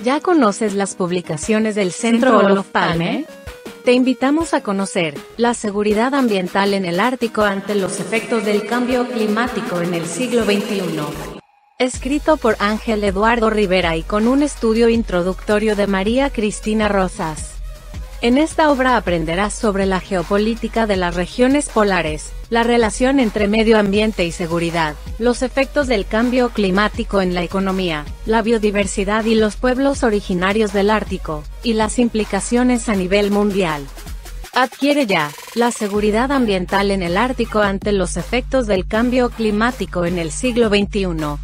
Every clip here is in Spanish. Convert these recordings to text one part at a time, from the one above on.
¿Ya conoces las publicaciones del Centro Olof Palme? Te invitamos a conocer la seguridad ambiental en el Ártico ante los efectos del cambio climático en el siglo XXI. Escrito por Ángel Eduardo Rivera y con un estudio introductorio de María Cristina Rosas. En esta obra aprenderás sobre la geopolítica de las regiones polares, la relación entre medio ambiente y seguridad, los efectos del cambio climático en la economía, la biodiversidad y los pueblos originarios del Ártico, y las implicaciones a nivel mundial. Adquiere ya la seguridad ambiental en el Ártico ante los efectos del cambio climático en el siglo XXI.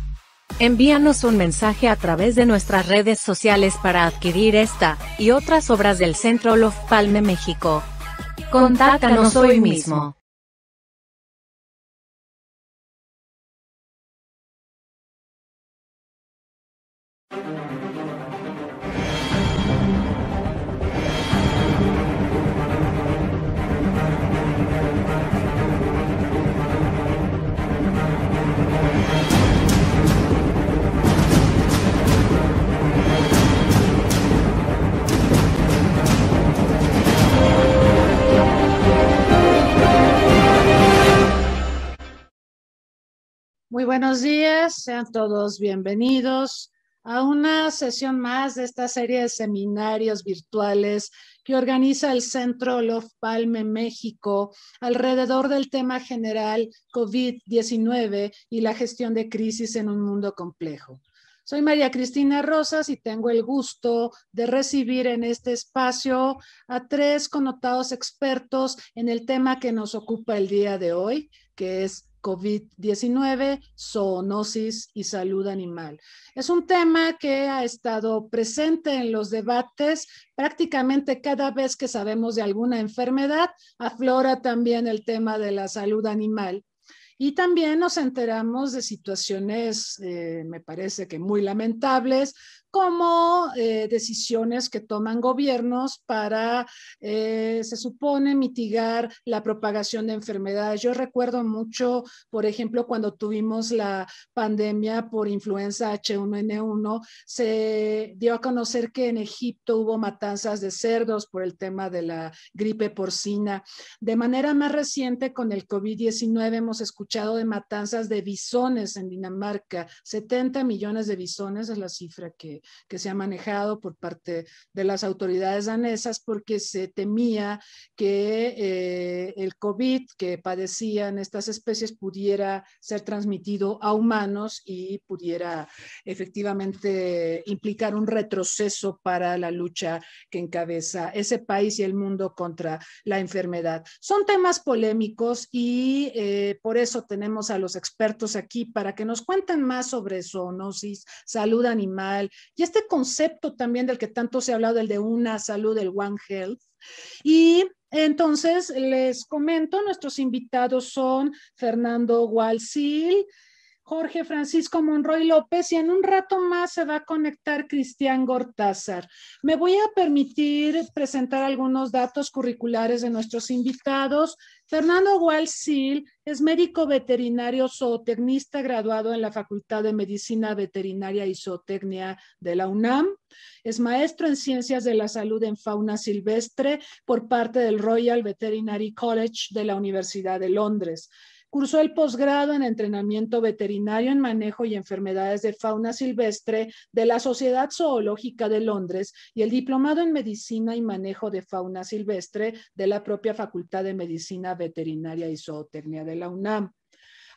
Envíanos un mensaje a través de nuestras redes sociales para adquirir esta y otras obras del Centro Olof Palme México. Contáctanos hoy mismo. Muy buenos días, sean todos bienvenidos a una sesión más de esta serie de seminarios virtuales que organiza el Centro Olof Palme México alrededor del tema general COVID-19 y la gestión de crisis en un mundo complejo. Soy María Cristina Rosas y tengo el gusto de recibir en este espacio a tres connotados expertos en el tema que nos ocupa el día de hoy, que es COVID-19, zoonosis y salud animal. Es un tema que ha estado presente en los debates prácticamente cada vez que sabemos de alguna enfermedad, aflora también el tema de la salud animal. Y también nos enteramos de situaciones, me parece que muy lamentables, como decisiones que toman gobiernos para, se supone, mitigar la propagación de enfermedades. Yo recuerdo mucho, por ejemplo, cuando tuvimos la pandemia por influenza H1N1, se dio a conocer que en Egipto hubo matanzas de cerdos por el tema de la gripe porcina. De manera más reciente, con el COVID-19, hemos escuchado de matanzas de bisones en Dinamarca. 70 millones de bisones es la cifra que se ha manejado por parte de las autoridades danesas, porque se temía que el COVID que padecían estas especies pudiera ser transmitido a humanos y pudiera efectivamente implicar un retroceso para la lucha que encabeza ese país y el mundo contra la enfermedad. Son temas polémicos y por eso tenemos a los expertos aquí para que nos cuenten más sobre zoonosis, salud animal y este concepto también del que tanto se ha hablado, el de una salud, el One Health. Y entonces les comento, nuestros invitados son Fernando Walsil, Jorge Francisco Monroy López y en un rato más se va a conectar Cristian Gortázar. Me voy a permitir presentar algunos datos curriculares de nuestros invitados. Fernando Walsil es médico veterinario zootecnista graduado en la Facultad de Medicina Veterinaria y Zootecnia de la UNAM. Es maestro en Ciencias de la Salud en Fauna Silvestre por parte del Royal Veterinary College de la Universidad de Londres. Cursó el posgrado en entrenamiento veterinario en manejo y enfermedades de fauna silvestre de la Sociedad Zoológica de Londres y el diplomado en medicina y manejo de fauna silvestre de la propia Facultad de Medicina Veterinaria y Zootecnia de la UNAM.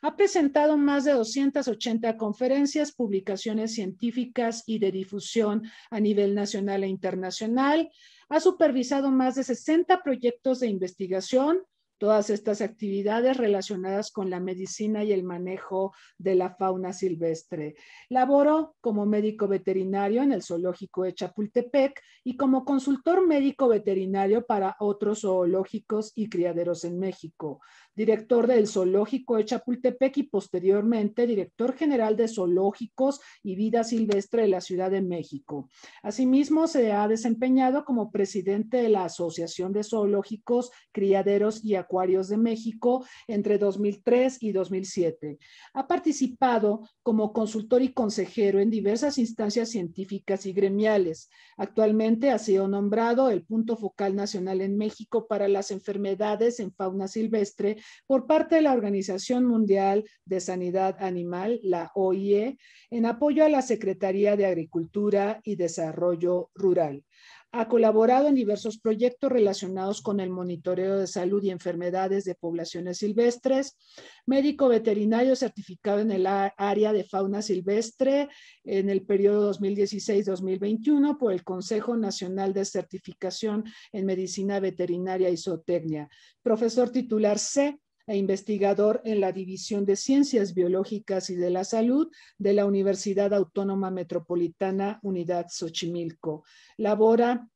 Ha presentado más de 280 conferencias, publicaciones científicas y de difusión a nivel nacional e internacional. Ha supervisado más de 60 proyectos de investigación. Todas estas actividades relacionadas con la medicina y el manejo de la fauna silvestre. Laboró como médico veterinario en el zoológico de Chapultepec y como consultor médico veterinario para otros zoológicos y criaderos en México. Director del zoológico de Chapultepec y posteriormente director general de zoológicos y vida silvestre de la Ciudad de México. Asimismo, se ha desempeñado como presidente de la Asociación de Zoológicos, Criaderos y Acuarios de México entre 2003 y 2007. Ha participado como consultor y consejero en diversas instancias científicas y gremiales. Actualmente ha sido nombrado el punto focal nacional en México para las enfermedades en fauna silvestre por parte de la Organización Mundial de Sanidad Animal, la OIE, en apoyo a la Secretaría de Agricultura y Desarrollo Rural. Ha colaborado en diversos proyectos relacionados con el monitoreo de salud y enfermedades de poblaciones silvestres, médico veterinario certificado en el área de fauna silvestre en el periodo 2016-2021 por el Consejo Nacional de Certificación en Medicina Veterinaria y Zootecnia, profesor titular C e investigador en la División de Ciencias Biológicas y de la Salud de la Universidad Autónoma Metropolitana Unidad Xochimilco. Labora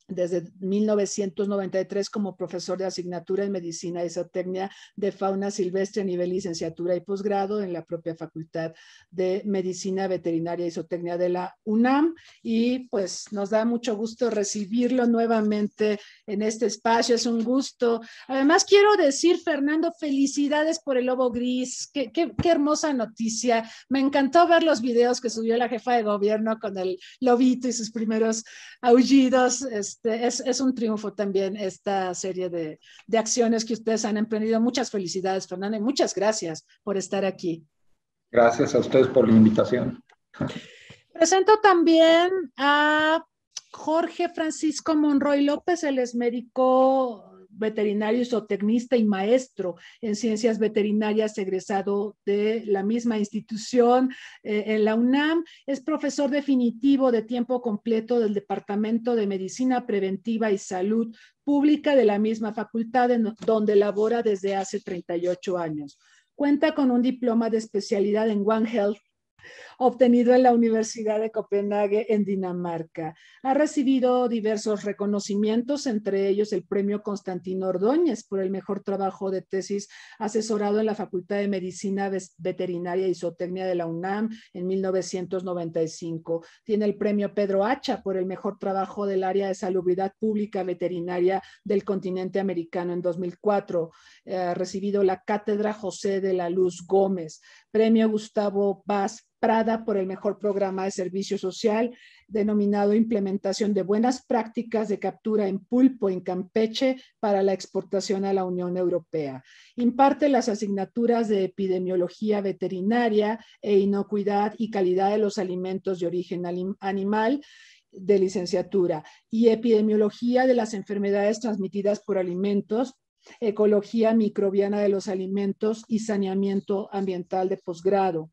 desde 1993 como profesor de asignatura en Medicina y Zootecnia de Fauna Silvestre a nivel licenciatura y posgrado en la propia Facultad de Medicina Veterinaria y Zootecnia de la UNAM. Y pues nos da mucho gusto recibirlo nuevamente en este espacio, es un gusto. Además quiero decir, Fernando, felicidades por el lobo gris, qué hermosa noticia. Me encantó ver los videos que subió la jefa de gobierno con el lobito y sus primeros aullidos. Es un triunfo también esta serie de acciones que ustedes han emprendido. Muchas felicidades, Fernando, y muchas gracias por estar aquí. Gracias a ustedes por la invitación. Presento también a Jorge Francisco Monroy López. Él es médico veterinario, zootecnista y maestro en ciencias veterinarias, egresado de la misma institución en la UNAM. Es profesor definitivo de tiempo completo del Departamento de Medicina Preventiva y Salud Pública de la misma facultad, donde labora desde hace 38 años. Cuenta con un diploma de especialidad en One Health obtenido en la Universidad de Copenhague en Dinamarca. Ha recibido diversos reconocimientos, entre ellos el Premio Constantino Ordóñez por el mejor trabajo de tesis asesorado en la Facultad de Medicina Veterinaria y Zootecnia de la UNAM en 1995. Tiene el Premio Pedro Hacha por el mejor trabajo del área de salubridad pública veterinaria del continente americano en 2004. Ha recibido la Cátedra José de la Luz Gómez, Premio Gustavo Vaz Prada por el mejor programa de servicio social denominado Implementación de Buenas Prácticas de Captura en Pulpo en Campeche para la exportación a la Unión Europea. Imparte las asignaturas de Epidemiología Veterinaria e Inocuidad y Calidad de los Alimentos de Origen Animal de licenciatura y Epidemiología de las Enfermedades Transmitidas por Alimentos, Ecología Microbiana de los Alimentos y Saneamiento Ambiental de posgrado.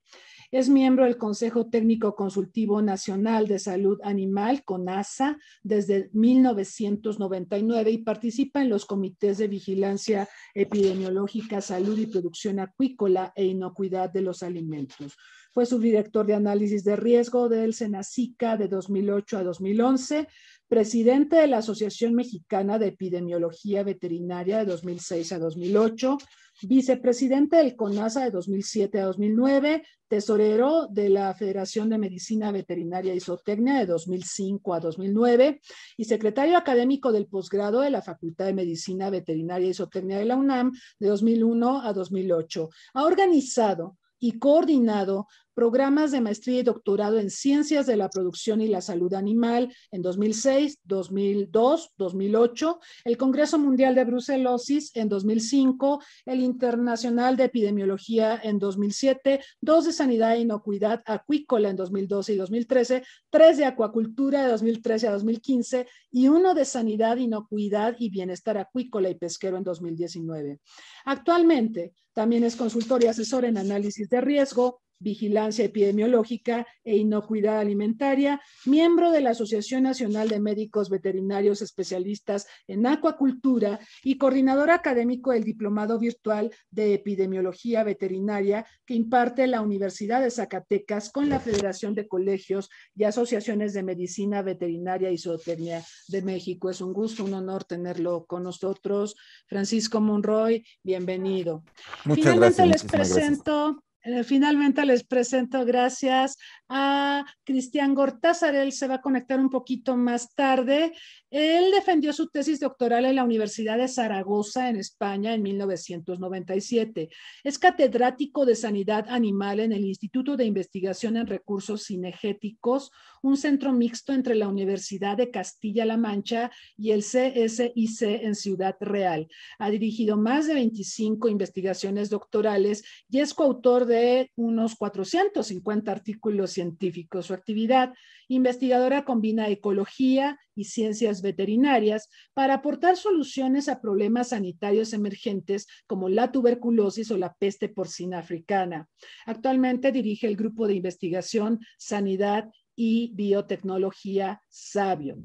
Es miembro del Consejo Técnico Consultivo Nacional de Salud Animal, CONASA, desde 1999 y participa en los comités de vigilancia epidemiológica, salud y producción acuícola e inocuidad de los alimentos. Fue subdirector de análisis de riesgo del SENACICA de 2008 a 2011, presidente de la Asociación Mexicana de Epidemiología Veterinaria de 2006 a 2008, vicepresidente del CONASA de 2007 a 2009, tesorero de la Federación de Medicina Veterinaria y Zootecnia de 2005 a 2009 y secretario académico del posgrado de la Facultad de Medicina Veterinaria y Zootecnia de la UNAM de 2001 a 2008. Ha organizado y coordinado programas de maestría y doctorado en Ciencias de la Producción y la Salud Animal en 2006, 2002, 2008, el Congreso Mundial de Brucelosis en 2005, el Internacional de Epidemiología en 2007, 2 de Sanidad e Inocuidad Acuícola en 2012 y 2013, 3 de Acuacultura de 2013 a 2015 y 1 de Sanidad, Inocuidad y Bienestar Acuícola y Pesquero en 2019. Actualmente también es consultor y asesor en análisis de riesgo, vigilancia epidemiológica e inocuidad alimentaria, miembro de la Asociación Nacional de Médicos Veterinarios Especialistas en Acuacultura y coordinador académico del Diplomado Virtual de Epidemiología Veterinaria que imparte la Universidad de Zacatecas con la Federación de Colegios y Asociaciones de Medicina Veterinaria y Zootecnia de México. Es un gusto, un honor tenerlo con nosotros. Francisco Monroy, bienvenido. Muchas Finalmente gracias, les presento Finalmente les presento, gracias a Cristian Gortázar. Él se va a conectar un poquito más tarde. Él defendió su tesis doctoral en la Universidad de Zaragoza, en España, en 1997. Es catedrático de Sanidad Animal en el Instituto de Investigación en Recursos Cinegéticos, un centro mixto entre la Universidad de Castilla-La Mancha y el CSIC en Ciudad Real. Ha dirigido más de 25 investigaciones doctorales y es coautor de unos 450 artículos científicos. Su actividad investigadora combina ecología y ciencias veterinarias para aportar soluciones a problemas sanitarios emergentes como la tuberculosis o la peste porcina africana. Actualmente dirige el grupo de investigación Sanidad y Biotecnología Sabio.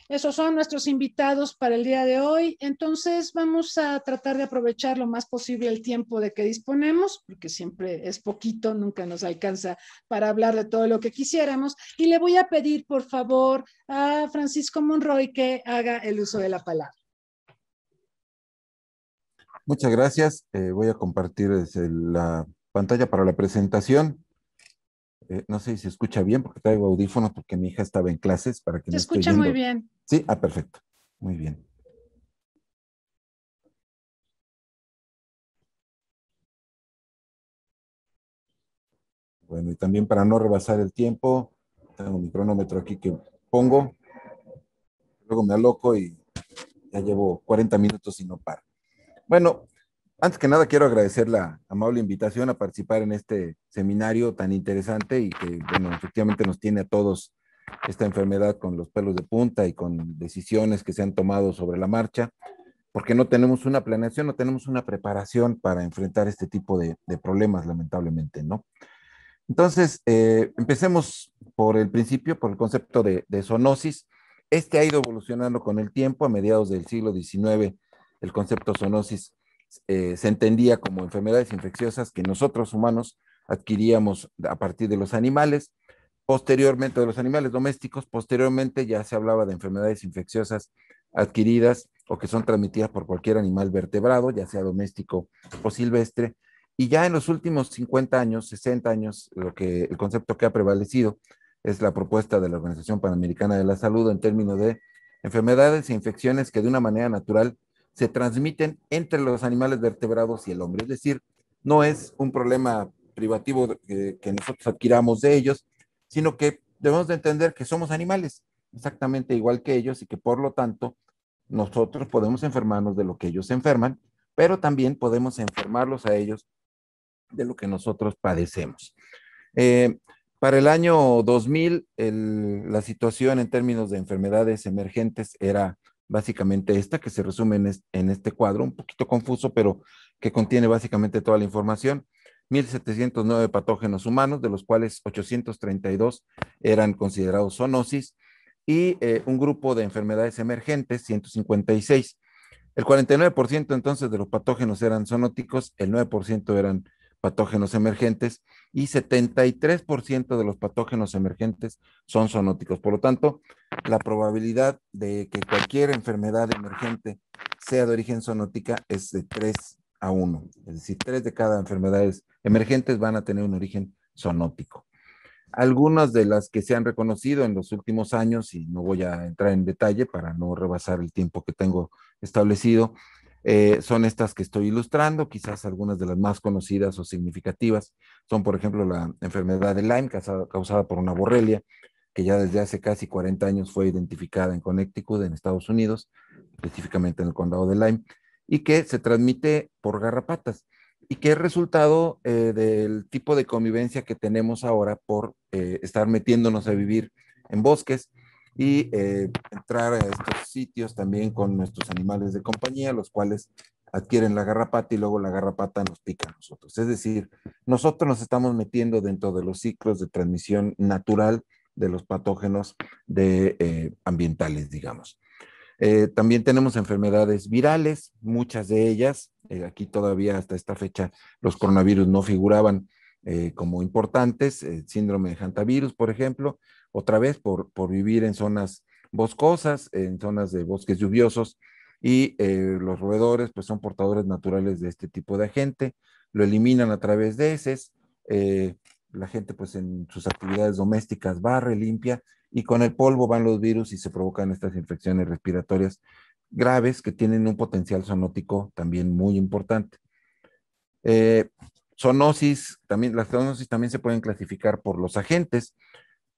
Esos son nuestros invitados para el día de hoy. Entonces vamos a tratar de aprovechar lo más posible el tiempo de que disponemos, porque siempre es poquito, nunca nos alcanza para hablar de todo lo que quisiéramos. Y le voy a pedir, por favor, a Francisco Monroy que haga el uso de la palabra. Muchas gracias. Voy a compartir la pantalla para la presentación. No sé si se escucha bien porque traigo audífonos porque mi hija estaba en clases para que Se no esté escucha yendo. muy bien. Sí, perfecto. Muy bien. Bueno, y también para no rebasar el tiempo, tengo mi cronómetro aquí que pongo. Luego me aloco y ya llevo 40 minutos y no paro. Bueno, antes que nada quiero agradecer la amable invitación a participar en este seminario tan interesante y que, bueno, efectivamente nos tiene a todos esta enfermedad con los pelos de punta y con decisiones que se han tomado sobre la marcha, porque no tenemos una planeación, no tenemos una preparación para enfrentar este tipo de problemas, lamentablemente, ¿no? Entonces, empecemos por el principio, por el concepto de zoonosis. Este ha ido evolucionando con el tiempo. A mediados del siglo XIX, el concepto zoonosis se entendía como enfermedades infecciosas que nosotros humanos adquiríamos a partir de los animales, posteriormente de los animales domésticos, posteriormente ya se hablaba de enfermedades infecciosas adquiridas o que son transmitidas por cualquier animal vertebrado, ya sea doméstico o silvestre, y ya en los últimos 50 años, 60 años, el concepto que ha prevalecido es la propuesta de la Organización Panamericana de la Salud en términos de enfermedades e infecciones que de una manera natural se transmiten entre los animales vertebrados y el hombre. Es decir, no es un problema privativo que nosotros adquiramos de ellos, sino que debemos de entender que somos animales exactamente igual que ellos y que por lo tanto nosotros podemos enfermarnos de lo que ellos se enferman, pero también podemos enfermarlos a ellos de lo que nosotros padecemos. Para el año 2000, la situación en términos de enfermedades emergentes era básicamente esta, que se resume en este cuadro, un poquito confuso, pero que contiene básicamente toda la información. 1,709 patógenos humanos, de los cuales 832 eran considerados zoonosis, y un grupo de enfermedades emergentes, 156. El 49% entonces de los patógenos eran zoonóticos, el 9% eran patógenos emergentes y 73% de los patógenos emergentes son zoonóticos. Por lo tanto, la probabilidad de que cualquier enfermedad emergente sea de origen zoonótica es de 3-1. Es decir, 3 de cada enfermedades emergentes van a tener un origen zoonótico. Algunas de las que se han reconocido en los últimos años, y no voy a entrar en detalle para no rebasar el tiempo que tengo establecido, son estas que estoy ilustrando. Quizás algunas de las más conocidas o significativas son, por ejemplo, la enfermedad de Lyme, causada por una borrelia, que ya desde hace casi 40 años fue identificada en Connecticut, en Estados Unidos, específicamente en el condado de Lyme, y que se transmite por garrapatas, y que es resultado del tipo de convivencia que tenemos ahora por estar metiéndonos a vivir en bosques y entrar a estos sitios también con nuestros animales de compañía, los cuales adquieren la garrapata y luego la garrapata nos pica a nosotros. Es decir, nosotros nos estamos metiendo dentro de los ciclos de transmisión natural de los patógenos ambientales, digamos. También tenemos enfermedades virales, muchas de ellas. Aquí todavía hasta esta fecha los coronavirus no figuraban como importantes. Síndrome de hantavirus, por ejemplo, otra vez por vivir en zonas boscosas, en zonas de bosques lluviosos, y los roedores pues son portadores naturales de este tipo de agente. lo eliminan a través de heces. La gente pues en sus actividades domésticas barre, limpia, y con el polvo van los virus y se provocan estas infecciones respiratorias graves que tienen un potencial zoonótico también muy importante. Eh, Zoonosis, también, las zoonosis también se pueden clasificar por los agentes,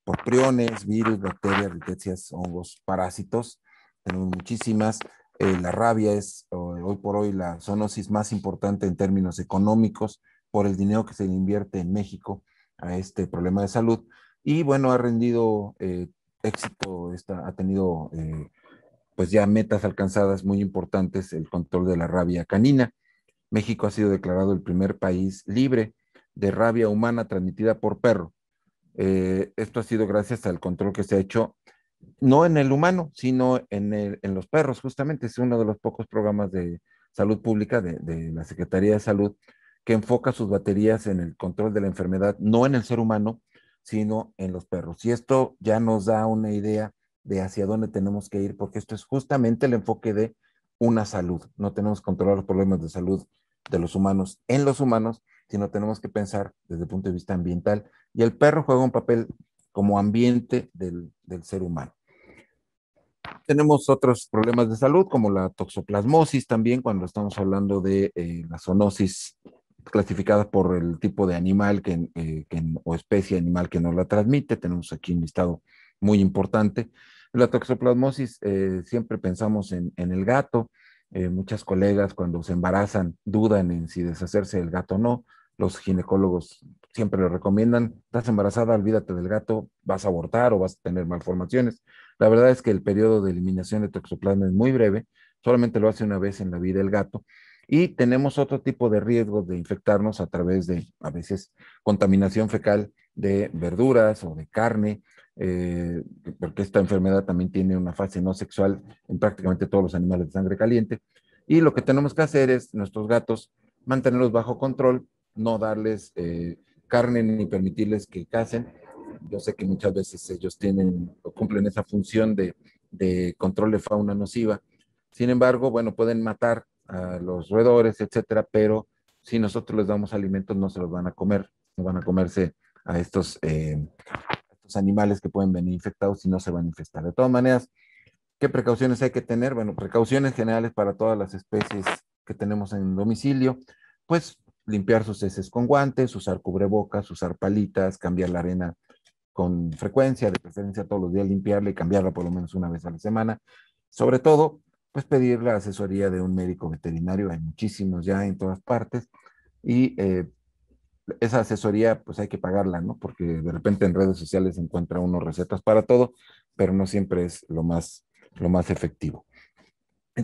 por priones, virus, bacterias, rickettsias, hongos, parásitos. Tenemos muchísimas. La rabia es hoy por hoy la zoonosis más importante en términos económicos por el dinero que se le invierte en México a este problema de salud. Y bueno, ha rendido éxito, ha tenido pues ya metas alcanzadas muy importantes el control de la rabia canina. México ha sido declarado el primer país libre de rabia humana transmitida por perro. Esto ha sido gracias al control que se ha hecho, no en el humano, sino en los perros, justamente. Es uno de los pocos programas de salud pública de la Secretaría de Salud que enfoca sus baterías en el control de la enfermedad, no en el ser humano, sino en los perros. Y esto ya nos da una idea de hacia dónde tenemos que ir, porque esto es justamente el enfoque de una salud. No tenemos que controlar los problemas de salud de los humanos en los humanos, sino tenemos que pensar desde el punto de vista ambiental, y el perro juega un papel como ambiente del ser humano. Tenemos otros problemas de salud, como la toxoplasmosis también, cuando estamos hablando de la zoonosis clasificada por el tipo de animal o especie animal que nos la transmite. Tenemos aquí un listado muy importante. La toxoplasmosis, siempre pensamos en el gato. Muchas colegas cuando se embarazan dudan en si deshacerse del gato o no. Los ginecólogos siempre lo recomiendan: estás embarazada, olvídate del gato, vas a abortar o vas a tener malformaciones. La verdad es que el periodo de eliminación de toxoplasma es muy breve, solamente lo hace una vez en la vida el gato, y tenemos otro tipo de riesgos de infectarnos a través de, a veces, contaminación fecal de verduras o de carne, porque esta enfermedad también tiene una fase no sexual en prácticamente todos los animales de sangre caliente. Y lo que tenemos que hacer es, nuestros gatos, mantenerlos bajo control, no darles carne ni permitirles que cacen. Yo sé que muchas veces ellos tienen o cumplen esa función de control de fauna nociva. Sin embargo, bueno, pueden matar a los roedores, etcétera, pero si nosotros les damos alimentos, no se los van a comer, no van a comerse a estos animales que pueden venir infectados y no se van a infestar. De todas maneras, ¿qué precauciones hay que tener? Bueno, precauciones generales para todas las especies que tenemos en domicilio, pues limpiar sus heces con guantes, usar cubrebocas, usar palitas, cambiar la arena con frecuencia, de preferencia todos los días limpiarla y cambiarla por lo menos una vez a la semana. Sobre todo, pues pedir la asesoría de un médico veterinario. Hay muchísimos ya en todas partes, y esa asesoría pues hay que pagarla, ¿no? Porque de repente en redes sociales se encuentra uno recetas para todo, pero no siempre es lo más efectivo.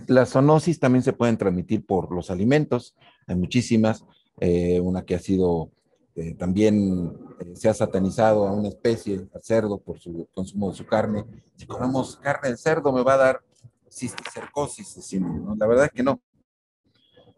Las zoonosis también se pueden transmitir por los alimentos. Hay muchísimas. Una que ha sido también se ha satanizado a una especie, al cerdo, por su consumo de su carne. Si comemos carne de cerdo me va a dar cisticercosis, decimos, ¿no? La verdad es que no.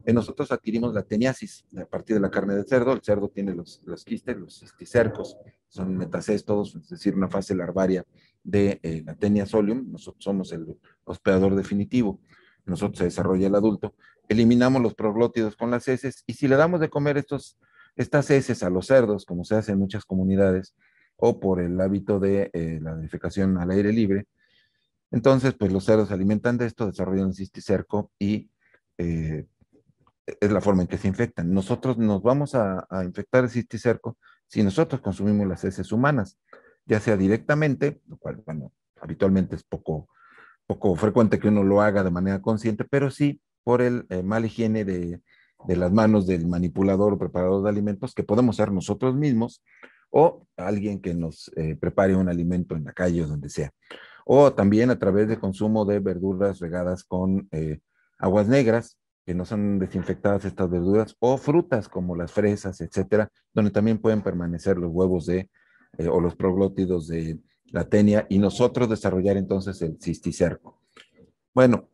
Nosotros adquirimos la teniasis a partir de la carne de cerdo. El cerdo tiene los quistes, los cisticercos, son metacestos, es decir, una fase larvaria de la Taenia solium. Nosotros somos el hospedador definitivo. Nosotros se desarrolla el adulto. Eliminamos los proglótidos con las heces, y si le damos de comer estas heces a los cerdos, como se hace en muchas comunidades, o por el hábito de la defecación al aire libre, entonces pues los cerdos se alimentan de esto, desarrollan el cisticerco, y es la forma en que se infectan. Nosotros nos vamos a infectar el cisticerco si nosotros consumimos las heces humanas, ya sea directamente, lo cual, bueno, habitualmente es poco frecuente que uno lo haga de manera consciente, pero sí por el mal higiene de las manos del manipulador o preparador de alimentos, que podemos ser nosotros mismos o alguien que nos prepare un alimento en la calle o donde sea. O también a través de consumo de verduras regadas con aguas negras, que no son desinfectadas estas verduras, o frutas como las fresas, etcétera, donde también pueden permanecer los huevos o los proglótidos de la tenia, y nosotros desarrollar entonces el cisticerco. Bueno,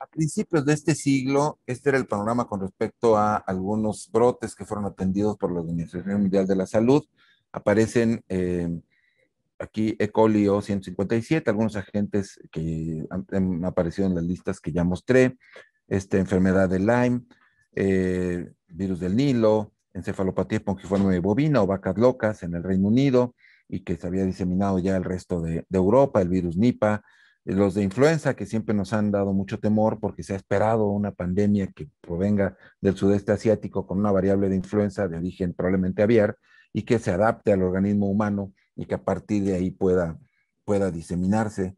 a principios de este siglo, este era el panorama con respecto a algunos brotes que fueron atendidos por la Organización Mundial de la Salud. Aparecen aquí E. coli O157, algunos agentes que han aparecido en las listas que ya mostré, esta enfermedad de Lyme, virus del Nilo, encefalopatía espongiforme bovina o vacas locas en el Reino Unido y que se había diseminado ya el resto de Europa, el virus Nipah, los de influenza que siempre nos han dado mucho temor porque se ha esperado una pandemia que provenga del sudeste asiático con una variable de influenza de origen probablemente aviar y que se adapte al organismo humano y que a partir de ahí pueda diseminarse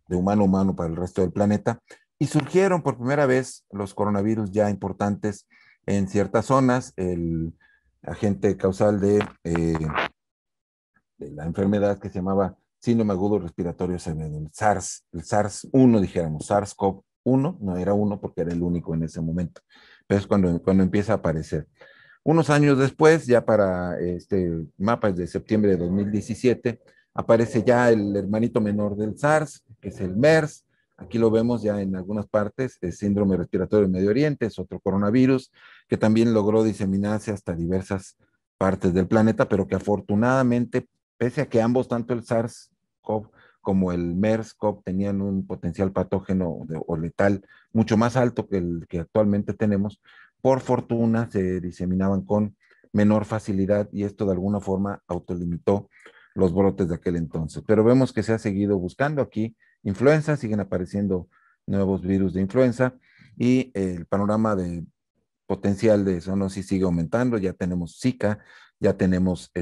de humano a humano para el resto del planeta. Y surgieron por primera vez los coronavirus ya importantes en ciertas zonas. El agente causal de la enfermedad que se llamaba síndrome agudo respiratorio severo, el SARS-1, dijéramos, SARS-CoV-1, no era uno porque era el único en ese momento, pero es cuando empieza a aparecer. Unos años después, ya para este mapa es de septiembre de 2017, aparece ya el hermanito menor del SARS, que es el MERS. Aquí lo vemos ya en algunas partes, el síndrome respiratorio del Medio Oriente, es otro coronavirus que también logró diseminarse hasta diversas partes del planeta, pero que afortunadamente, pese a que ambos, tanto el SARS-CoV como el MERS-CoV, tenían un potencial patógeno o letal mucho más alto que el que actualmente tenemos, por fortuna se diseminaban con menor facilidad y esto de alguna forma autolimitó los brotes de aquel entonces. Pero vemos que se ha seguido buscando aquí influenza, siguen apareciendo nuevos virus de influenza y el panorama de potencial de zoonosis sigue aumentando. Ya tenemos Zika, ya tenemos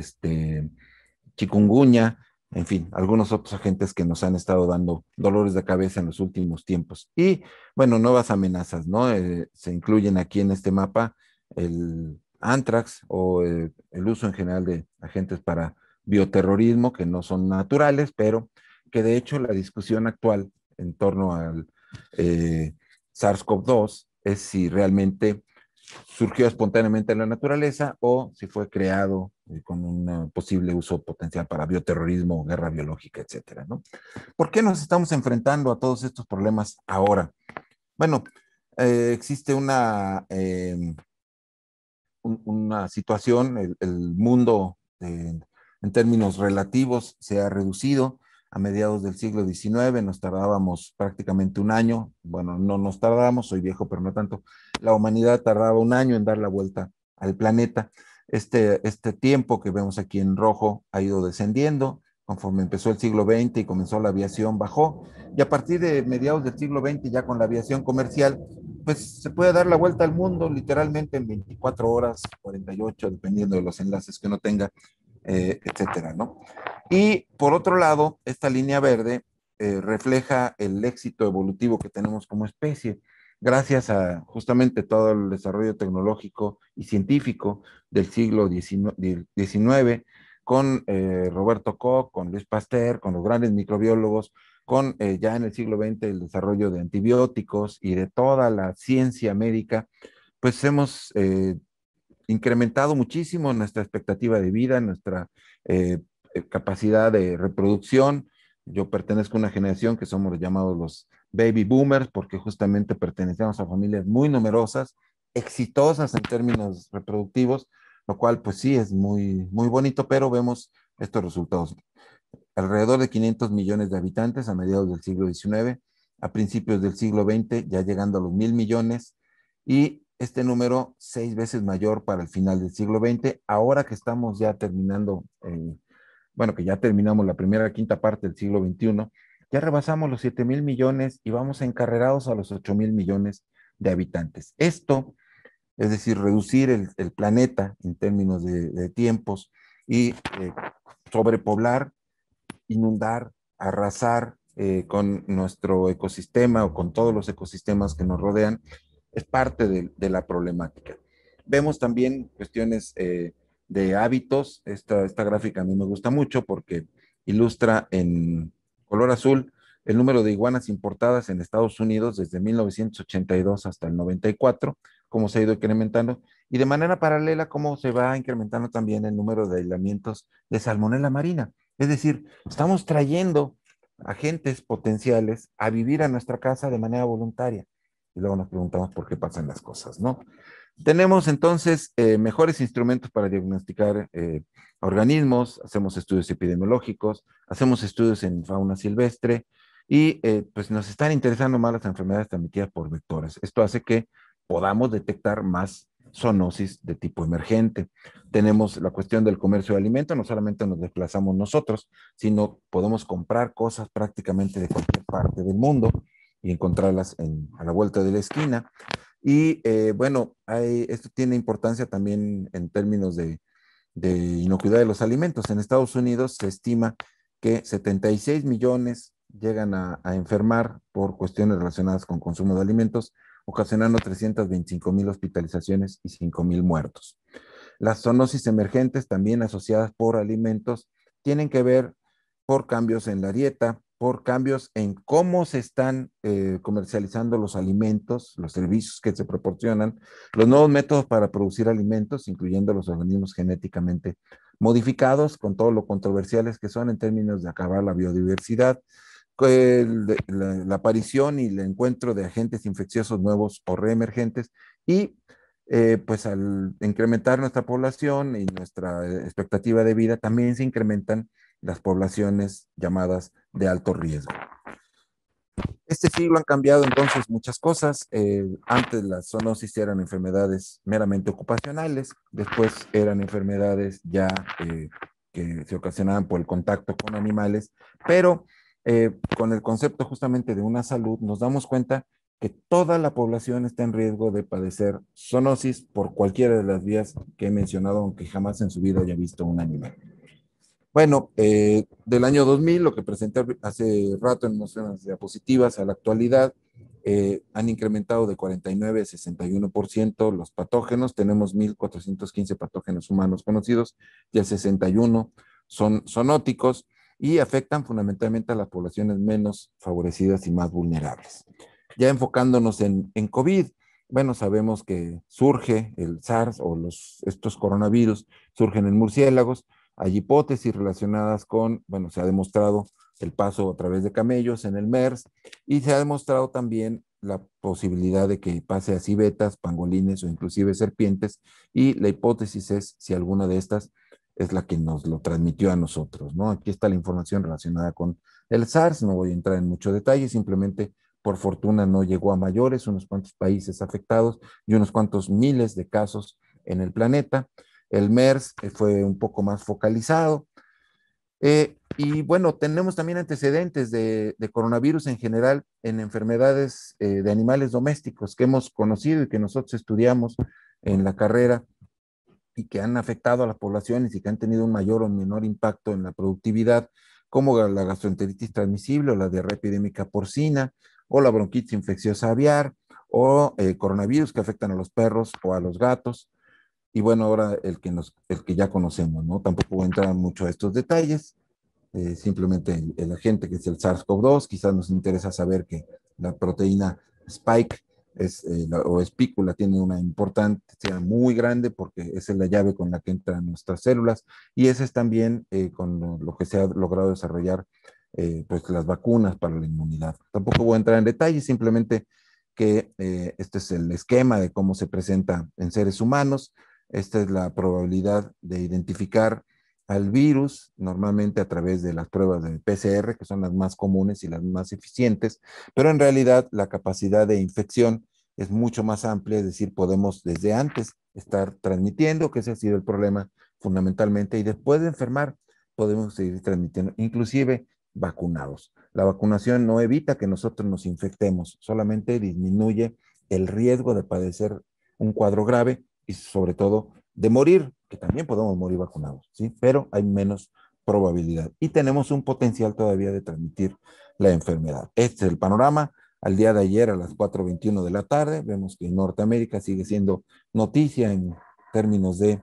chikungunya, en fin, algunos otros agentes que nos han estado dando dolores de cabeza en los últimos tiempos. Y bueno, nuevas amenazas, ¿no? Se incluyen aquí en este mapa el anthrax o el uso en general de agentes para bioterrorismo que no son naturales, pero que de hecho la discusión actual en torno al SARS-CoV-2 es si realmente surgió espontáneamente en la naturaleza o si fue creado con un posible uso potencial para bioterrorismo, guerra biológica, etcétera, ¿no? ¿Por qué nos estamos enfrentando a todos estos problemas ahora? Bueno, existe una situación, el mundo en términos relativos se ha reducido. A mediados del siglo XIX nos tardábamos prácticamente un año, bueno, no nos tardamos, soy viejo, pero no tanto, la humanidad tardaba un año en dar la vuelta al planeta. Este tiempo que vemos aquí en rojo ha ido descendiendo, conforme empezó el siglo XX y comenzó la aviación, bajó, y a partir de mediados del siglo XX, ya con la aviación comercial, pues se puede dar la vuelta al mundo literalmente en 24 horas, 48, dependiendo de los enlaces que uno tenga, etcétera, ¿no? Y por otro lado, esta línea verde refleja el éxito evolutivo que tenemos como especie, gracias a justamente todo el desarrollo tecnológico y científico del siglo XIX, con Roberto Koch, con Luis Pasteur, con los grandes microbiólogos, con ya en el siglo XX el desarrollo de antibióticos y de toda la ciencia médica, pues hemos incrementado muchísimo nuestra expectativa de vida, nuestra capacidad de reproducción. Yo pertenezco a una generación que somos llamados los baby boomers porque justamente pertenecemos a familias muy numerosas, exitosas en términos reproductivos, lo cual pues sí es muy, muy bonito, pero vemos estos resultados. Alrededor de 500 millones de habitantes a mediados del siglo XIX, a principios del siglo XX ya llegando a los 1,000 millones y este número 6 veces mayor para el final del siglo XX, ahora que estamos ya terminando, bueno, que ya terminamos la primera quinta parte del siglo XXI, ya rebasamos los 7,000 millones y vamos encarrerados a los 8,000 millones de habitantes. Esto, es decir, reducir el planeta en términos de tiempos y sobrepoblar, inundar, arrasar con nuestro ecosistema o con todos los ecosistemas que nos rodean, es parte de la problemática. Vemos también cuestiones de hábitos. Esta gráfica a mí me gusta mucho porque ilustra en color azul el número de iguanas importadas en Estados Unidos desde 1982 hasta el 94, cómo se ha ido incrementando, y de manera paralela cómo se va incrementando también el número de aislamientos de salmonela marina. Es decir, estamos trayendo agentes potenciales a vivir a nuestra casa de manera voluntaria. Y luego nos preguntamos por qué pasan las cosas, ¿no? Tenemos entonces mejores instrumentos para diagnosticar organismos, hacemos estudios epidemiológicos, hacemos estudios en fauna silvestre y pues nos están interesando más las enfermedades transmitidas por vectores. Esto hace que podamos detectar más zoonosis de tipo emergente. Tenemos la cuestión del comercio de alimentos, no solamente nos desplazamos nosotros, sino podemos comprar cosas prácticamente de cualquier parte del mundo y encontrarlas a la vuelta de la esquina. Y bueno, esto tiene importancia también en términos de inocuidad de los alimentos. En Estados Unidos se estima que 76 millones llegan a enfermar por cuestiones relacionadas con consumo de alimentos, ocasionando 325,000 hospitalizaciones y 5,000 muertos. Las zoonosis emergentes, también asociadas por alimentos, tienen que ver por cambios en la dieta, por cambios en cómo se están comercializando los alimentos, los servicios que se proporcionan, los nuevos métodos para producir alimentos, incluyendo los organismos genéticamente modificados, con todo lo controversiales que son en términos de acabar la biodiversidad, la aparición y el encuentro de agentes infecciosos nuevos o reemergentes y pues al incrementar nuestra población y nuestra expectativa de vida, también se incrementan las poblaciones llamadas de alto riesgo. Este siglo han cambiado entonces muchas cosas. Antes las zoonosis eran enfermedades meramente ocupacionales, después eran enfermedades ya que se ocasionaban por el contacto con animales, pero con el concepto justamente de una salud nos damos cuenta que toda la población está en riesgo de padecer zoonosis por cualquiera de las vías que he mencionado, aunque jamás en su vida haya visto un animal. Bueno, del año 2000, lo que presenté hace rato en unas diapositivas a la actualidad, han incrementado de 49 a 61% los patógenos. Tenemos 1,415 patógenos humanos conocidos y el 61 son zoonóticos y afectan fundamentalmente a las poblaciones menos favorecidas y más vulnerables. Ya enfocándonos en COVID, bueno, sabemos que surge el SARS o estos coronavirus surgen en murciélagos. Hay hipótesis relacionadas con, bueno, se ha demostrado el paso a través de camellos en el MERS y se ha demostrado también la posibilidad de que pase a civetas, pangolines o inclusive serpientes, y la hipótesis es si alguna de estas es la que nos lo transmitió a nosotros, ¿no? Aquí está la información relacionada con el SARS, no voy a entrar en mucho detalle, simplemente por fortuna no llegó a mayores, unos cuantos países afectados y unos cuantos miles de casos en el planeta. El MERS fue un poco más focalizado. Y bueno, tenemos también antecedentes de coronavirus en general en enfermedades de animales domésticos que hemos conocido y que nosotros estudiamos en la carrera y que han afectado a las poblaciones y que han tenido un mayor o menor impacto en la productividad, como la gastroenteritis transmisible o la diarrea epidémica porcina o la bronquitis infecciosa aviar o coronavirus que afectan a los perros o a los gatos. Y bueno, ahora el que ya conocemos, ¿no? Tampoco voy a entrar mucho a estos detalles, simplemente el agente que es el SARS-CoV-2, quizás nos interesa saber que la proteína Spike o espícula tiene una importancia muy grande porque esa es la llave con la que entran nuestras células y ese es también con lo que se ha logrado desarrollar pues las vacunas para la inmunidad. Tampoco voy a entrar en detalles, simplemente que este es el esquema de cómo se presenta en seres humanos. Esta es la probabilidad de identificar al virus, normalmente a través de las pruebas de PCR, que son las más comunes y las más eficientes, pero en realidad la capacidad de infección es mucho más amplia, es decir, podemos desde antes estar transmitiendo, que ese ha sido el problema fundamentalmente, y después de enfermar podemos seguir transmitiendo, inclusive vacunados. La vacunación no evita que nosotros nos infectemos, solamente disminuye el riesgo de padecer un cuadro grave y sobre todo de morir, que también podemos morir vacunados, ¿sí? Pero hay menos probabilidad y tenemos un potencial todavía de transmitir la enfermedad. Este es el panorama. Al día de ayer a las 4:21 de la tarde, vemos que en Norteamérica sigue siendo noticia en términos de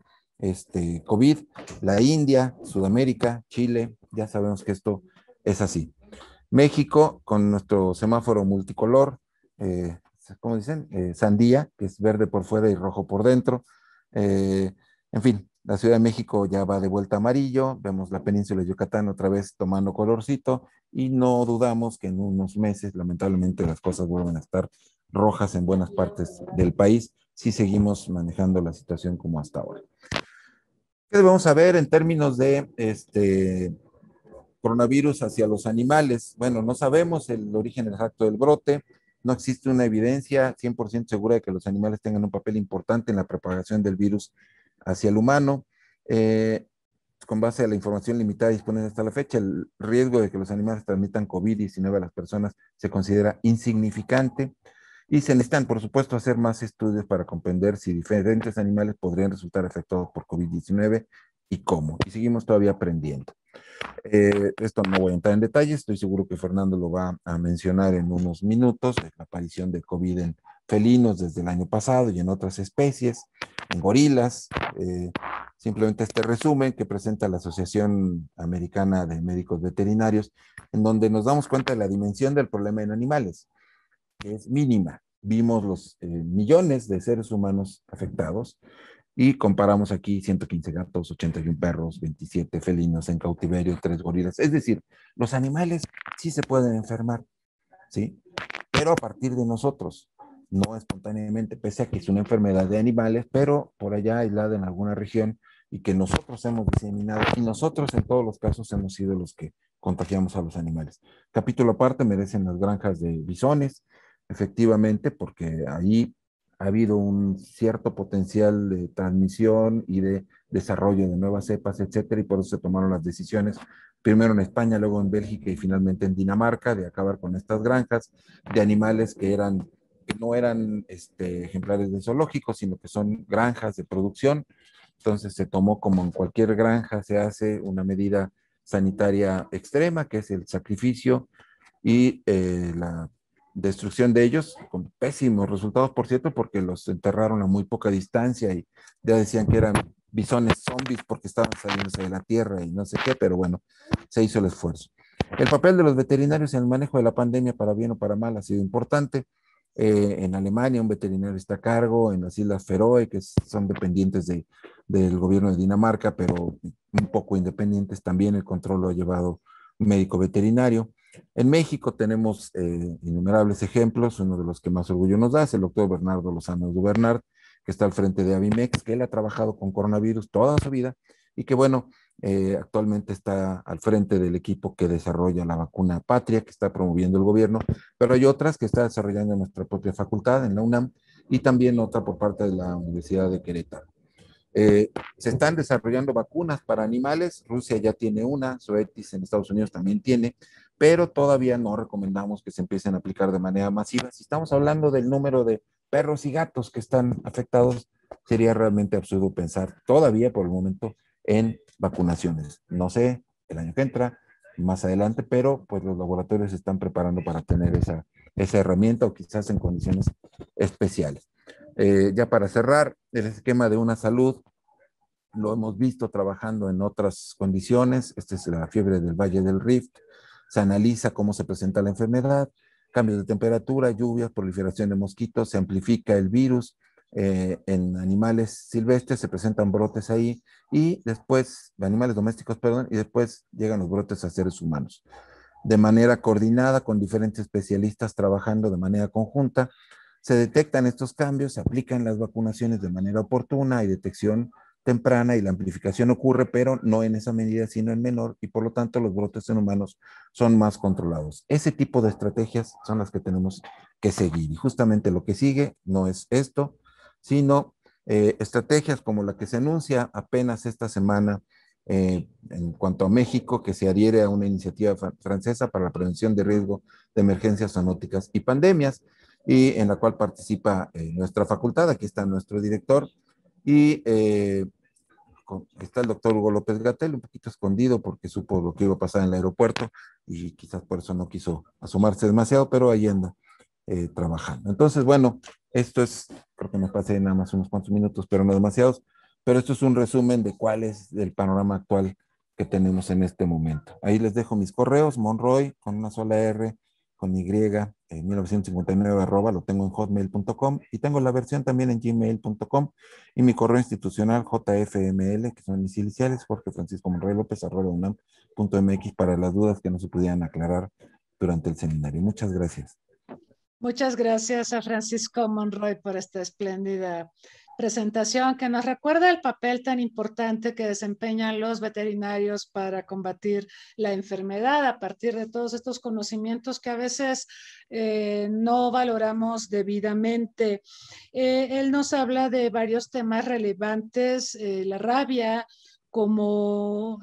COVID, la India, Sudamérica, Chile, ya sabemos que esto es así. México, con nuestro semáforo multicolor, ¿cómo dicen? Sandía, que es verde por fuera y rojo por dentro. En fin, la Ciudad de México ya va de vuelta a amarillo, vemos la península de Yucatán otra vez tomando colorcito y no dudamos que en unos meses, lamentablemente, las cosas vuelvan a estar rojas en buenas partes del país si seguimos manejando la situación como hasta ahora. ¿Qué debemos saber en términos de coronavirus hacia los animales? Bueno, no sabemos el origen exacto del brote, no existe una evidencia 100% segura de que los animales tengan un papel importante en la propagación del virus hacia el humano. Con base a la información limitada disponible hasta la fecha, el riesgo de que los animales transmitan COVID-19 a las personas se considera insignificante y se necesitan, por supuesto, hacer más estudios para comprender si diferentes animales podrían resultar afectados por COVID-19 y cómo. Y seguimos todavía aprendiendo. Esto no voy a entrar en detalle, estoy seguro que Fernando lo va a mencionar en unos minutos, la aparición de COVID en felinos desde el año pasado y en otras especies, en gorilas. Simplemente este resumen que presenta la Asociación Americana de Médicos Veterinarios, en donde nos damos cuenta de la dimensión del problema en animales, que es mínima. Vimos los millones de seres humanos afectados, y comparamos aquí 115 gatos, 81 perros, 27 felinos en cautiverio, 3 gorilas. Es decir, los animales sí se pueden enfermar, ¿sí? Pero a partir de nosotros, no espontáneamente, pese a que es una enfermedad de animales, pero por allá aislada en alguna región y que nosotros hemos diseminado y nosotros en todos los casos hemos sido los que contagiamos a los animales. Capítulo aparte merecen las granjas de bisones, efectivamente, porque ahí ha habido un cierto potencial de transmisión y de desarrollo de nuevas cepas, etcétera, y por eso se tomaron las decisiones, primero en España, luego en Bélgica y finalmente en Dinamarca, de acabar con estas granjas de animales que no eran ejemplares de zoológicos, sino que son granjas de producción. Entonces se tomó, como en cualquier granja se hace, una medida sanitaria extrema, que es el sacrificio y la destrucción de ellos, con pésimos resultados, por cierto, porque los enterraron a muy poca distancia y ya decían que eran bisones zombies porque estaban saliéndose de la tierra y no sé qué, pero bueno, se hizo el esfuerzo. El papel de los veterinarios en el manejo de la pandemia, para bien o para mal, ha sido importante. En Alemania un veterinario está a cargo, en las Islas Feroe, que son dependientes del gobierno de Dinamarca, pero un poco independientes, también el control lo ha llevado un médico veterinario. En México tenemos innumerables ejemplos, uno de los que más orgullo nos da es el doctor Bernardo Lozano Dubernard, que está al frente de Avimex, que él ha trabajado con coronavirus toda su vida y que bueno, actualmente está al frente del equipo que desarrolla la vacuna Patria, que está promoviendo el gobierno, pero hay otras que está desarrollando en nuestra propia facultad, en la UNAM, y también otra por parte de la Universidad de Querétaro. Se están desarrollando vacunas para animales, Rusia ya tiene una, Zoetis en Estados Unidos también tiene, pero todavía no recomendamos que se empiecen a aplicar de manera masiva. Si estamos hablando del número de perros y gatos que están afectados, sería realmente absurdo pensar todavía por el momento en vacunaciones. No sé, el año que entra, más adelante, pero pues los laboratorios se están preparando para tener esa herramienta o quizás en condiciones especiales. Ya para cerrar, el esquema de una salud lo hemos visto trabajando en otras condiciones. Esta es la fiebre del Valle del Rift. Se analiza cómo se presenta la enfermedad, cambios de temperatura, lluvias, proliferación de mosquitos, se amplifica el virus. En animales silvestres se presentan brotes ahí y después, animales domésticos, perdón, y después llegan los brotes a seres humanos. De manera coordinada con diferentes especialistas trabajando de manera conjunta, se detectan estos cambios, se aplican las vacunaciones de manera oportuna, hay detección temprana y la amplificación ocurre, pero no en esa medida, sino en menor, y por lo tanto los brotes en humanos son más controlados. Ese tipo de estrategias son las que tenemos que seguir. Y justamente lo que sigue no es esto, sino estrategias como la que se anuncia apenas esta semana en cuanto a México, que se adhiere a una iniciativa francesa para la prevención de riesgo de emergencias zoonóticas y pandemias, y en la cual participa nuestra facultad. Aquí está nuestro director, y está el doctor Hugo López Gatell, un poquito escondido porque supo lo que iba a pasar en el aeropuerto y quizás por eso no quiso asomarse demasiado, pero ahí anda trabajando. Entonces, bueno, esto es, creo que me pasé nada más unos cuantos minutos, pero no demasiados, pero esto es un resumen de cuál es el panorama actual que tenemos en este momento. Ahí les dejo mis correos, Monroy, con una sola R, con Y, 1959 arroba, lo tengo en hotmail.com y tengo la versión también en gmail.com y mi correo institucional jfml, que son mis iniciales, Jorge Francisco Monroy López arroba unam.mx, para las dudas que no se pudieran aclarar durante el seminario. Muchas gracias. Muchas gracias a Francisco Monroy por esta espléndida presentación que nos recuerda el papel tan importante que desempeñan los veterinarios para combatir la enfermedad a partir de todos estos conocimientos que a veces no valoramos debidamente. Él nos habla de varios temas relevantes, la rabia como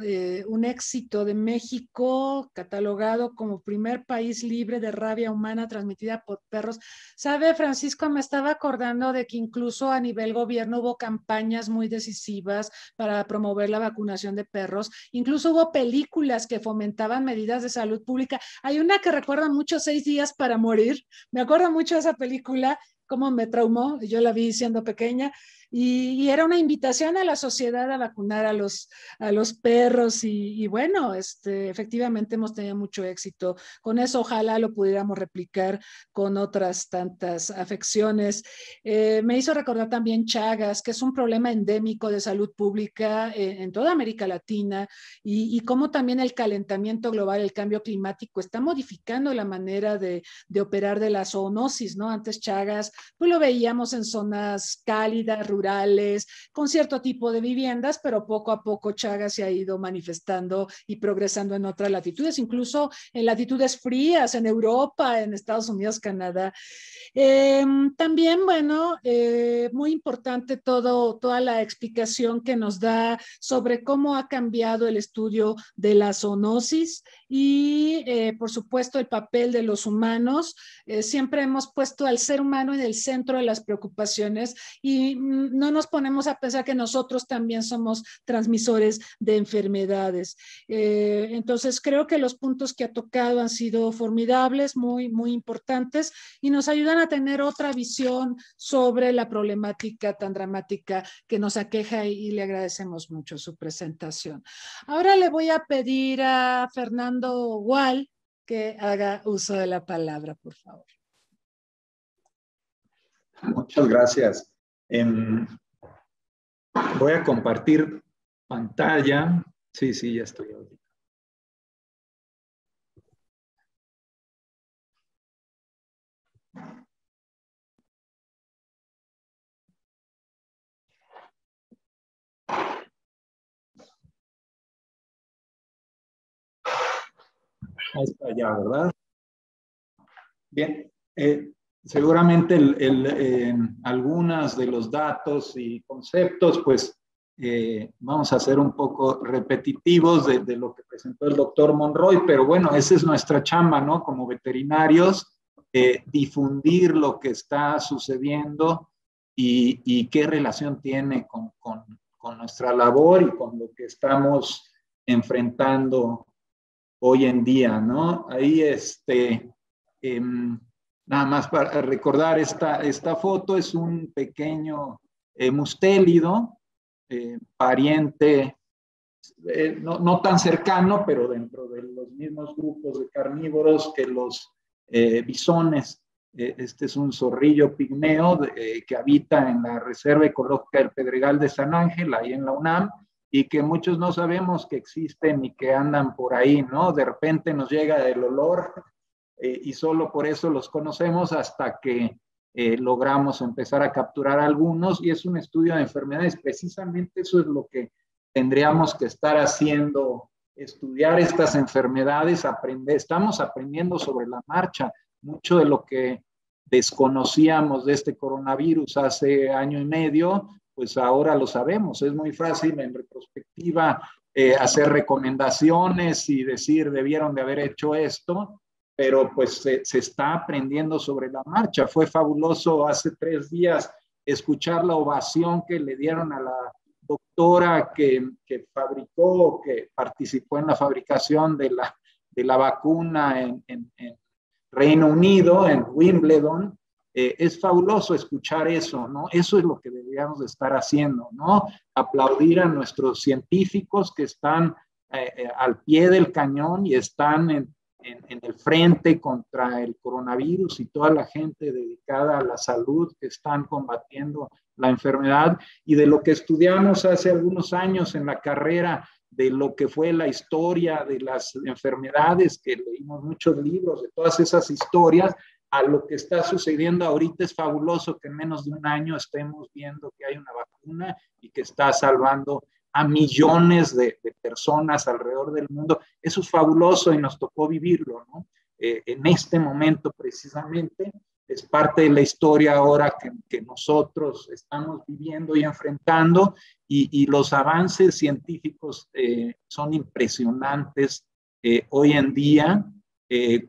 un éxito de México, catalogado como primer país libre de rabia humana transmitida por perros. ¿Sabe, Francisco? Me estaba acordando de que incluso a nivel gobierno hubo campañas muy decisivas para promover la vacunación de perros. Incluso hubo películas que fomentaban medidas de salud pública. Hay una que recuerda mucho, 6 días para morir. Me acuerdo mucho de esa película, cómo me traumó. Yo la vi siendo pequeña. Y era una invitación a la sociedad a vacunar a los perros y bueno, efectivamente hemos tenido mucho éxito con eso. Ojalá lo pudiéramos replicar con otras tantas afecciones. Me hizo recordar también Chagas, que es un problema endémico de salud pública en toda América Latina y cómo también el calentamiento global, el cambio climático está modificando la manera de operar de la zoonosis, ¿no? Antes Chagas, pues lo veíamos en zonas cálidas, rurales, con cierto tipo de viviendas, pero poco a poco Chagas se ha ido manifestando y progresando en otras latitudes, incluso en latitudes frías, en Europa, en Estados Unidos, Canadá. También, bueno, muy importante toda la explicación que nos da sobre cómo ha cambiado el estudio de la zoonosis y, por supuesto, el papel de los humanos. Siempre hemos puesto al ser humano en el centro de las preocupaciones y no nos ponemos a pensar que nosotros también somos transmisores de enfermedades. Entonces, creo que los puntos que ha tocado han sido formidables, muy, muy importantes y nos ayudan a tener otra visión sobre la problemática tan dramática que nos aqueja y le agradecemos mucho su presentación. Ahora le voy a pedir a Fernando Gual que haga uso de la palabra, por favor. Muchas gracias. Voy a compartir pantalla. Sí, ya estoy ahorita. Ahí está ya, ¿verdad? Bien. Seguramente algunos de los datos y conceptos, pues vamos a ser un poco repetitivos de lo que presentó el doctor Monroy, pero bueno, esa es nuestra chamba, ¿no? Como veterinarios, difundir lo que está sucediendo y qué relación tiene con nuestra labor y con lo que estamos enfrentando hoy en día, ¿no? Ahí nada más para recordar esta foto, es un pequeño mustélido, pariente, no tan cercano, pero dentro de los mismos grupos de carnívoros que los bisones. Este es un zorrillo pigmeo que habita en la Reserva Ecológica del Pedregal de San Ángel, ahí en la UNAM, y que muchos no sabemos que existen y que andan por ahí, ¿no? De repente nos llega el olor y solo por eso los conocemos hasta que logramos empezar a capturar algunos, y es un estudio de enfermedades. Precisamente eso es lo que tendríamos que estar haciendo, estudiar estas enfermedades, estamos aprendiendo sobre la marcha. Mucho de lo que desconocíamos de este coronavirus hace año y medio, pues ahora lo sabemos. Es muy fácil en retrospectiva hacer recomendaciones y decir debieron de haber hecho esto, pero pues se está aprendiendo sobre la marcha. Fue fabuloso hace 3 días escuchar la ovación que le dieron a la doctora que fabricó, que participó en la fabricación de la vacuna en Reino Unido, en Wimbledon. Es fabuloso escuchar eso, ¿no? Eso es lo que deberíamos de estar haciendo, ¿no? Aplaudir a nuestros científicos que están al pie del cañón y están en el frente contra el coronavirus, y toda la gente dedicada a la salud que están combatiendo la enfermedad, y de lo que estudiamos hace algunos años en la carrera, de lo que fue la historia de las enfermedades, que leímos muchos libros de todas esas historias, a lo que está sucediendo ahorita. Es fabuloso que en menos de un año estemos viendo que hay una vacuna y que está salvando a millones de personas alrededor del mundo. Eso es fabuloso y nos tocó vivirlo, ¿no? En este momento precisamente es parte de la historia ahora que nosotros estamos viviendo y enfrentando, y los avances científicos son impresionantes hoy en día.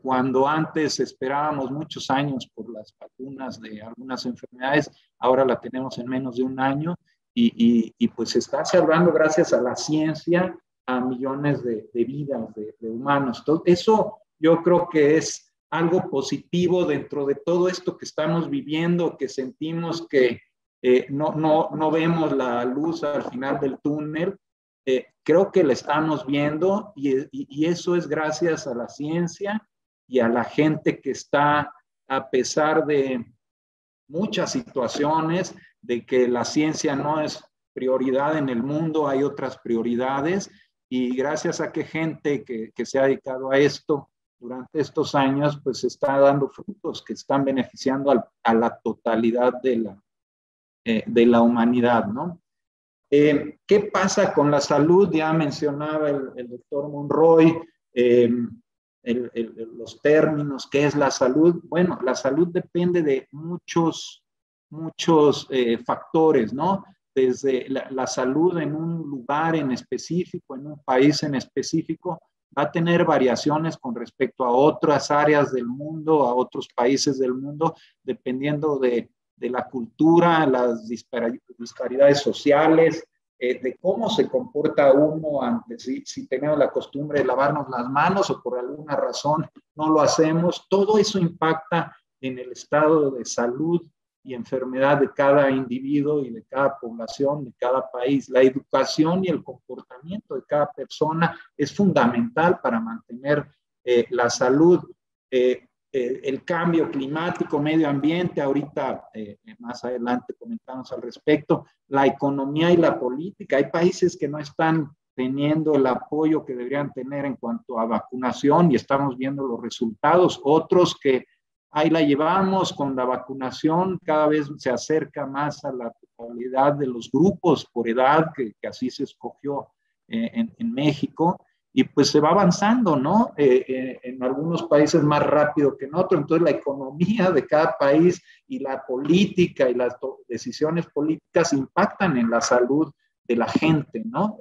Cuando antes esperábamos muchos años por las vacunas de algunas enfermedades, ahora la tenemos en menos de un año, y pues se está salvando gracias a la ciencia a millones de vidas de humanos. Entonces, eso yo creo que es algo positivo dentro de todo esto que estamos viviendo, que sentimos que no vemos la luz al final del túnel. Creo que la estamos viendo, y eso es gracias a la ciencia y a la gente que está, a pesar de muchas situaciones, de que la ciencia no es prioridad en el mundo, hay otras prioridades, y gracias a que gente que se ha dedicado a esto durante estos años, pues está dando frutos que están beneficiando a la totalidad de la humanidad, ¿no? ¿Qué pasa con la salud? Ya mencionaba el doctor Monroy los términos. ¿Qué es la salud? Bueno, la salud depende de muchos factores, ¿no? Desde la salud en un lugar en específico, en un país en específico, va a tener variaciones con respecto a otras áreas del mundo, a otros países del mundo, dependiendo de la cultura, las disparidades sociales, de cómo se comporta uno ante si tenemos la costumbre de lavarnos las manos o por alguna razón no lo hacemos. Todo eso impacta en el estado de salud y enfermedad de cada individuo y de cada población, de cada país. La educación y el comportamiento de cada persona es fundamental para mantener la salud. El cambio climático, medio ambiente, ahorita más adelante comentamos al respecto, la economía y la política. Hay países que no están teniendo el apoyo que deberían tener en cuanto a vacunación, y estamos viendo los resultados. Otros que ahí la llevamos con la vacunación, cada vez se acerca más a la totalidad de los grupos por edad, que así se escogió en México, y pues se va avanzando, ¿no? En algunos países más rápido que en otros. Entonces la economía de cada país y la política y las decisiones políticas impactan en la salud de la gente, ¿no?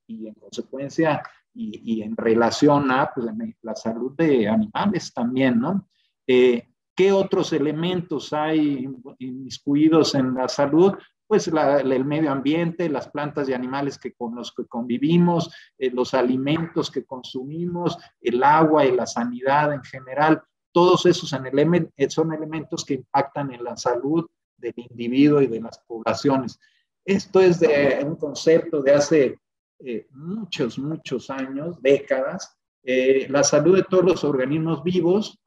Y en consecuencia, y en relación a pues, la salud de animales también, ¿no? ¿Qué otros elementos hay inmiscuidos en la salud? Pues el medio ambiente, las plantas y animales con los que convivimos, los alimentos que consumimos, el agua y la sanidad en general. Todos esos son elementos que impactan en la salud del individuo y de las poblaciones. Esto es un concepto de hace muchos años, décadas. La salud de todos los organismos vivos,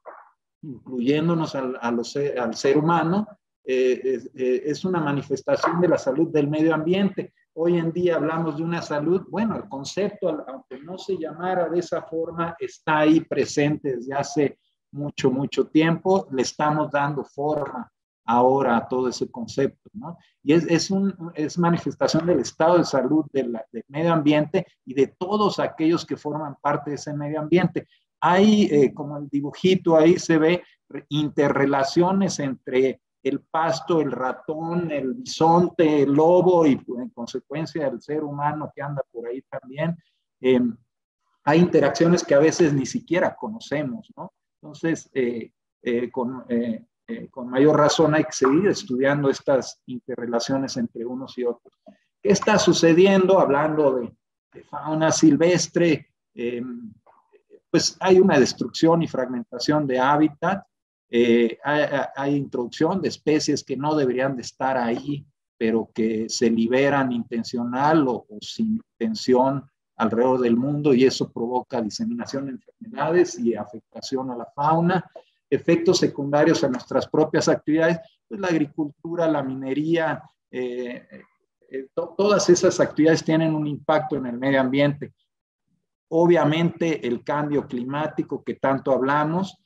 incluyéndonos al ser humano, es una manifestación de la salud del medio ambiente. Hoy en día hablamos de una salud, bueno, el concepto, aunque no se llamara de esa forma, está ahí presente desde hace mucho tiempo. Le estamos dando forma ahora a todo ese concepto, ¿no? Y es manifestación del estado de salud del medio ambiente y de todos aquellos que forman parte de ese medio ambiente. Hay, como el dibujito ahí se ve, interrelaciones entre el pasto, el ratón, el bisonte, el lobo y en consecuencia el ser humano que anda por ahí también. Hay interacciones que a veces ni siquiera conocemos, ¿no? Entonces, con mayor razón hay que seguir estudiando estas interrelaciones entre unos y otros. ¿Qué está sucediendo? Hablando de fauna silvestre, pues hay una destrucción y fragmentación de hábitat. Hay introducción de especies que no deberían de estar ahí, pero que se liberan intencional o sin intención alrededor del mundo, y eso provoca diseminación de enfermedades y afectación a la fauna. Efectos secundarios a nuestras propias actividades, pues la agricultura, la minería, todas esas actividades tienen un impacto en el medio ambiente. Obviamente el cambio climático que tanto hablamos,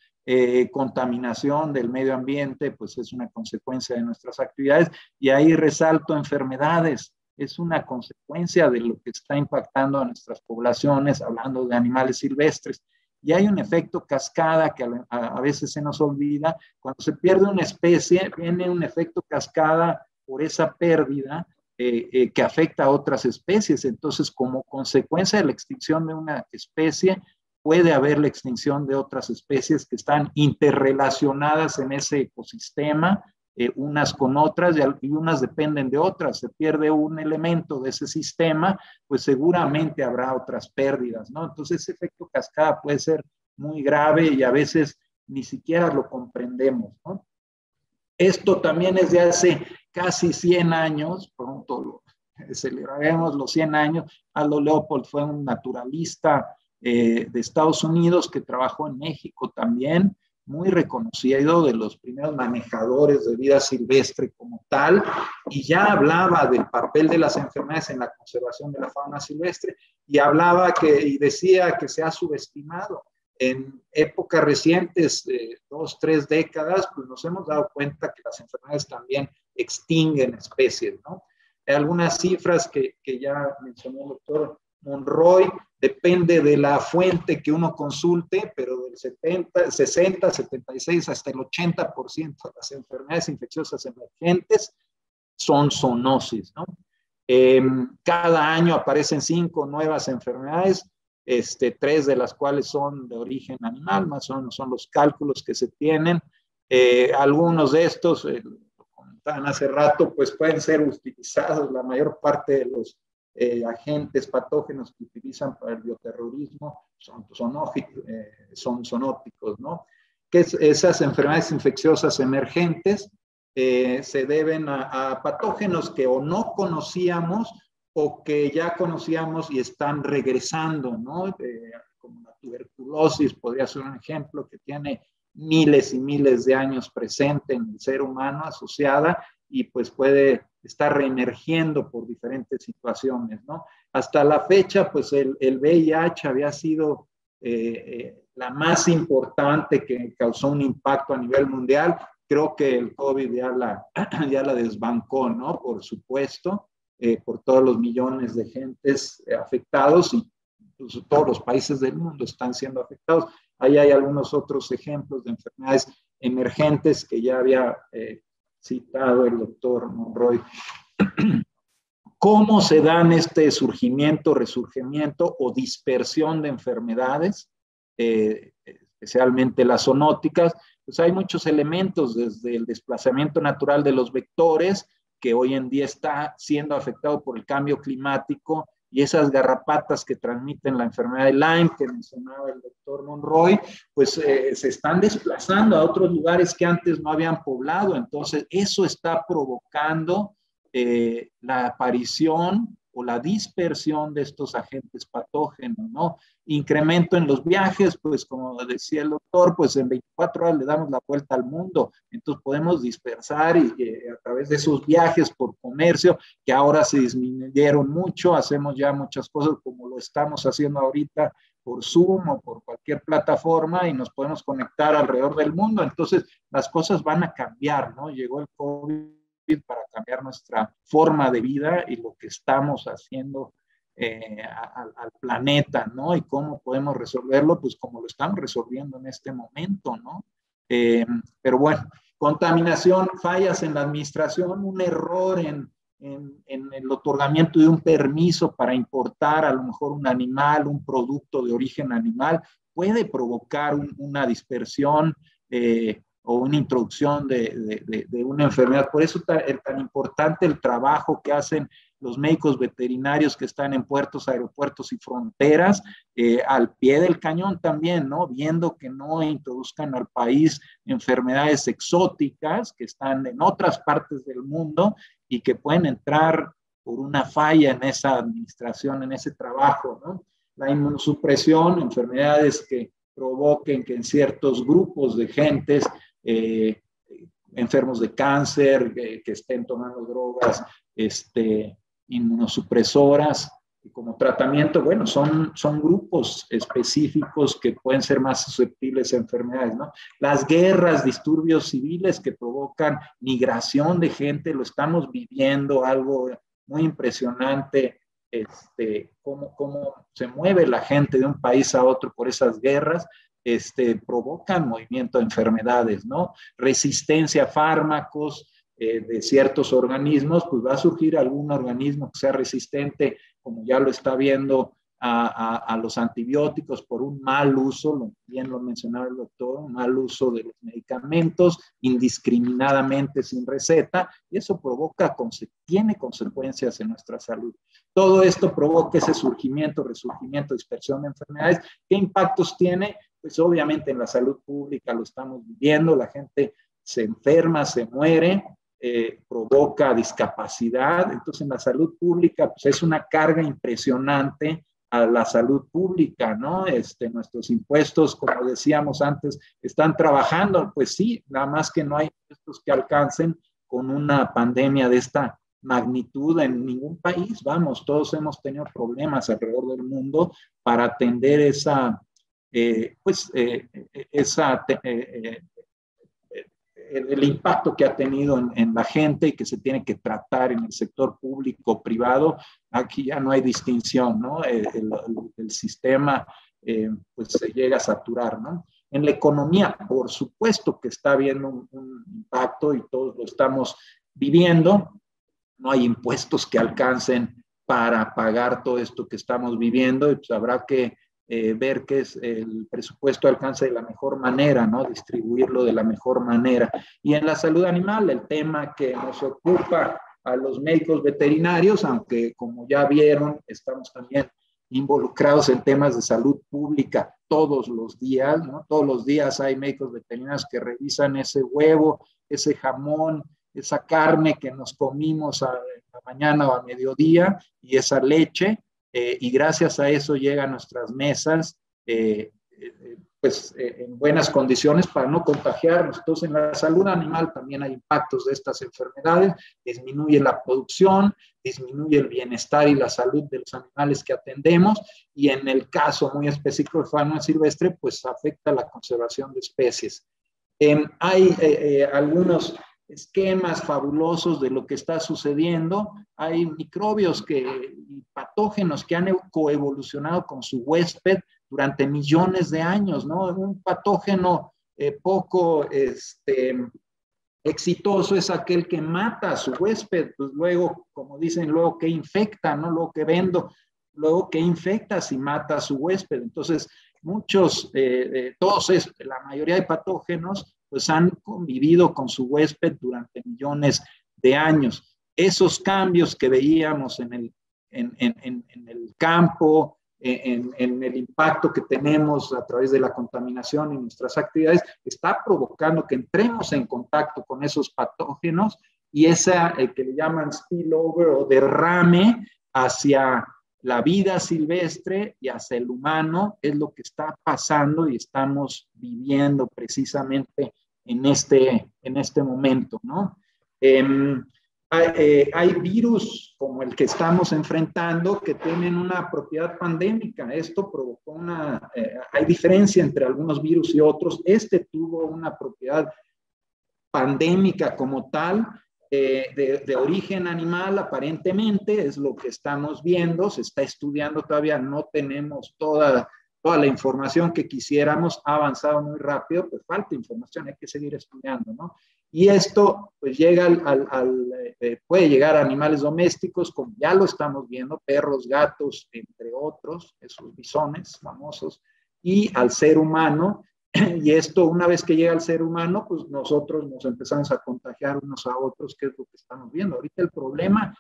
contaminación del medio ambiente, pues es una consecuencia de nuestras actividades, y ahí resalto enfermedades, es una consecuencia de lo que está impactando a nuestras poblaciones, hablando de animales silvestres. Y hay un efecto cascada que a veces se nos olvida. Cuando se pierde una especie, viene un efecto cascada por esa pérdida que afecta a otras especies. Entonces, como consecuencia de la extinción de una especie, puede haber la extinción de otras especies que están interrelacionadas en ese ecosistema, unas con otras, y unas dependen de otras. Se pierde un elemento de ese sistema, pues seguramente habrá otras pérdidas, ¿no? Entonces ese efecto cascada puede ser muy grave y a veces ni siquiera lo comprendemos, ¿no? Esto también es de hace casi 100 años, pronto celebraremos los 100 años. Aldo Leopold fue un naturalista de Estados Unidos que trabajó en México también, muy reconocido, de los primeros manejadores de vida silvestre como tal, y ya hablaba del papel de las enfermedades en la conservación de la fauna silvestre, y hablaba y decía que se ha subestimado. En épocas recientes, 2, 3 décadas, pues nos hemos dado cuenta que las enfermedades también extinguen especies, ¿no? Hay algunas cifras que ya mencionó el doctor Monroy, depende de la fuente que uno consulte, pero del 70, 60, 76 hasta el 80% de las enfermedades infecciosas emergentes son zoonosis, ¿no? Cada año aparecen 5 nuevas enfermedades, 3 de las cuales son de origen animal, más o menos son los cálculos que se tienen. Algunos de estos, lo comentaban hace rato, pues pueden ser utilizados, la mayor parte de los agentes patógenos que utilizan para el bioterrorismo son zoonóticos, ¿no? Que esas enfermedades infecciosas emergentes se deben a patógenos que o no conocíamos o que ya conocíamos y están regresando, ¿no? Como la tuberculosis podría ser un ejemplo, que tiene miles y miles de años presente en el ser humano asociada, y pues puede estar reemergiendo por diferentes situaciones, ¿no? Hasta la fecha, pues el VIH había sido la más importante que causó un impacto a nivel mundial. Creo que el COVID ya la desbancó, ¿no? Por supuesto, por todos los millones de gentes afectados, y incluso todos los países del mundo están siendo afectados. Ahí hay algunos otros ejemplos de enfermedades emergentes que ya había citado el doctor Monroy. ¿Cómo se dan este surgimiento, resurgimiento o dispersión de enfermedades, especialmente las zoonóticas? Pues hay muchos elementos, desde el desplazamiento natural de los vectores, que hoy en día está siendo afectado por el cambio climático, y esas garrapatas que transmiten la enfermedad de Lyme, que mencionaba el doctor Monroy, pues se están desplazando a otros lugares que antes no habían poblado. Entonces, eso está provocando la aparición o la dispersión de estos agentes patógenos, ¿no? Incremento en los viajes, pues como decía el doctor, pues en 24 horas le damos la vuelta al mundo, entonces podemos dispersar y a través de esos viajes por comercio, que ahora se disminuyeron mucho, hacemos ya muchas cosas como lo estamos haciendo ahorita por Zoom o por cualquier plataforma, y nos podemos conectar alrededor del mundo. Entonces las cosas van a cambiar, ¿no? Llegó el COVID para cambiar nuestra forma de vida y lo que estamos haciendo al planeta, ¿no? Y cómo podemos resolverlo, pues como lo estamos resolviendo en este momento, ¿no? Pero bueno, contaminación, fallas en la administración, un error en el otorgamiento de un permiso para importar a lo mejor un animal, un producto de origen animal, puede provocar una dispersión o una introducción de una enfermedad. Por eso es tan importante el trabajo que hacen los médicos veterinarios que están en puertos, aeropuertos y fronteras, al pie del cañón también, ¿no? Viendo que no introduzcan al país enfermedades exóticas que están en otras partes del mundo y que pueden entrar por una falla en esa administración, en ese trabajo, ¿no? La inmunosupresión, enfermedades que provoquen que en ciertos grupos de gentes enfermos de cáncer, que estén tomando drogas inmunosupresoras, Y como tratamiento, bueno, son grupos específicos que pueden ser más susceptibles a enfermedades, ¿no? Las guerras, disturbios civiles que provocan migración de gente, lo estamos viviendo, algo muy impresionante, cómo se mueve la gente de un país a otro por esas guerras, provocan movimiento de enfermedades, ¿no? Resistencia a fármacos de ciertos organismos, pues va a surgir algún organismo que sea resistente, como ya lo está viendo, a los antibióticos por un mal uso, bien lo mencionaba el doctor, un mal uso de los medicamentos indiscriminadamente sin receta, y eso tiene consecuencias en nuestra salud. Todo esto provoca ese surgimiento, resurgimiento, dispersión de enfermedades. ¿Qué impactos tiene? Pues obviamente en la salud pública lo estamos viviendo, la gente se enferma, se muere, provoca discapacidad. Entonces en la salud pública pues es una carga impresionante a la salud pública, ¿no? Nuestros impuestos, como decíamos antes, están trabajando, pues sí, nada más que no hay impuestos que alcancen con una pandemia de esta magnitud en ningún país. Vamos, todos hemos tenido problemas alrededor del mundo para atender el impacto que ha tenido en la gente y que se tiene que tratar en el sector público, privado. Aquí ya no hay distinción, ¿no? El sistema pues se llega a saturar, ¿no? En la economía, por supuesto que está habiendo un impacto y todos lo estamos viviendo. No hay impuestos que alcancen para pagar todo esto que estamos viviendo, y pues habrá que ver que el presupuesto alcance de la mejor manera, ¿no? Distribuirlo de la mejor manera. Y en la salud animal, el tema que nos ocupa a los médicos veterinarios, aunque como ya vieron, estamos también involucrados en temas de salud pública todos los días, ¿no? Todos los días hay médicos veterinarios que revisan ese huevo, ese jamón, esa carne que nos comimos a la mañana o a mediodía, y esa leche, y gracias a eso llega a nuestras mesas en buenas condiciones para no contagiarnos. Entonces, en la salud animal también hay impactos de estas enfermedades, disminuye la producción, disminuye el bienestar y la salud de los animales que atendemos, y en el caso muy específico de fauna silvestre, pues afecta la conservación de especies. Hay algunos esquemas fabulosos de lo que está sucediendo. Hay microbios y patógenos que han coevolucionado con su huésped durante millones de años, ¿no? Un patógeno poco exitoso es aquel que mata a su huésped, pues luego, como dicen, luego que infecta, ¿no? Luego que infecta si mata a su huésped. Entonces, la mayoría de patógenos pues han convivido con su huésped durante millones de años. Esos cambios que veíamos en el campo, en el impacto que tenemos a través de la contaminación y nuestras actividades, está provocando que entremos en contacto con esos patógenos, y que le llaman spillover o derrame hacia la vida silvestre y hacia el humano, es lo que está pasando y estamos viviendo precisamente en este momento, ¿no? Hay virus como el que estamos enfrentando que tienen una propiedad pandémica. Esto provocó hay diferencia entre algunos virus y otros. Tuvo una propiedad pandémica como tal, de origen animal, aparentemente, es lo que estamos viendo. Se está estudiando todavía, no tenemos toda la información que quisiéramos, ha avanzado muy rápido, pues falta información, hay que seguir estudiando, ¿no? Y esto pues puede llegar a animales domésticos, como ya lo estamos viendo, perros, gatos, entre otros, esos bisones famosos, y al ser humano. Y esto, una vez que llega al ser humano, pues nosotros nos empezamos a contagiar unos a otros, que es lo que estamos viendo. Ahorita el problema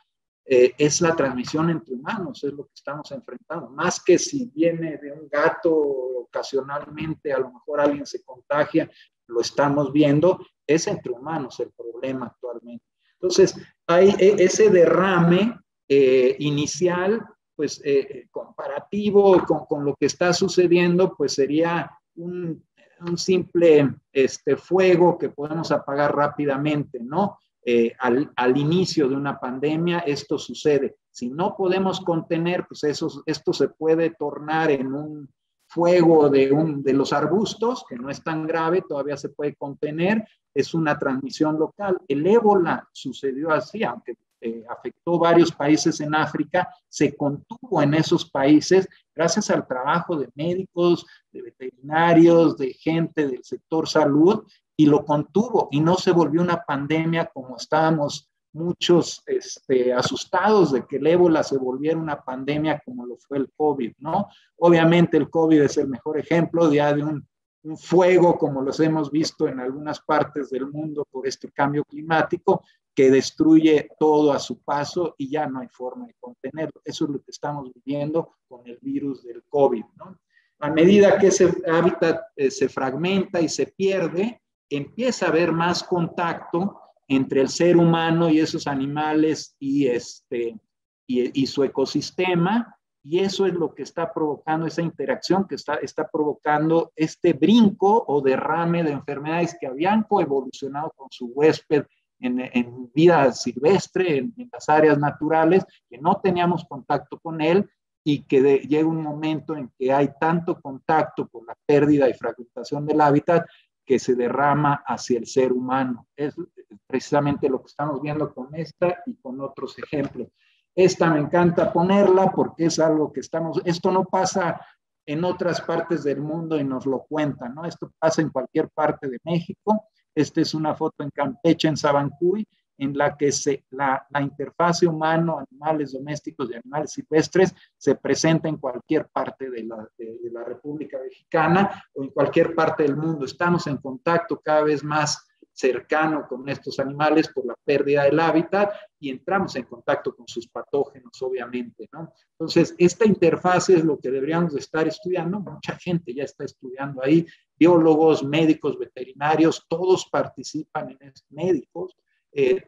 es la transmisión entre humanos, es lo que estamos enfrentando. Más que si viene de un gato, ocasionalmente a lo mejor alguien se contagia, lo estamos viendo, es entre humanos el problema actualmente. Entonces, hay ese derrame inicial, pues comparativo con lo que está sucediendo, pues sería un simple fuego que podemos apagar rápidamente, ¿no? al inicio de una pandemia, esto sucede. Si no podemos contener, pues esto se puede tornar en un fuego de los arbustos, que no es tan grave, todavía se puede contener, es una transmisión local. El ébola sucedió así, aunque afectó varios países en África, se contuvo en esos países gracias al trabajo de médicos, de veterinarios, de gente del sector salud, y lo contuvo y no se volvió una pandemia como estábamos muchos asustados de que el ébola se volviera una pandemia como lo fue el COVID, ¿no? Obviamente el COVID es el mejor ejemplo ya de un fuego como los hemos visto en algunas partes del mundo por este cambio climático que destruye todo a su paso y ya no hay forma de contenerlo. Eso es lo que estamos viviendo con el virus del COVID, ¿no? A medida que ese hábitat se fragmenta y se pierde, empieza a haber más contacto entre el ser humano y esos animales y su ecosistema, y eso es lo que está provocando esa interacción, que está provocando este brinco o derrame de enfermedades que habían coevolucionado con su huésped en vida silvestre, en las áreas naturales, que no teníamos contacto con él, y que llega un momento en que hay tanto contacto por la pérdida y fragmentación del hábitat que se derrama hacia el ser humano. Es precisamente lo que estamos viendo con esta y con otros ejemplos. Esta me encanta ponerla porque es algo que esto no pasa en otras partes del mundo y nos lo cuentan, ¿no? Esto pasa en cualquier parte de México. Esta es una foto en Campeche, en Sabancuy, en la que la interfase humano-animales domésticos y animales silvestres se presenta en cualquier parte de la República Mexicana o en cualquier parte del mundo. Estamos en contacto cada vez más cercano con estos animales por la pérdida del hábitat y entramos en contacto con sus patógenos, obviamente, ¿no? Entonces, esta interfase es lo que deberíamos de estar estudiando. Mucha gente ya está estudiando ahí, biólogos, médicos, veterinarios, todos participan en médicos,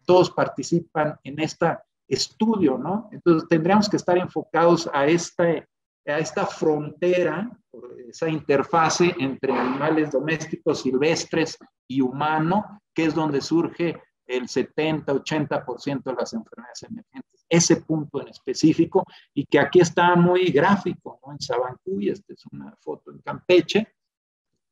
todos participan en este estudio, ¿no? Entonces tendríamos que estar enfocados a esta frontera, esa interfase entre animales domésticos, silvestres y humano, que es donde surge el 70-80% de las enfermedades emergentes. Ese punto en específico, y que aquí está muy gráfico, ¿no? En Sabancuy, esta es una foto en Campeche,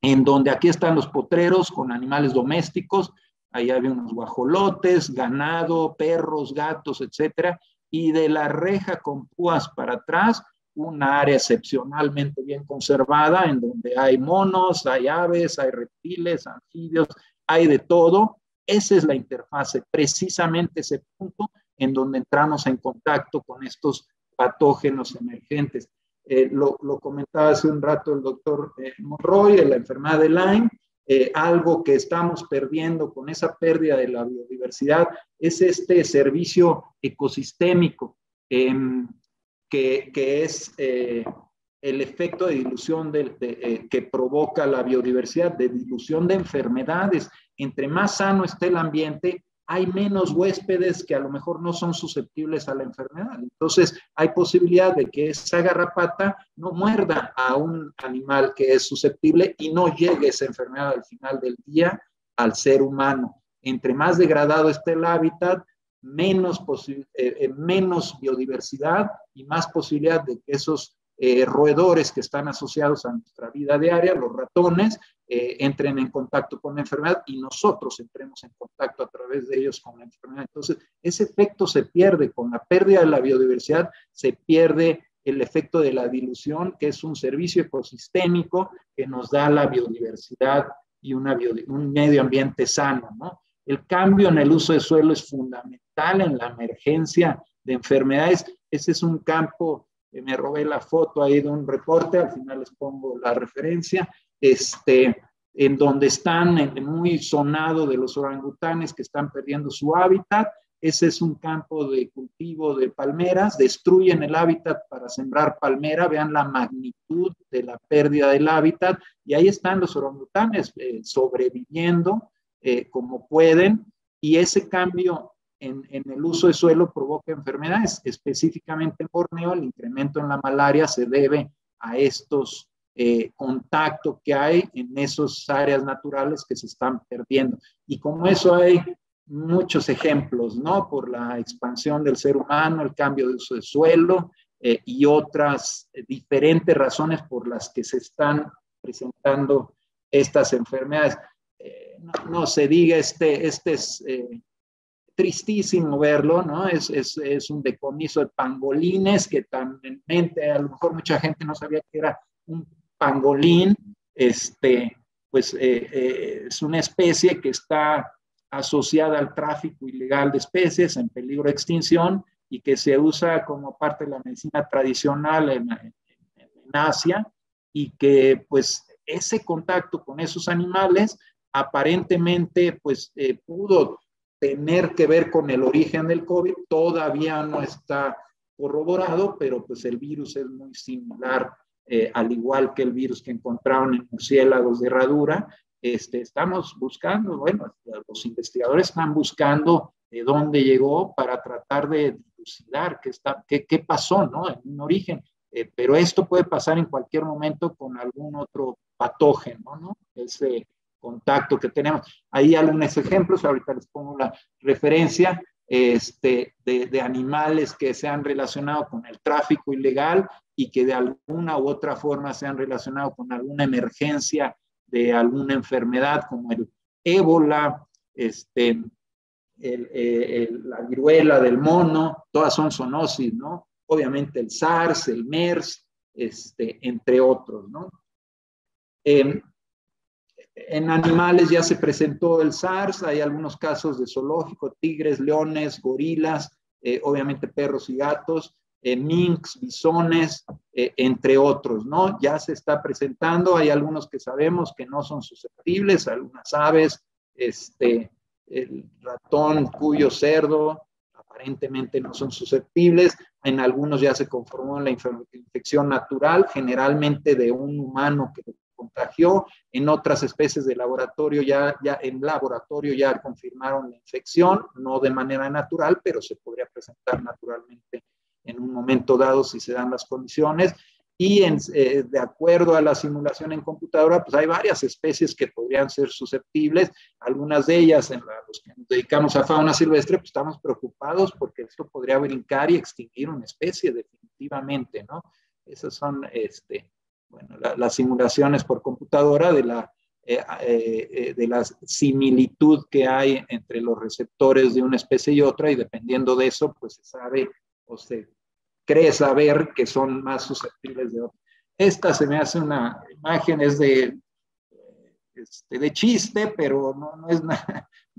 en donde aquí están los potreros con animales domésticos. Ahí había unos guajolotes, ganado, perros, gatos, etcétera, y de la reja con púas para atrás, una área excepcionalmente bien conservada, en donde hay monos, hay aves, hay reptiles, anfibios, hay de todo. Esa es la interfase, precisamente ese punto en donde entramos en contacto con estos patógenos emergentes. Lo comentaba hace un rato el doctor Monroy, en la enfermedad de Lyme. Algo que estamos perdiendo con esa pérdida de la biodiversidad es este servicio ecosistémico, que es el efecto de dilución que provoca la biodiversidad, de dilución de enfermedades. Entre más sano esté el ambiente, hay menos huéspedes que a lo mejor no son susceptibles a la enfermedad. Entonces, hay posibilidad de que esa garrapata no muerda a un animal que es susceptible y no llegue esa enfermedad al final del día al ser humano. Entre más degradado esté el hábitat, menos biodiversidad y más posibilidad de que esos roedores que están asociados a nuestra vida diaria, los ratones, entren en contacto con la enfermedad y nosotros entremos en contacto a través de ellos con la enfermedad. Entonces, ese efecto se pierde. Con la pérdida de la biodiversidad se pierde el efecto de la dilución, que es un servicio ecosistémico que nos da la biodiversidad y un medio ambiente sano, ¿no? El cambio en el uso de suelo es fundamental en la emergencia de enfermedades. Ese es un campo, me robé la foto ahí de un reporte, al final les pongo la referencia, en donde están muy sonado de los orangutanes que están perdiendo su hábitat. Ese es un campo de cultivo de palmeras, destruyen el hábitat para sembrar palmera, vean la magnitud de la pérdida del hábitat, y ahí están los orangutanes sobreviviendo como pueden, y ese cambio en el uso de suelo provoca enfermedades. Específicamente en Borneo, el incremento en la malaria se debe a estos contactos que hay en esas áreas naturales que se están perdiendo. Y como eso hay muchos ejemplos, ¿no? Por la expansión del ser humano, el cambio de uso de suelo y otras diferentes razones por las que se están presentando estas enfermedades. No se diga, este es tristísimo verlo, ¿no? Es un decomiso de pangolines que también, a lo mejor mucha gente no sabía que era un pangolín, pues es una especie que está asociada al tráfico ilegal de especies en peligro de extinción y que se usa como parte de la medicina tradicional en Asia, y que pues ese contacto con esos animales aparentemente pues pudo tener que ver con el origen del COVID. Todavía no está corroborado, pero pues el virus es muy similar, al igual que el virus que encontraron en murciélagos de herradura. Estamos buscando, bueno, los investigadores están buscando de dónde llegó para tratar de dilucidar qué pasó, ¿no? En un origen. Pero esto puede pasar en cualquier momento con algún otro patógeno, ¿no? Ese contacto que tenemos. Hay algunos ejemplos, ahorita les pongo la referencia, de animales que se han relacionado con el tráfico ilegal y que de alguna u otra forma se han relacionado con alguna emergencia de alguna enfermedad como el ébola, la viruela del mono, todas son zoonosis, ¿no? Obviamente el SARS, el MERS, entre otros, ¿no? En animales ya se presentó el SARS, hay algunos casos de zoológico, tigres, leones, gorilas, obviamente perros y gatos, minks, bisones, entre otros, ¿no? Ya se está presentando, hay algunos que sabemos que no son susceptibles, algunas aves, el ratón, cuyo, cerdo, aparentemente no son susceptibles. En algunos ya se confirmó la infección natural, generalmente de un humano que lo contagió. En otras especies de laboratorio en laboratorio ya confirmaron la infección, no de manera natural, pero se podría presentar naturalmente en un momento dado si se dan las condiciones. Y de acuerdo a la simulación en computadora, pues hay varias especies que podrían ser susceptibles. Algunas de ellas, los que nos dedicamos a fauna silvestre, pues estamos preocupados porque esto podría brincar y extinguir una especie definitivamente, ¿no? Esas son bueno, las simulaciones por computadora de la similitud que hay entre los receptores de una especie y otra, y dependiendo de eso, pues se sabe o se cree saber que son más susceptibles de otros. Esta se me hace una imagen, es de chiste, pero no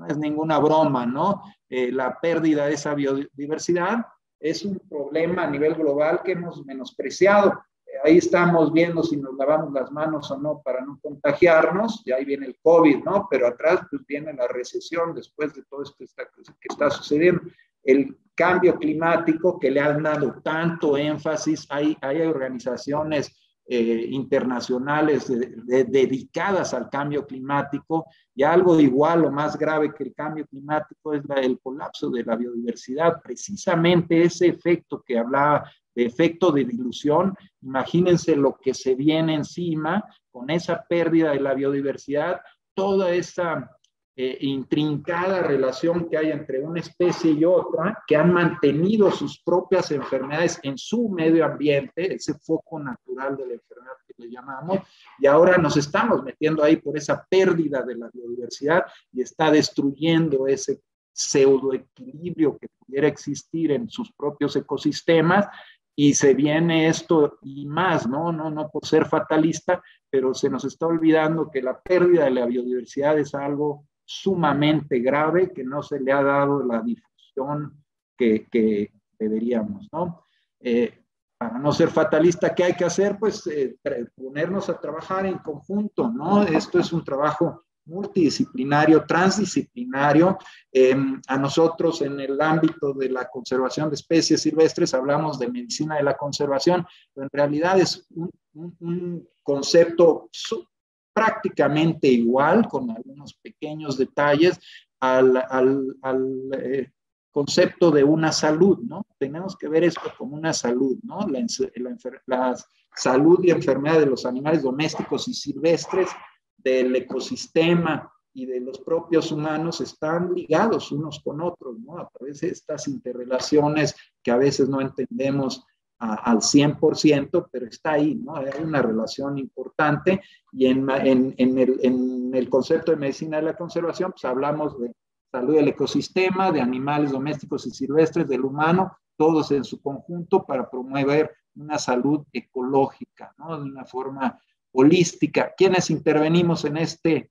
es ninguna broma, ¿no? La pérdida de esa biodiversidad es un problema a nivel global que hemos menospreciado. Ahí estamos viendo si nos lavamos las manos o no para no contagiarnos, y ahí viene el COVID, ¿no? Pero atrás pues viene la recesión después de todo esto que está sucediendo. El cambio climático, que le han dado tanto énfasis, hay organizaciones internacionales dedicadas al cambio climático, y algo igual o más grave que el cambio climático es el colapso de la biodiversidad. Precisamente ese efecto que hablaba, de efecto de dilución, imagínense lo que se viene encima con esa pérdida de la biodiversidad, toda esa intrincada relación que hay entre una especie y otra, que han mantenido sus propias enfermedades en su medio ambiente, ese foco natural de la enfermedad que le llamamos, y ahora nos estamos metiendo ahí por esa pérdida de la biodiversidad y está destruyendo ese pseudoequilibrio que pudiera existir en sus propios ecosistemas. Y se viene esto y más, ¿no? No por ser fatalista, pero se nos está olvidando que la pérdida de la biodiversidad es algo sumamente grave, que no se le ha dado la difusión que deberíamos, ¿no? Para no ser fatalista, ¿qué hay que hacer? Pues ponernos a trabajar en conjunto, ¿no? Esto es un trabajo multidisciplinario, transdisciplinario. A nosotros en el ámbito de la conservación de especies silvestres hablamos de medicina de la conservación, pero en realidad es un concepto prácticamente igual, con algunos pequeños detalles, al concepto de una salud, ¿no? Tenemos que ver esto como una salud, ¿no? La salud y enfermedad de los animales domésticos y silvestres, del ecosistema y de los propios humanos están ligados unos con otros, ¿no? A través de estas interrelaciones que a veces no entendemos al 100%, pero está ahí, ¿no? Hay una relación importante y en el concepto de medicina de la conservación, pues hablamos de salud del ecosistema, de animales domésticos y silvestres, del humano, todos en su conjunto para promover una salud ecológica, ¿no? De una forma holística. ¿Quiénes intervenimos en esta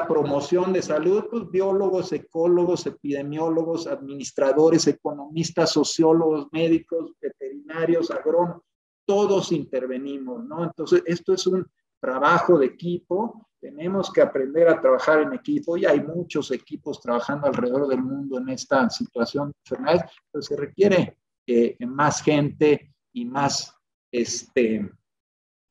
promoción de salud? Pues biólogos, ecólogos, epidemiólogos, administradores, economistas, sociólogos, médicos, veterinarios, agrónomos, todos intervenimos, ¿no? Entonces, esto es un trabajo de equipo, tenemos que aprender a trabajar en equipo y hay muchos equipos trabajando alrededor del mundo en esta situación de enfermedades, pero se requiere más gente y más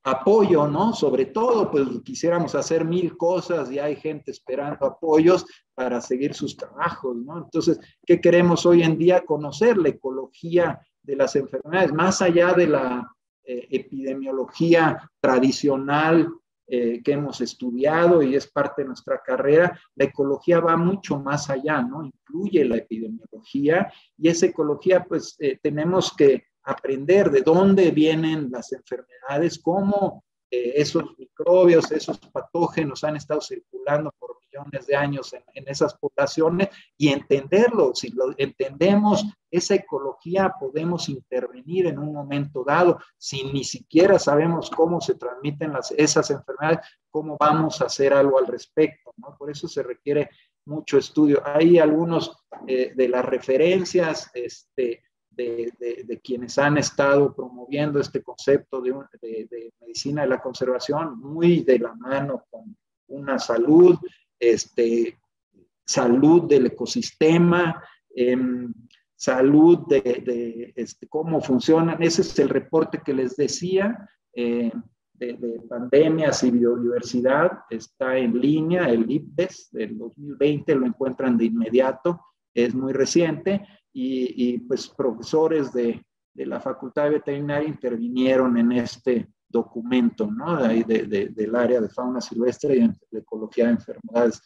apoyo, ¿no? Sobre todo, pues quisiéramos hacer 1000 cosas y hay gente esperando apoyos para seguir sus trabajos, ¿no? Entonces, ¿qué queremos hoy en día? Conocer la ecología de las enfermedades, más allá de la epidemiología tradicional que hemos estudiado y es parte de nuestra carrera. La ecología va mucho más allá, ¿no? Incluye la epidemiología y esa ecología, pues tenemos que aprender de dónde vienen las enfermedades, cómo esos microbios, esos patógenos han estado circulando por millones de años en esas poblaciones y entenderlo. Si lo entendemos, esa ecología, podemos intervenir en un momento dado. Si ni siquiera sabemos cómo se transmiten esas enfermedades, ¿cómo vamos a hacer algo al respecto, ¿no? Por eso se requiere mucho estudio. Hay algunos de las referencias de quienes han estado promoviendo este concepto de medicina de la conservación, muy de la mano con una salud, salud del ecosistema, salud de cómo funcionan. Ese es el reporte que les decía, de pandemias y biodiversidad, está en línea, el IPBES del 2020, lo encuentran de inmediato, es muy reciente, y pues profesores de la Facultad de Veterinaria intervinieron en este documento, ¿no? Del área de fauna silvestre y de ecología de enfermedades.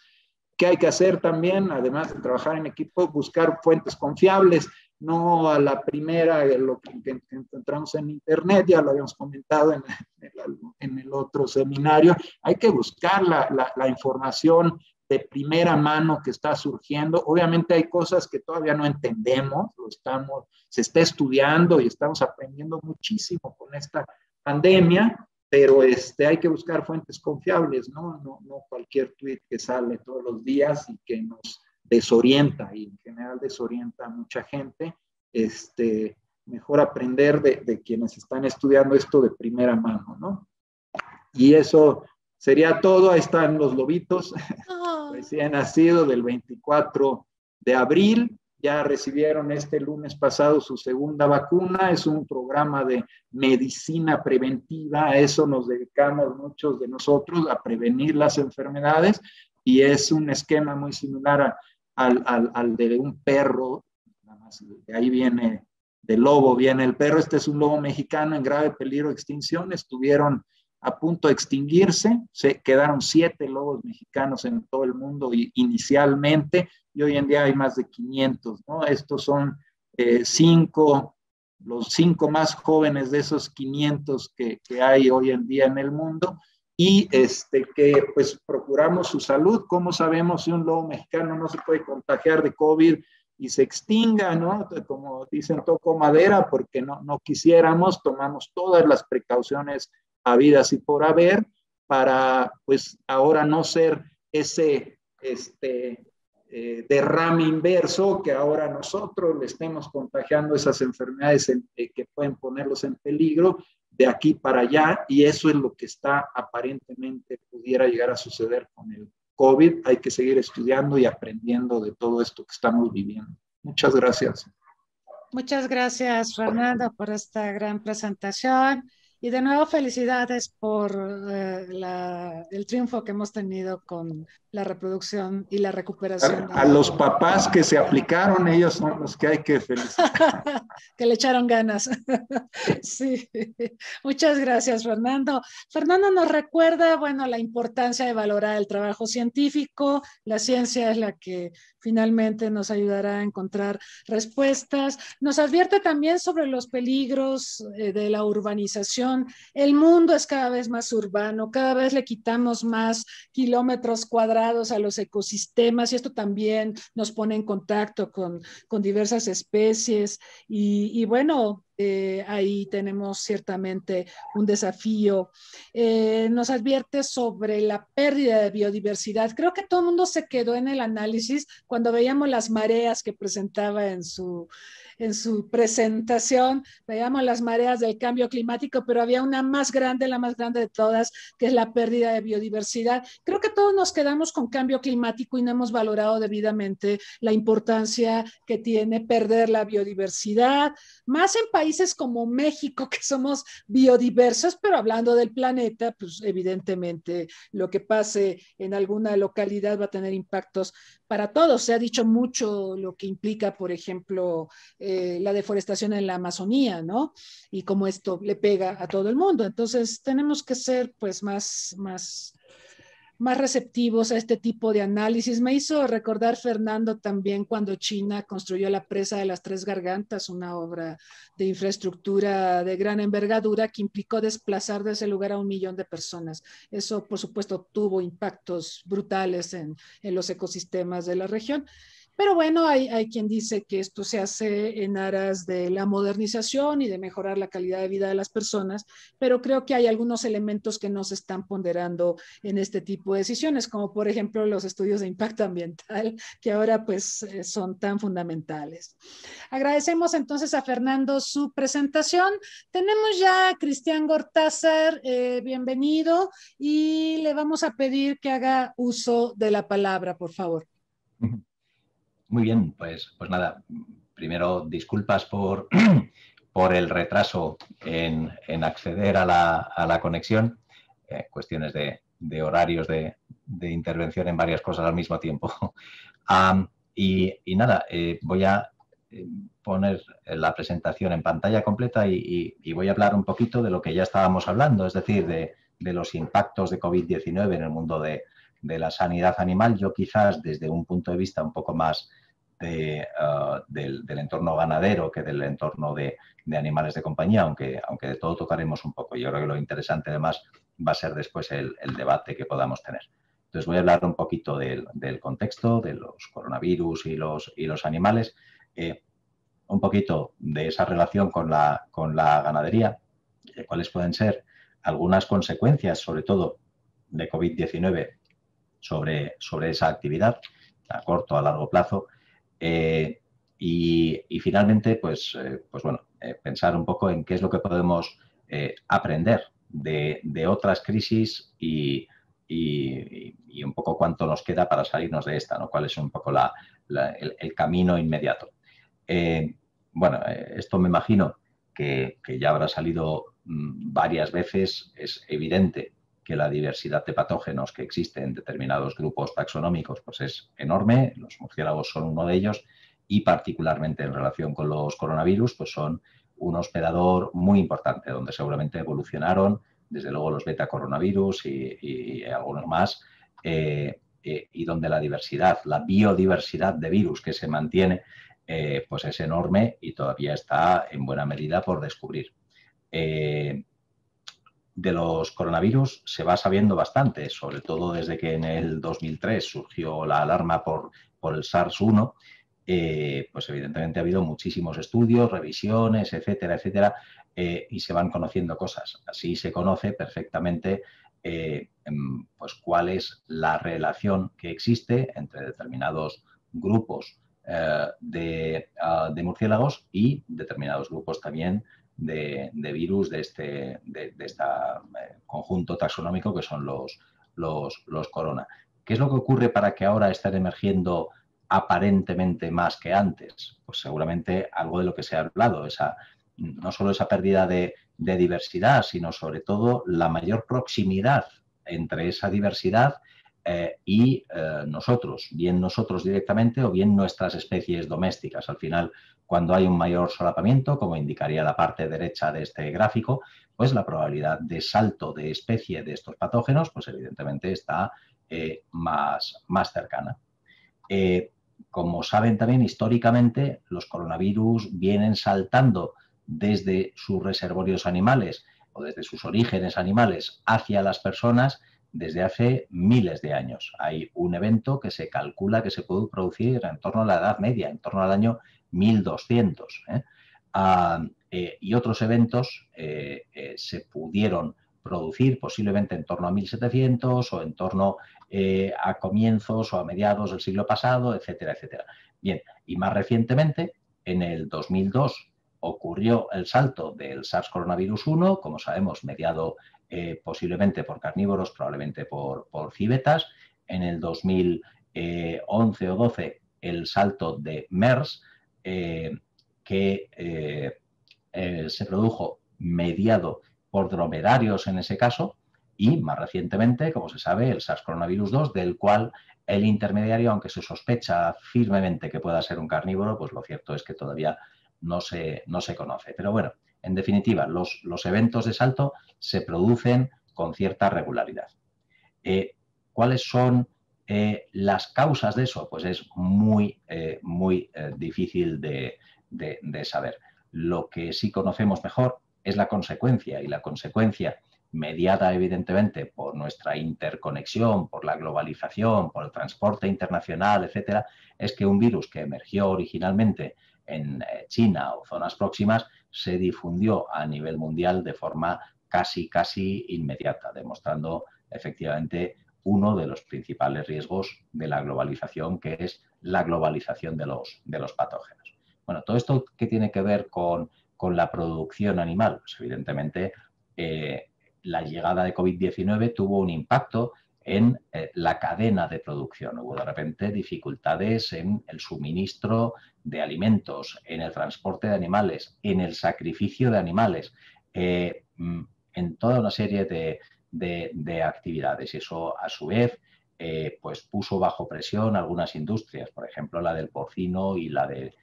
¿Qué hay que hacer también? Además de trabajar en equipo, buscar fuentes confiables, no a la primera, lo que encontramos en internet, ya lo habíamos comentado en el otro seminario. Hay que buscar la información de primera mano que está surgiendo. Obviamente hay cosas que todavía no entendemos, se está estudiando y estamos aprendiendo muchísimo con esta pandemia, pero hay que buscar fuentes confiables, ¿no? No cualquier tweet que sale todos los días y que nos desorienta, y en general desorienta a mucha gente. Mejor aprender de quienes están estudiando esto de primera mano, ¿no? Y eso sería todo. Ahí están los lobitos, recién nacido, del 24 de abril. Ya recibieron este lunes pasado su segunda vacuna. Es un programa de medicina preventiva. A eso nos dedicamos muchos de nosotros, a prevenir las enfermedades. Y es un esquema muy similar al de un perro. Nada más, de ahí viene, del lobo viene el perro. Este es un lobo mexicano en grave peligro de extinción. Estuvieron a punto de extinguirse, quedaron 7 lobos mexicanos en todo el mundo inicialmente, y hoy en día hay más de 500, ¿no? Estos son los 5 más jóvenes de esos 500 que hay hoy en día en el mundo, y que pues procuramos su salud. ¿Cómo sabemos si un lobo mexicano no se puede contagiar de COVID y se extinga, ¿no? Como dicen, toco madera, porque no quisiéramos, tomamos todas las precauciones habidas y por haber, para pues ahora no ser ese derrame inverso, que ahora nosotros le estemos contagiando esas enfermedades que pueden ponerlos en peligro de aquí para allá, y eso es lo que aparentemente pudiera llegar a suceder con el COVID. Hay que seguir estudiando y aprendiendo de todo esto que estamos viviendo. Muchas gracias. Muchas gracias, Fernando, por esta gran presentación. Y de nuevo, felicidades por el triunfo que hemos tenido con la reproducción y la recuperación. A los papás que se aplicaron, ellos son los que hay que felicitar. Que le echaron ganas. Sí, muchas gracias, Fernando. Fernando nos recuerda, bueno, la importancia de valorar el trabajo científico. La ciencia es la que finalmente nos ayudará a encontrar respuestas. Nos advierte también sobre los peligros de la urbanización. El mundo es cada vez más urbano, cada vez le quitamos más kilómetros cuadrados a los ecosistemas y esto también nos pone en contacto con diversas especies y bueno, ahí tenemos ciertamente un desafío. Nos advierte sobre la pérdida de biodiversidad. Creo que todo el mundo se quedó en el análisis cuando veíamos las mareas que presentaba en su presentación, veíamos las mareas del cambio climático, pero había una más grande, la más grande de todas, que es la pérdida de biodiversidad. Creo que todos nos quedamos con cambio climático y no hemos valorado debidamente la importancia que tiene perder la biodiversidad, más en países como México, que somos biodiversos, pero hablando del planeta, pues evidentemente lo que pase en alguna localidad va a tener impactos para todos. Se ha dicho mucho lo que implica, por ejemplo, la deforestación en la Amazonía, ¿no? Y cómo esto le pega a todo el mundo. Entonces, tenemos que ser, pues, más receptivos a este tipo de análisis. Me hizo recordar, Fernando, también cuando China construyó la presa de las Tres Gargantas, una obra de infraestructura de gran envergadura que implicó desplazar de ese lugar a 1 millón de personas. Eso, por supuesto, tuvo impactos brutales en los ecosistemas de la región. Pero bueno, hay quien dice que esto se hace en aras de la modernización y de mejorar la calidad de vida de las personas, pero creo que hay algunos elementos que no se están ponderando en este tipo de decisiones, como por ejemplo los estudios de impacto ambiental, que ahora pues son tan fundamentales. Agradecemos entonces a Fernando su presentación. Tenemos ya a Cristian Gortázar, bienvenido, y le vamos a pedir que haga uso de la palabra, por favor. Muy bien, pues nada, primero disculpas por el retraso en acceder a la conexión, cuestiones de horarios de intervención en varias cosas al mismo tiempo. Y nada, voy a poner la presentación en pantalla completa y voy a hablar un poquito de lo que ya estábamos hablando, es decir, de los impactos de COVID-19 en el mundo de la sanidad animal. Yo quizás desde un punto de vista un poco más del entorno ganadero que del entorno de animales de compañía, aunque de todo tocaremos un poco. Yo creo que lo interesante además va a ser después el debate que podamos tener. Entonces voy a hablar un poquito del contexto, de los coronavirus y los animales, un poquito de esa relación con la ganadería, cuáles pueden ser algunas consecuencias, sobre todo de COVID-19, sobre esa actividad a corto, a largo plazo. Y finalmente, pues bueno, pensar un poco en qué es lo que podemos aprender de otras crisis y un poco cuánto nos queda para salirnos de esta, ¿no? Cuál es un poco el camino inmediato. Bueno, esto me imagino que ya habrá salido varias veces. Es evidente que la diversidad de patógenos que existe en determinados grupos taxonómicos pues es enorme. Los murciélagos son uno de ellos y particularmente en relación con los coronavirus pues son un hospedador muy importante donde seguramente evolucionaron desde luego los beta coronavirus y algunos más y donde la diversidad, la biodiversidad de virus que se mantiene pues es enorme y todavía está en buena medida por descubrir. De los coronavirus se va sabiendo bastante, sobre todo desde que en el 2003 surgió la alarma por el SARS-1, pues evidentemente ha habido muchísimos estudios, revisiones, etcétera, etcétera, y se van conociendo cosas. Así se conoce perfectamente pues cuál es la relación que existe entre determinados grupos de murciélagos y determinados grupos también de virus de este conjunto taxonómico que son los corona. ¿Qué es lo que ocurre para que ahora estén emergiendo aparentemente más que antes? Pues seguramente algo de lo que se ha hablado, no solo esa pérdida de de diversidad, sino sobre todo la mayor proximidad entre esa diversidad y nosotros, bien nosotros directamente o bien nuestras especies domésticas. Al final, cuando hay un mayor solapamiento, como indicaría la parte derecha de este gráfico, pues la probabilidad de salto de especie de estos patógenos, pues evidentemente está más cercana. Como saben también, históricamente, los coronavirus vienen saltando desde sus reservorios animales o desde sus orígenes animales hacia las personas desde hace miles de años. Hay un evento que se calcula que se puede producir en torno a la Edad Media, en torno al año 1200. Y otros eventos se pudieron producir posiblemente en torno a 1700 o en torno a comienzos o a mediados del siglo pasado, etcétera, etcétera. Bien, y más recientemente, en el 2002, ocurrió el salto del SARS coronavirus 1, como sabemos, mediado posiblemente por carnívoros, probablemente por civetas. En el 2011 o 12, el salto de MERS, que se produjo mediado por dromedarios en ese caso, y más recientemente, como se sabe, el SARS coronavirus 2, del cual el intermediario, aunque se sospecha firmemente que pueda ser un carnívoro, pues lo cierto es que todavía no se conoce. Pero bueno, en definitiva, los eventos de salto se producen con cierta regularidad. ¿Cuáles son las causas de eso? Pues es muy difícil de saber. Lo que sí conocemos mejor es la consecuencia, y la consecuencia mediada evidentemente por nuestra interconexión, por la globalización, por el transporte internacional, etcétera, es que un virus que emergió originalmente en China o zonas próximas se difundió a nivel mundial de forma casi inmediata, demostrando efectivamente uno de los principales riesgos de la globalización, que es la globalización de los patógenos. Bueno, todo esto, ¿qué tiene que ver con la producción animal? Pues evidentemente la llegada de COVID-19 tuvo un impacto en la cadena de producción. Hubo de repente dificultades en el suministro de alimentos, en el transporte de animales, en el sacrificio de animales, en toda una serie de actividades. Y eso, a su vez, pues puso bajo presión algunas industrias, por ejemplo, la del porcino y la de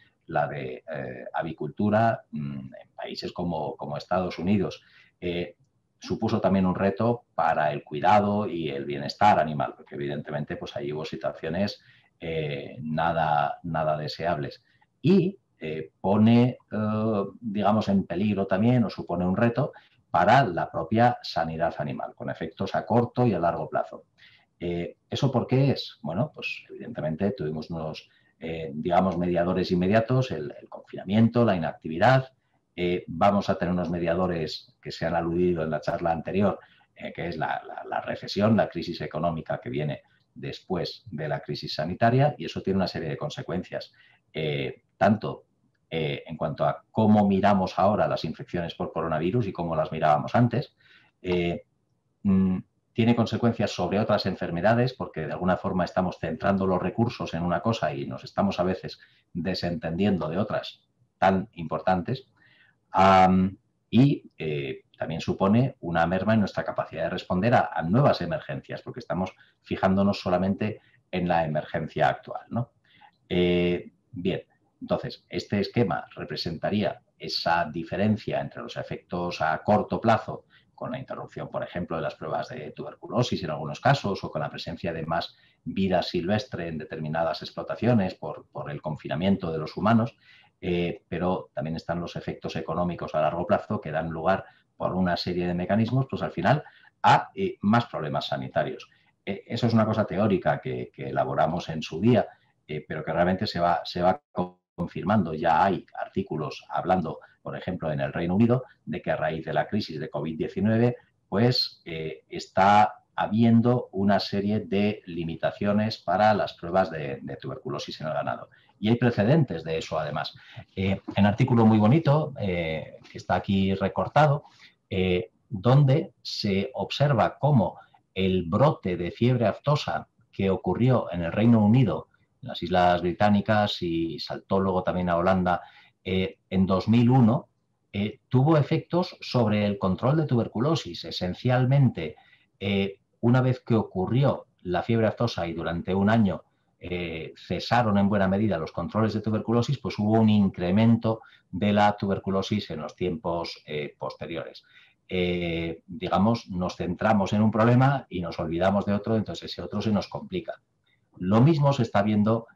avicultura en países como Estados Unidos. Supuso también un reto para el cuidado y el bienestar animal, porque evidentemente pues ahí hubo situaciones nada deseables. Y pone, digamos, en peligro también, o supone un reto para la propia sanidad animal, con efectos a corto y a largo plazo. ¿Eso por qué es? Bueno, pues evidentemente tuvimos unos, digamos, mediadores inmediatos, el confinamiento, la inactividad. Vamos a tener unos mediadores que se han aludido en la charla anterior, que es la recesión, la crisis económica que viene después de la crisis sanitaria, y eso tiene una serie de consecuencias, tanto en cuanto a cómo miramos ahora las infecciones por coronavirus y cómo las mirábamos antes. Tiene consecuencias sobre otras enfermedades, porque de alguna forma estamos centrando los recursos en una cosa y nos estamos a veces desentendiendo de otras tan importantes. Y también supone una merma en nuestra capacidad de responder a nuevas emergencias, porque estamos fijándonos solamente en la emergencia actual, ¿no? Bien, entonces, este esquema representaría esa diferencia entre los efectos a corto plazo, con la interrupción, por ejemplo, de las pruebas de tuberculosis en algunos casos, o con la presencia de más vida silvestre en determinadas explotaciones por el confinamiento de los humanos. Pero también están los efectos económicos a largo plazo que dan lugar por una serie de mecanismos, pues al final, a más problemas sanitarios. Eso es una cosa teórica que elaboramos en su día, pero que realmente se va confirmando. Ya hay artículos hablando, por ejemplo, en el Reino Unido, de que a raíz de la crisis de COVID-19, pues está habiendo una serie de limitaciones para las pruebas de tuberculosis en el ganado. Y hay precedentes de eso, además. Un artículo muy bonito, que está aquí recortado, donde se observa cómo el brote de fiebre aftosa que ocurrió en el Reino Unido, en las Islas Británicas, y saltó luego también a Holanda, en 2001, tuvo efectos sobre el control de tuberculosis. Esencialmente, una vez que ocurrió la fiebre aftosa y durante un año cesaron en buena medida los controles de tuberculosis, pues hubo un incremento de la tuberculosis en los tiempos posteriores. Digamos, nos centramos en un problema y nos olvidamos de otro, entonces ese otro se nos complica. Lo mismo se está viendo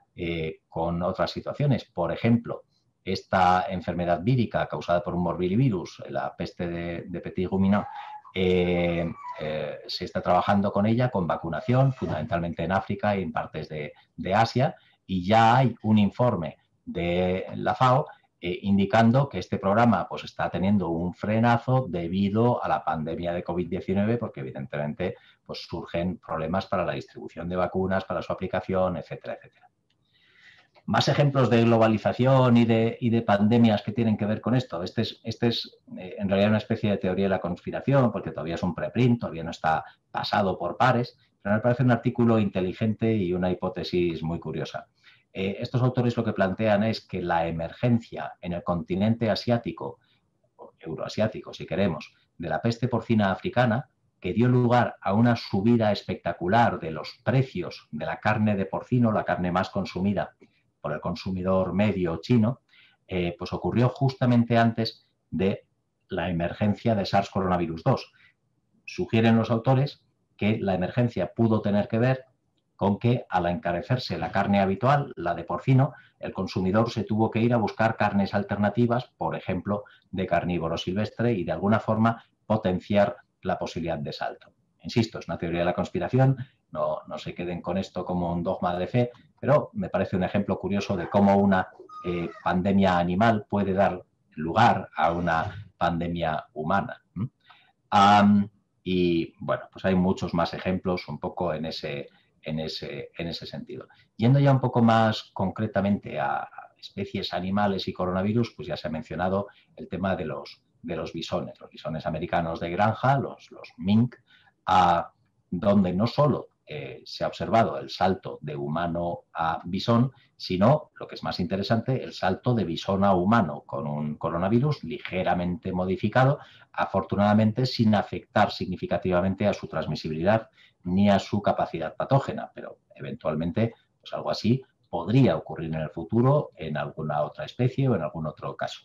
con otras situaciones. Por ejemplo, esta enfermedad vírica causada por un morbillivirus, la peste de Petit Ruminant, se está trabajando con ella con vacunación, fundamentalmente en África y en partes de Asia, y ya hay un informe de la FAO indicando que este programa pues, está teniendo un frenazo debido a la pandemia de COVID-19, porque evidentemente pues, surgen problemas para la distribución de vacunas, para su aplicación, etcétera, etcétera. Más ejemplos de globalización y de pandemias que tienen que ver con esto. Este es en realidad una especie de teoría de la conspiración, porque todavía es un preprint, todavía no está pasado por pares, pero me parece un artículo inteligente y una hipótesis muy curiosa. Estos autores lo que plantean es que la emergencia en el continente asiático, o euroasiático si queremos, de la peste porcina africana, que dio lugar a una subida espectacular de los precios de la carne de porcino, la carne más consumida por el consumidor medio chino, pues ocurrió justamente antes de la emergencia de SARS-CoV-2. Sugieren los autores que la emergencia pudo tener que ver con que al encarecerse la carne habitual, la de porcino, el consumidor se tuvo que ir a buscar carnes alternativas, por ejemplo, de carnívoro silvestre, y de alguna forma potenciar la posibilidad de salto. Insisto, es una teoría de la conspiración, no se queden con esto como un dogma de fe, pero me parece un ejemplo curioso de cómo una pandemia animal puede dar lugar a una pandemia humana. Y bueno, pues hay muchos más ejemplos un poco en ese sentido. Yendo ya un poco más concretamente a especies animales y coronavirus, pues ya se ha mencionado el tema de los bisones americanos de granja, los mink, donde no solo se ha observado el salto de humano a bisón, sino, lo que es más interesante, el salto de bisón a humano con un coronavirus ligeramente modificado, afortunadamente sin afectar significativamente a su transmisibilidad ni a su capacidad patógena, pero eventualmente pues algo así podría ocurrir en el futuro en alguna otra especie o en algún otro caso.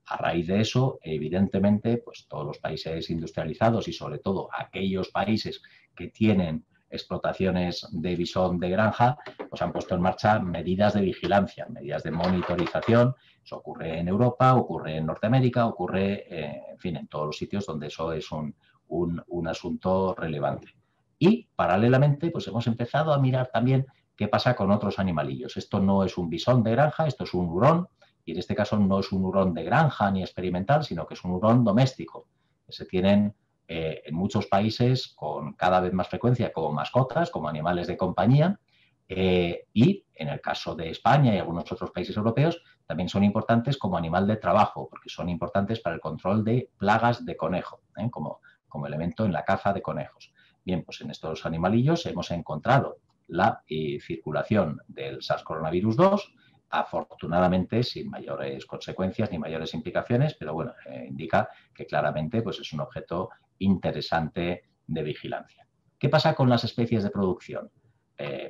A raíz de eso, evidentemente, pues todos los países industrializados y sobre todo aquellos países que tienen explotaciones de bisón de granja, pues han puesto en marcha medidas de vigilancia, medidas de monitorización. Eso ocurre en Europa, ocurre en Norteamérica, ocurre, en fin, en todos los sitios donde eso es un asunto relevante. Y, paralelamente, pues hemos empezado a mirar también qué pasa con otros animalillos. Esto no es un bisón de granja, esto es un hurón, y en este caso no es un hurón de granja ni experimental, sino que es un hurón doméstico, que se tienen en muchos países con cada vez más frecuencia como mascotas, como animales de compañía, y en el caso de España y algunos otros países europeos también son importantes como animal de trabajo, porque son importantes para el control de plagas de conejo, como elemento en la caza de conejos. Bien, pues en estos animalillos hemos encontrado la circulación del SARS-CoV-2, afortunadamente sin mayores consecuencias ni mayores implicaciones, pero bueno, indica que claramente pues, es un objeto interesante de vigilancia. ¿Qué pasa con las especies de producción?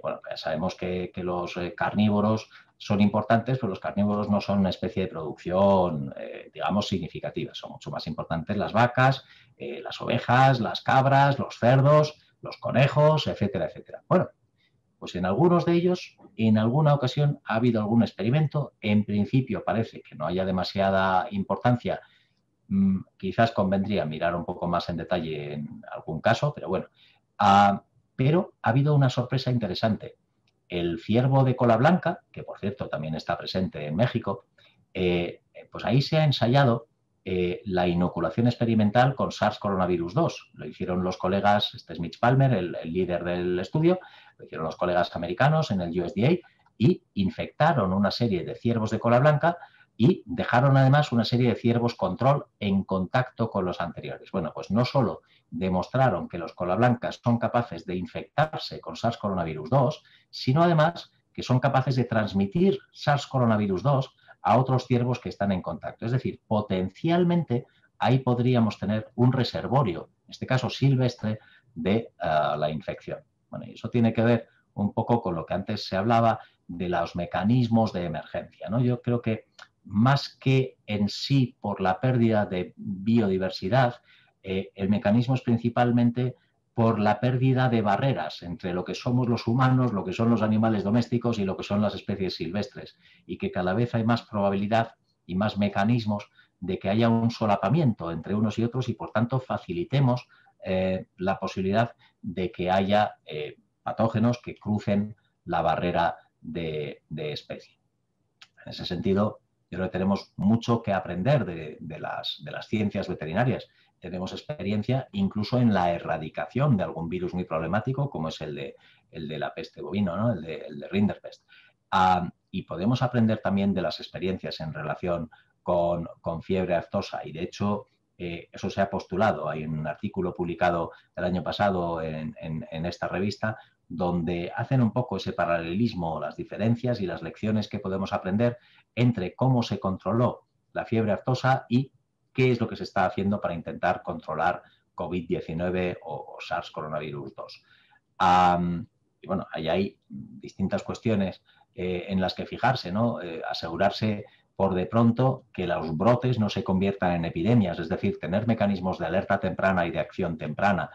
Bueno, ya sabemos que los carnívoros son importantes, pero los carnívoros no son una especie de producción, digamos, significativa. Son mucho más importantes las vacas, las ovejas, las cabras, los cerdos, los conejos, etcétera, etcétera. Bueno, pues en algunos de ellos, en alguna ocasión ha habido algún experimento. En principio parece que no haya demasiada importancia. Quizás convendría mirar un poco más en detalle en algún caso, pero bueno. Pero ha habido una sorpresa interesante. El ciervo de cola blanca, que por cierto también está presente en México, pues ahí se ha ensayado la inoculación experimental con SARS-CoV-2. Lo hicieron los colegas, este es Mitch Palmer, el líder del estudio, lo hicieron los colegas americanos en el USDA y infectaron una serie de ciervos de cola blanca y dejaron además una serie de ciervos control en contacto con los anteriores. Bueno, pues no solo demostraron que los cola blancas son capaces de infectarse con SARS-CoV-2, sino además que son capaces de transmitir SARS-CoV-2 a otros ciervos que están en contacto. Es decir, potencialmente ahí podríamos tener un reservorio, en este caso silvestre, de la infección. Bueno, y eso tiene que ver un poco con lo que antes se hablaba de los mecanismos de emergencia, ¿no? Yo creo que más que en sí por la pérdida de biodiversidad, el mecanismo es principalmente por la pérdida de barreras entre lo que somos los humanos, lo que son los animales domésticos y lo que son las especies silvestres, y que cada vez hay más probabilidad y más mecanismos de que haya un solapamiento entre unos y otros y por tanto facilitemos la posibilidad de que haya patógenos que crucen la barrera de especie. En ese sentido, yo creo que tenemos mucho que aprender de las ciencias veterinarias. Tenemos experiencia incluso en la erradicación de algún virus muy problemático, como es el de la peste bovino, ¿no? el de Rinderpest. Y podemos aprender también de las experiencias en relación con fiebre aftosa. Y de hecho, eso se ha postulado. Hay un artículo publicado el año pasado en esta revista donde hacen un poco ese paralelismo, las diferencias y las lecciones que podemos aprender entre cómo se controló la fiebre aftosa y qué es lo que se está haciendo para intentar controlar COVID-19 o SARS coronavirus 2. Y bueno, ahí hay distintas cuestiones en las que fijarse, ¿no? Asegurarse por de pronto que los brotes no se conviertan en epidemias, es decir, tener mecanismos de alerta temprana y de acción temprana,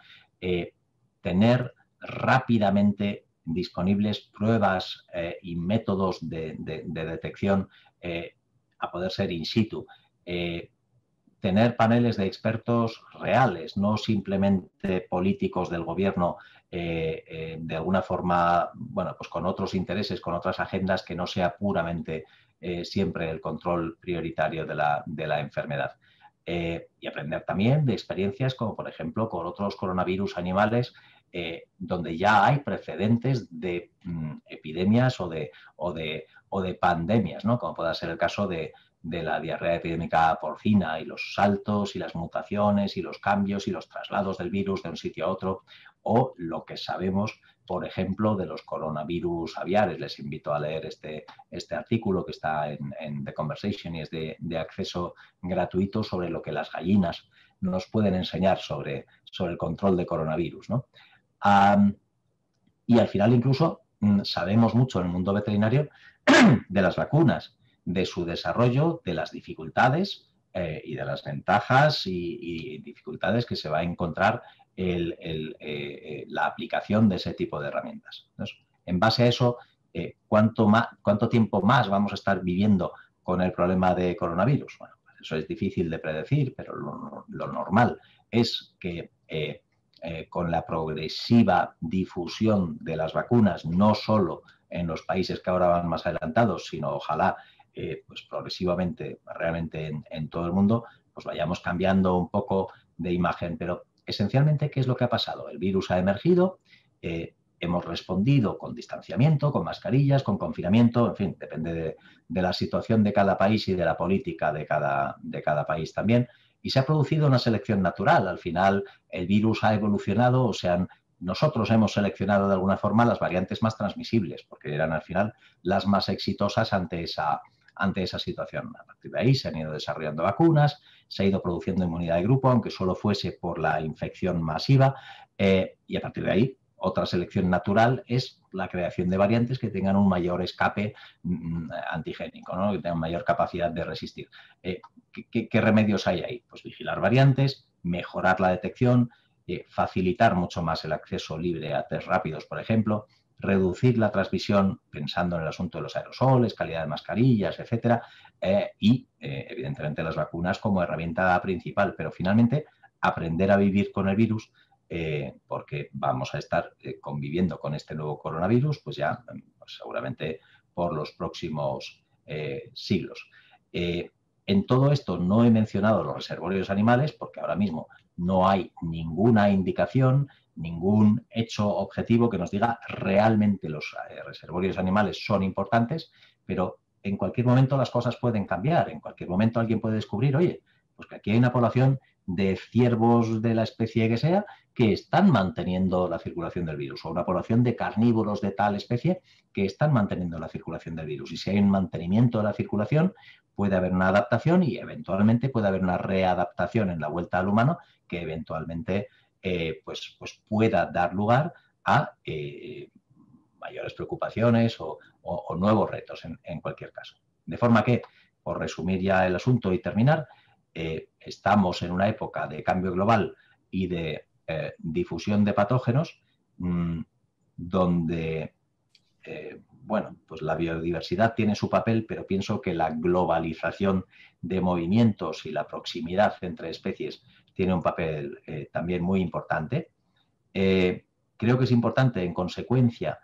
tener rápidamente disponibles pruebas y métodos de detección a poder ser in situ, tener paneles de expertos reales, no simplemente políticos del gobierno de alguna forma, bueno, pues con otros intereses, con otras agendas, que no sea puramente siempre el control prioritario de la enfermedad. Y aprender también de experiencias como, por ejemplo, con otros coronavirus animales, donde ya hay precedentes de epidemias o de pandemias, ¿no? Como pueda ser el caso de la diarrea epidémica porcina y los saltos y las mutaciones y los cambios y los traslados del virus de un sitio a otro, o lo que sabemos, por ejemplo, de los coronavirus aviares. Les invito a leer este artículo que está en The Conversation y es de acceso gratuito, sobre lo que las gallinas nos pueden enseñar sobre el control de coronavirus, ¿no? Y al final incluso sabemos mucho en el mundo veterinario de las vacunas, de su desarrollo, de las dificultades y de las ventajas y dificultades que se va a encontrar la aplicación de ese tipo de herramientas. Entonces, en base a eso, ¿cuánto tiempo más vamos a estar viviendo con el problema de coronavirus? Bueno, pues eso es difícil de predecir, pero lo normal es que con la progresiva difusión de las vacunas, no solo en los países que ahora van más adelantados, sino ojalá pues progresivamente, realmente en todo el mundo, pues vayamos cambiando un poco de imagen. Pero esencialmente, ¿qué es lo que ha pasado? El virus ha emergido, hemos respondido con distanciamiento, con mascarillas, con confinamiento, en fin, depende de la situación de cada país y de la política de cada país también. Y se ha producido una selección natural. Al final, el virus ha evolucionado, o sea, nosotros hemos seleccionado de alguna forma las variantes más transmisibles, porque eran al final las más exitosas ante esa situación. A partir de ahí se han ido desarrollando vacunas, se ha ido produciendo inmunidad de grupo, aunque solo fuese por la infección masiva, y a partir de ahí otra selección natural es la creación de variantes que tengan un mayor escape antigénico, ¿no? Que tengan mayor capacidad de resistir. ¿Qué remedios hay ahí? Pues vigilar variantes, mejorar la detección, facilitar mucho más el acceso libre a test rápidos, por ejemplo, reducir la transmisión pensando en el asunto de los aerosoles, calidad de mascarillas, etcétera, y evidentemente las vacunas como herramienta principal, pero finalmente aprender a vivir con el virus, porque vamos a estar conviviendo con este nuevo coronavirus, pues ya pues seguramente por los próximos siglos. En todo esto no he mencionado los reservorios animales, porque ahora mismo no hay ninguna indicación, ningún hecho objetivo que nos diga realmente los reservorios animales son importantes, pero en cualquier momento las cosas pueden cambiar. En cualquier momento alguien puede descubrir, oye, Pues que aquí hay una población de ciervos de la especie que sea que están manteniendo la circulación del virus, o una población de carnívoros de tal especie que están manteniendo la circulación del virus. Y si hay un mantenimiento de la circulación, puede haber una adaptación y eventualmente puede haber una readaptación en la vuelta al humano que eventualmente pues pueda dar lugar a mayores preocupaciones o nuevos retos en cualquier caso. De forma que, por resumir ya el asunto y terminar, estamos en una época de cambio global y de difusión de patógenos donde, bueno, pues la biodiversidad tiene su papel, pero pienso que la globalización de movimientos y la proximidad entre especies tiene un papel también muy importante. Creo que es importante, en consecuencia,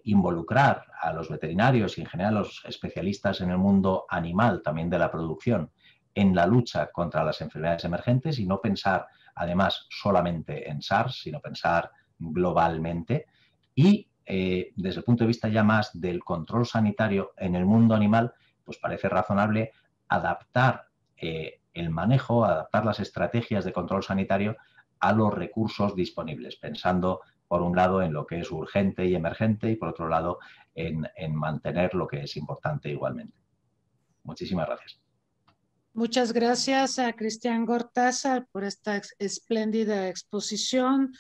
involucrar a los veterinarios y en general a los especialistas en el mundo animal, también de la producción, en la lucha contra las enfermedades emergentes y no pensar, además, solamente en SARS, sino pensar globalmente. Y desde el punto de vista ya más del control sanitario en el mundo animal, pues parece razonable adaptar el manejo, adaptar las estrategias de control sanitario a los recursos disponibles, pensando por un lado en lo que es urgente y emergente y por otro lado en mantener lo que es importante igualmente. Muchísimas gracias. Muchas gracias a Cristian Gortázar por esta espléndida exposición,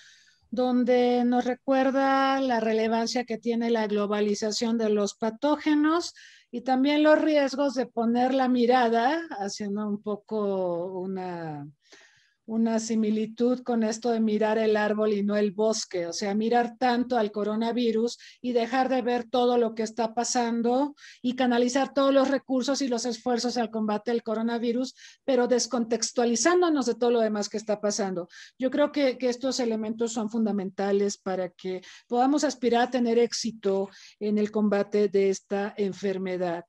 donde nos recuerda la relevancia que tiene la globalización de los patógenos y también los riesgos de poner la mirada, haciendo un poco una similitud con esto de mirar el árbol y no el bosque, o sea, mirar tanto al coronavirus y dejar de ver todo lo que está pasando y canalizar todos los recursos y los esfuerzos al combate del coronavirus, pero descontextualizándonos de todo lo demás que está pasando. Yo creo que estos elementos son fundamentales para que podamos aspirar a tener éxito en el combate de esta enfermedad.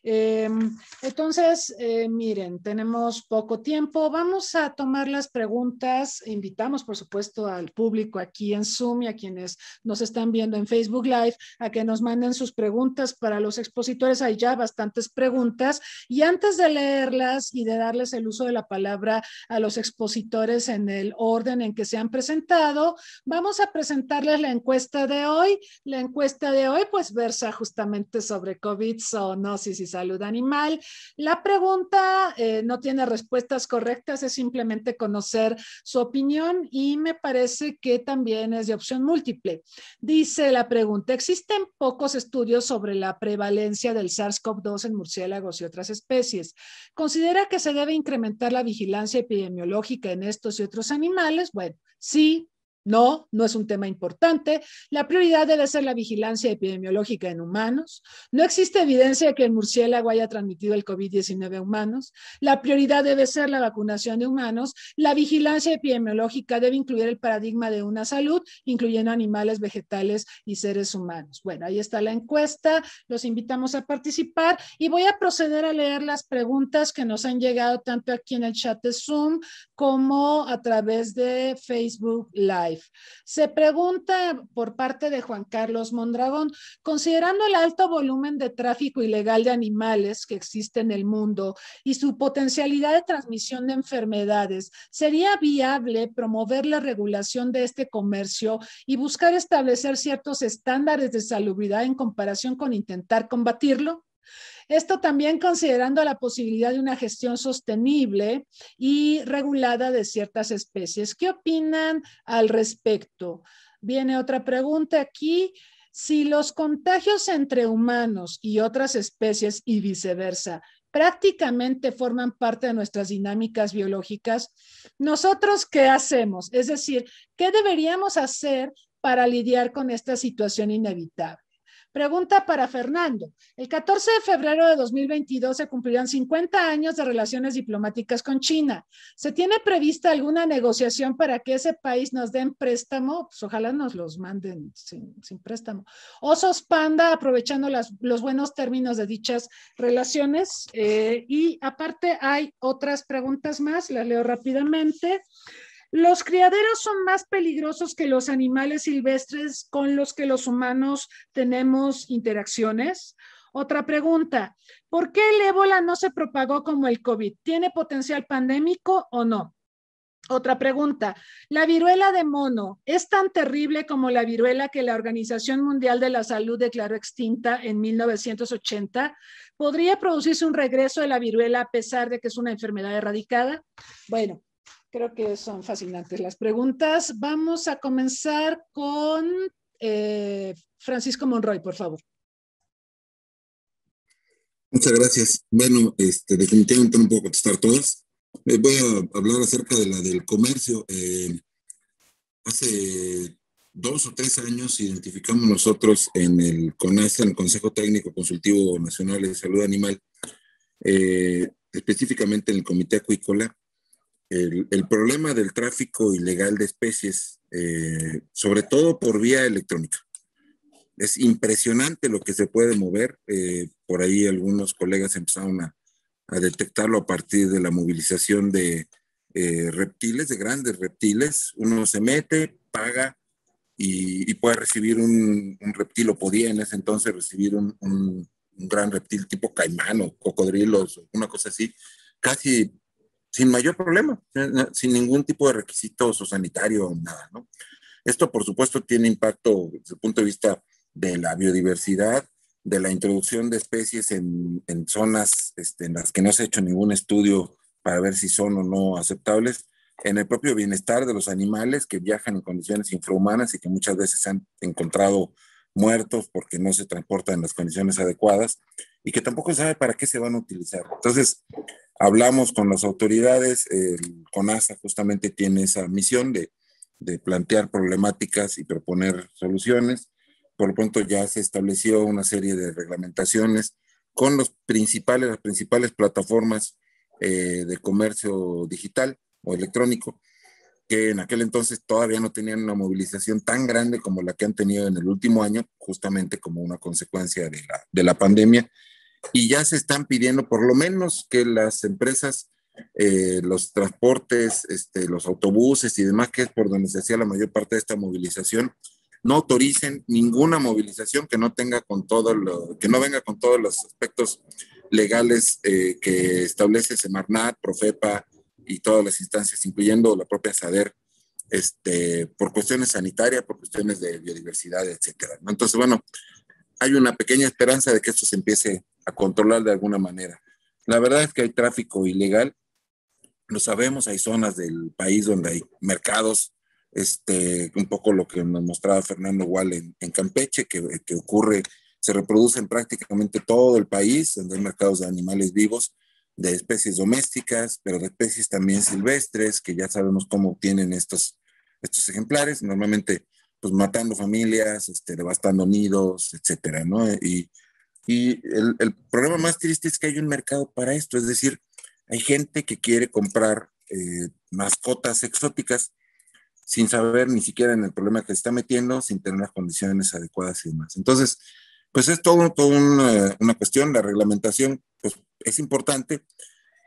Entonces, miren, tenemos poco tiempo. Vamos a tomar las preguntas. Invitamos, por supuesto, al público aquí en Zoom y a quienes nos están viendo en Facebook Live a que nos manden sus preguntas para los expositores. Hay ya bastantes preguntas. Y antes de leerlas y de darles el uso de la palabra a los expositores en el orden en que se han presentado, vamos a presentarles la encuesta de hoy. La encuesta de hoy, pues, versa justamente sobre COVID, zoonosis y salud animal. La pregunta no tiene respuestas correctas, es simplemente conocer su opinión y me parece que también es de opción múltiple. Dice la pregunta: existen pocos estudios sobre la prevalencia del SARS-CoV-2 en murciélagos y otras especies. ¿Considera que se debe incrementar la vigilancia epidemiológica en estos y otros animales? Bueno, sí. No, no es un tema importante. La prioridad debe ser la vigilancia epidemiológica en humanos. No existe evidencia de que el murciélago haya transmitido el COVID-19 a humanos. La prioridad debe ser la vacunación de humanos. La vigilancia epidemiológica debe incluir el paradigma de una salud, incluyendo animales, vegetales y seres humanos. Bueno, ahí está la encuesta. Los invitamos a participar y voy a proceder a leer las preguntas que nos han llegado tanto aquí en el chat de Zoom como a través de Facebook Live. Se pregunta por parte de Juan Carlos Mondragón: considerando el alto volumen de tráfico ilegal de animales que existe en el mundo y su potencialidad de transmisión de enfermedades, ¿sería viable promover la regulación de este comercio y buscar establecer ciertos estándares de salubridad en comparación con intentar combatirlo? Esto también considerando la posibilidad de una gestión sostenible y regulada de ciertas especies. ¿Qué opinan al respecto? Viene otra pregunta aquí. Si los contagios entre humanos y otras especies y viceversa prácticamente forman parte de nuestras dinámicas biológicas, ¿nosotros qué hacemos? Es decir, ¿qué deberíamos hacer para lidiar con esta situación inevitable? Pregunta para Fernando. El 14 de febrero de 2022 se cumplirán 50 años de relaciones diplomáticas con China. ¿Se tiene prevista alguna negociación para que ese país nos den préstamo? Pues ojalá nos los manden sin préstamo. Osos Panda, aprovechando los buenos términos de dichas relaciones. Y aparte hay otras preguntas más, las leo rápidamente. ¿Los criaderos son más peligrosos que los animales silvestres con los que los humanos tenemos interacciones? Otra pregunta, ¿por qué el ébola no se propagó como el COVID? ¿Tiene potencial pandémico o no? Otra pregunta, ¿la viruela de mono es tan terrible como la viruela que la Organización Mundial de la Salud declaró extinta en 1980? ¿Podría producirse un regreso de la viruela a pesar de que es una enfermedad erradicada? Bueno, creo que son fascinantes las preguntas. Vamos a comenzar con Francisco Monroy, por favor. Muchas gracias. Bueno, definitivamente no puedo contestar todas. Voy a hablar acerca de la del comercio. Hace 2 o 3 años identificamos nosotros en el CONASA, en el Consejo Técnico Consultivo Nacional de Salud Animal, específicamente en el Comité Acuícola, el problema del tráfico ilegal de especies, sobre todo por vía electrónica. Es impresionante lo que se puede mover. Por ahí algunos colegas empezaron a detectarlo a partir de la movilización de reptiles, de grandes reptiles. Uno se mete, paga y puede recibir un reptil, o podía en ese entonces recibir un gran reptil tipo caimán o cocodrilos, una cosa así, casi sin mayor problema, sin ningún tipo de requisito sanitario o nada, ¿no? Esto, por supuesto, tiene impacto desde el punto de vista de la biodiversidad, de la introducción de especies en zonas en las que no se ha hecho ningún estudio para ver si son o no aceptables, en el propio bienestar de los animales que viajan en condiciones infrahumanas y que muchas veces se han encontrado muertos porque no se transportan en las condiciones adecuadas y que tampoco se sabe para qué se van a utilizar. Entonces, hablamos con las autoridades, el CONASA justamente tiene esa misión de plantear problemáticas y proponer soluciones. Por lo pronto ya se estableció una serie de reglamentaciones con las principales plataformas de comercio digital o electrónico, que en aquel entonces todavía no tenían una movilización tan grande como la que han tenido en el último año, justamente como una consecuencia de la pandemia. Y ya se están pidiendo por lo menos que las empresas, los transportes, los autobuses y demás, que es por donde se hacía la mayor parte de esta movilización, no autoricen ninguna movilización que no tenga que no venga con todos los aspectos legales que establece Semarnat, Profepa y todas las instancias, incluyendo la propia SADER, por cuestiones sanitarias, por cuestiones de biodiversidad, etcétera, ¿no? Entonces, bueno, hay una pequeña esperanza de que esto se empiece a controlar de alguna manera. La verdad es que hay tráfico ilegal, lo sabemos, hay zonas del país donde hay mercados, un poco lo que nos mostraba Fernando igual en Campeche, que ocurre, se reproduce en prácticamente todo el país, donde hay mercados de animales vivos, de especies domésticas, pero de especies también silvestres, que ya sabemos cómo obtienen estos ejemplares, normalmente pues matando familias, devastando nidos, etcétera, ¿no? Y el problema más triste es que hay un mercado para esto, es decir, hay gente que quiere comprar mascotas exóticas sin saber ni siquiera en el problema que se está metiendo, sin tener las condiciones adecuadas y demás. Entonces, pues es todo una cuestión. La reglamentación pues, es importante,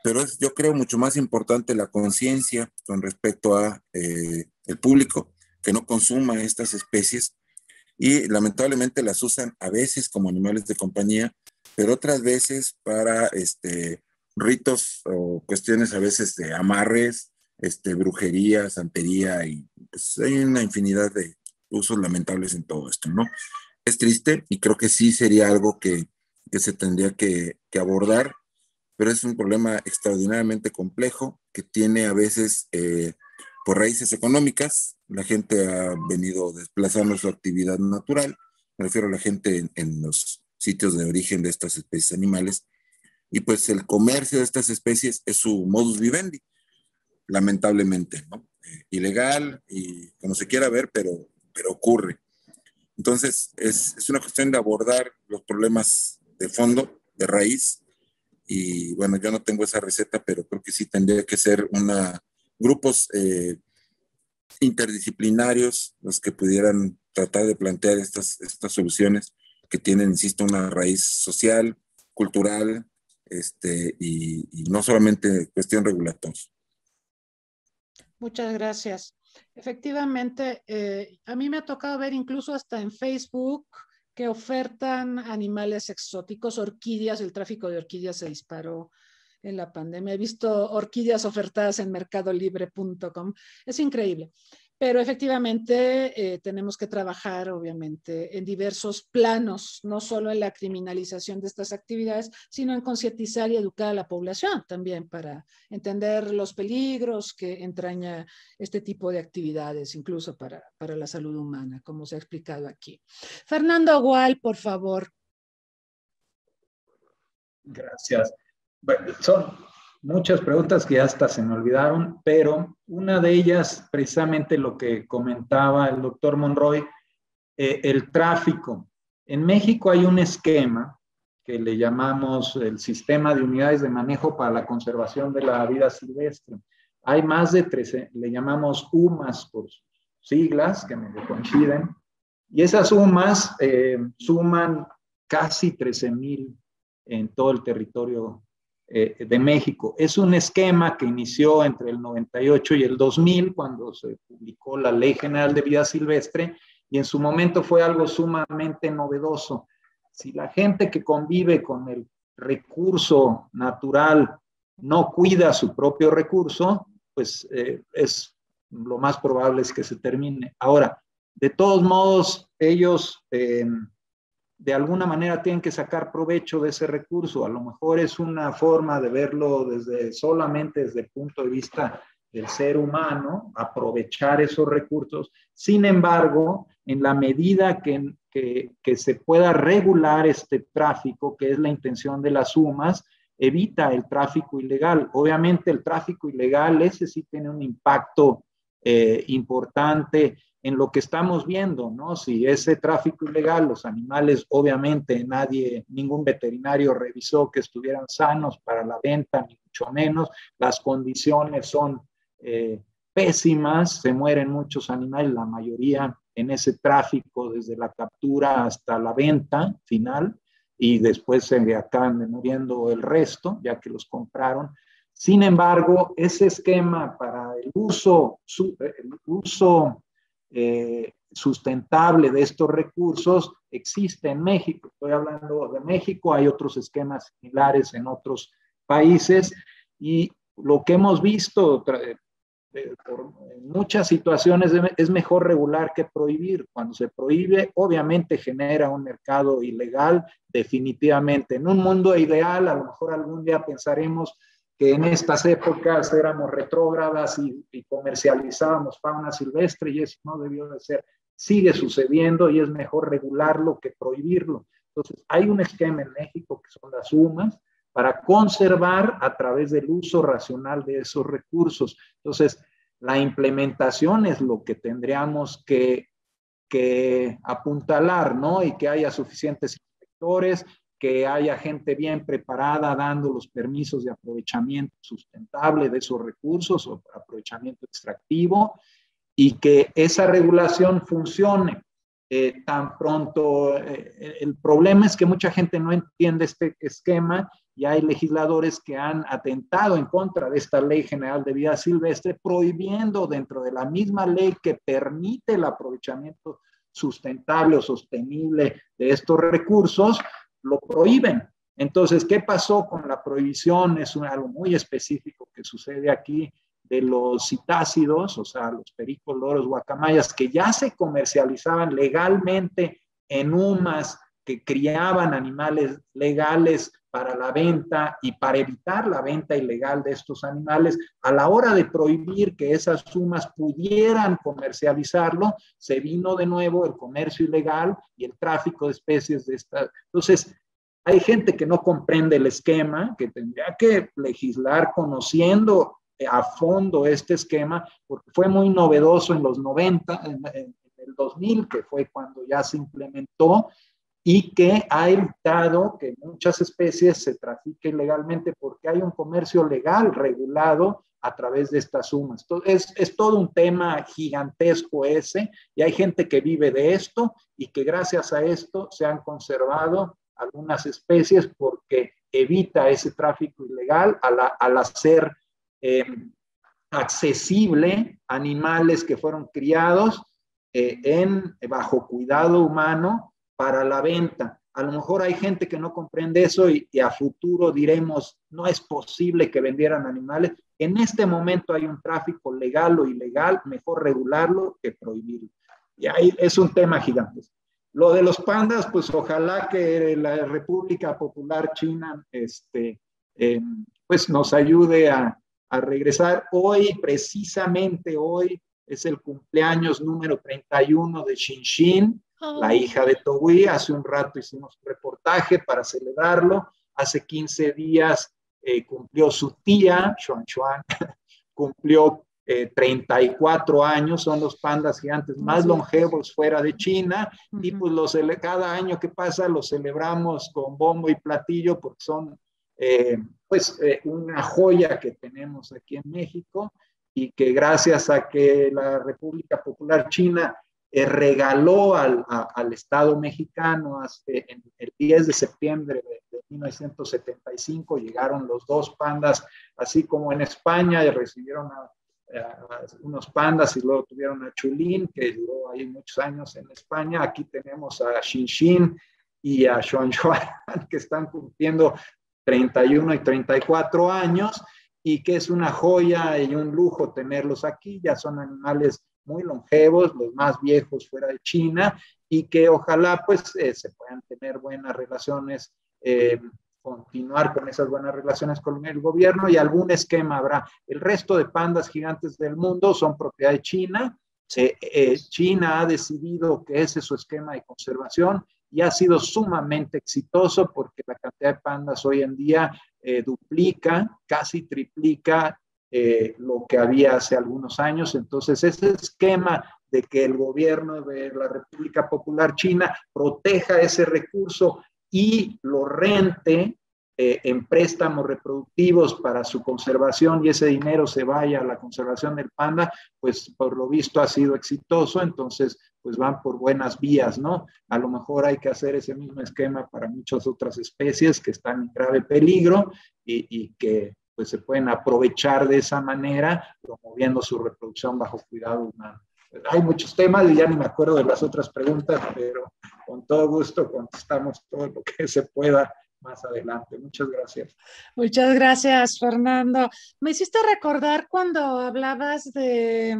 pero es, yo creo, mucho más importante la conciencia con respecto a el público que no consuma estas especies y lamentablemente las usan a veces como animales de compañía, pero otras veces para ritos o cuestiones a veces de amarres, brujería, santería y pues hay una infinidad de usos lamentables en todo esto, ¿no? Es triste y creo que sí sería algo que se tendría que abordar, pero es un problema extraordinariamente complejo que tiene a veces por raíces económicas. La gente ha venido desplazando su actividad natural, me refiero a la gente en los sitios de origen de estas especies animales, y pues el comercio de estas especies es su modus vivendi, lamentablemente, ¿no? Ilegal y como se quiera ver, pero ocurre. Entonces es una cuestión de abordar los problemas de fondo, de raíz, y bueno, yo no tengo esa receta, pero creo que sí tendría que ser grupos interdisciplinarios los que pudieran tratar de plantear estas soluciones que tienen, insisto, una raíz social, cultural, y no solamente cuestión regulatoria. Muchas gracias. Efectivamente, a mí me ha tocado ver incluso hasta en Facebook que ofertan animales exóticos, orquídeas. El tráfico de orquídeas se disparó en la pandemia. He visto orquídeas ofertadas en mercadolibre.com. Es increíble. Pero efectivamente tenemos que trabajar, obviamente, en diversos planos, no solo en la criminalización de estas actividades, sino en concientizar y educar a la población también para entender los peligros que entraña este tipo de actividades, incluso para la salud humana, como se ha explicado aquí. Fernando Agual, por favor. Gracias. Bueno, son muchas preguntas que ya hasta se me olvidaron, pero una de ellas, precisamente lo que comentaba el doctor Monroy, el tráfico. En México hay un esquema que le llamamos el Sistema de Unidades de Manejo para la Conservación de la Vida Silvestre. Hay más de 13, le llamamos UMAS por sus siglas, que me coinciden, y esas UMAS suman casi 13,000 en todo el territorio de México. Es un esquema que inició entre el 98 y el 2000, cuando se publicó la Ley General de Vida Silvestre, y en su momento fue algo sumamente novedoso. Si la gente que convive con el recurso natural no cuida su propio recurso, pues es lo más probable es que se termine. Ahora, de todos modos, ellos de alguna manera tienen que sacar provecho de ese recurso. A lo mejor es una forma de verlo solamente desde el punto de vista del ser humano, aprovechar esos recursos. Sin embargo, en la medida que se pueda regular este tráfico, que es la intención de las UMAS, evita el tráfico ilegal. Obviamente el tráfico ilegal, ese sí tiene un impacto importante en lo que estamos viendo, ¿no? Si ese tráfico ilegal, los animales, obviamente ningún veterinario revisó que estuvieran sanos para la venta, ni mucho menos, las condiciones son pésimas, se mueren muchos animales, la mayoría en ese tráfico, desde la captura hasta la venta final, y después se acaban muriendo el resto, ya que los compraron. Sin embargo, ese esquema para el uso sustentable de estos recursos existe en México. Estoy hablando de México, hay otros esquemas similares en otros países, y lo que hemos visto en muchas situaciones es mejor regular que prohibir. Cuando se prohíbe, obviamente genera un mercado ilegal, definitivamente. En un mundo ideal, a lo mejor algún día pensaremos que en estas épocas éramos retrógradas y comercializábamos fauna silvestre, y eso no debió de ser. Sigue sucediendo y es mejor regularlo que prohibirlo. Entonces, hay un esquema en México que son las UMAS para conservar a través del uso racional de esos recursos. Entonces, la implementación es lo que tendríamos que apuntalar, ¿no? Y que haya suficientes inspectores, que haya gente bien preparada dando los permisos de aprovechamiento sustentable de esos recursos o aprovechamiento extractivo, y que esa regulación funcione. Tan pronto, el problema es que mucha gente no entiende este esquema, y hay legisladores que han atentado en contra de esta Ley General de Vida Silvestre, prohibiendo dentro de la misma ley que permite el aprovechamiento sustentable o sostenible de estos recursos, lo prohíben. Entonces, ¿qué pasó con la prohibición? Es algo muy específico que sucede aquí, de los citácidos, o sea, los pericos, loros, guacamayas, que ya se comercializaban legalmente en UMAS, que criaban animales legales para la venta y para evitar la venta ilegal de estos animales. A la hora de prohibir que esas UMAS pudieran comercializarlo, se vino de nuevo el comercio ilegal y el tráfico de especies de estas. Entonces, hay gente que no comprende el esquema, que tendría que legislar conociendo a fondo este esquema, porque fue muy novedoso en los 90, en el 2000, que fue cuando ya se implementó, y que ha evitado que muchas especies se trafiquen ilegalmente, porque hay un comercio legal regulado a través de estas UMAS. Entonces, es todo un tema gigantesco ese, y hay gente que vive de esto, y que gracias a esto se han conservado algunas especies, porque evita ese tráfico ilegal al hacer accesible animales que fueron criados bajo cuidado humano, para la venta. A lo mejor hay gente que no comprende eso y a futuro diremos, no es posible que vendieran animales. En este momento hay un tráfico legal o ilegal, mejor regularlo que prohibirlo. Y ahí es un tema gigante. Lo de los pandas, pues ojalá que la República Popular China pues nos ayude a regresar. Hoy, precisamente hoy, es el cumpleaños número 31 de Xinxin, la hija de Togui. Hace un rato hicimos un reportaje para celebrarlo. Hace 15 días cumplió su tía, Xuan Xuan, cumplió 34 años. Son los pandas gigantes más longevos fuera de China. Y pues cada año que pasa los celebramos con bombo y platillo porque son una joya que tenemos aquí en México, y que gracias a que la República Popular China regaló al Estado mexicano en el 10 de septiembre de 1975, llegaron los 2 pandas, así como en España, y recibieron a unos pandas y luego tuvieron a Chulín, que duró ahí muchos años en España. Aquí tenemos a Xinxin y a Xuan Xuan, que están cumpliendo 31 y 34 años, y que es una joya y un lujo tenerlos aquí. Ya son animales muy longevos, los más viejos fuera de China, y que ojalá pues se puedan tener buenas relaciones, continuar con esas buenas relaciones con el gobierno, y algún esquema habrá. El resto de pandas gigantes del mundo son propiedad de China. China ha decidido que ese es su esquema de conservación, y ha sido sumamente exitoso porque la cantidad de pandas hoy en día duplica, casi triplica lo que había hace algunos años. Entonces, ese esquema de que el gobierno de la República Popular China proteja ese recurso y lo rente en préstamos reproductivos para su conservación, y ese dinero se vaya a la conservación del panda, pues por lo visto ha sido exitoso. Entonces pues van por buenas vías, ¿no? A lo mejor hay que hacer ese mismo esquema para muchas otras especies que están en grave peligro y que pues se pueden aprovechar de esa manera, promoviendo su reproducción bajo cuidado humano. Hay muchos temas y ya ni me acuerdo de las otras preguntas, pero con todo gusto contestamos todo lo que se pueda más adelante. Muchas gracias. Muchas gracias, Fernando. Me hiciste recordar cuando hablabas de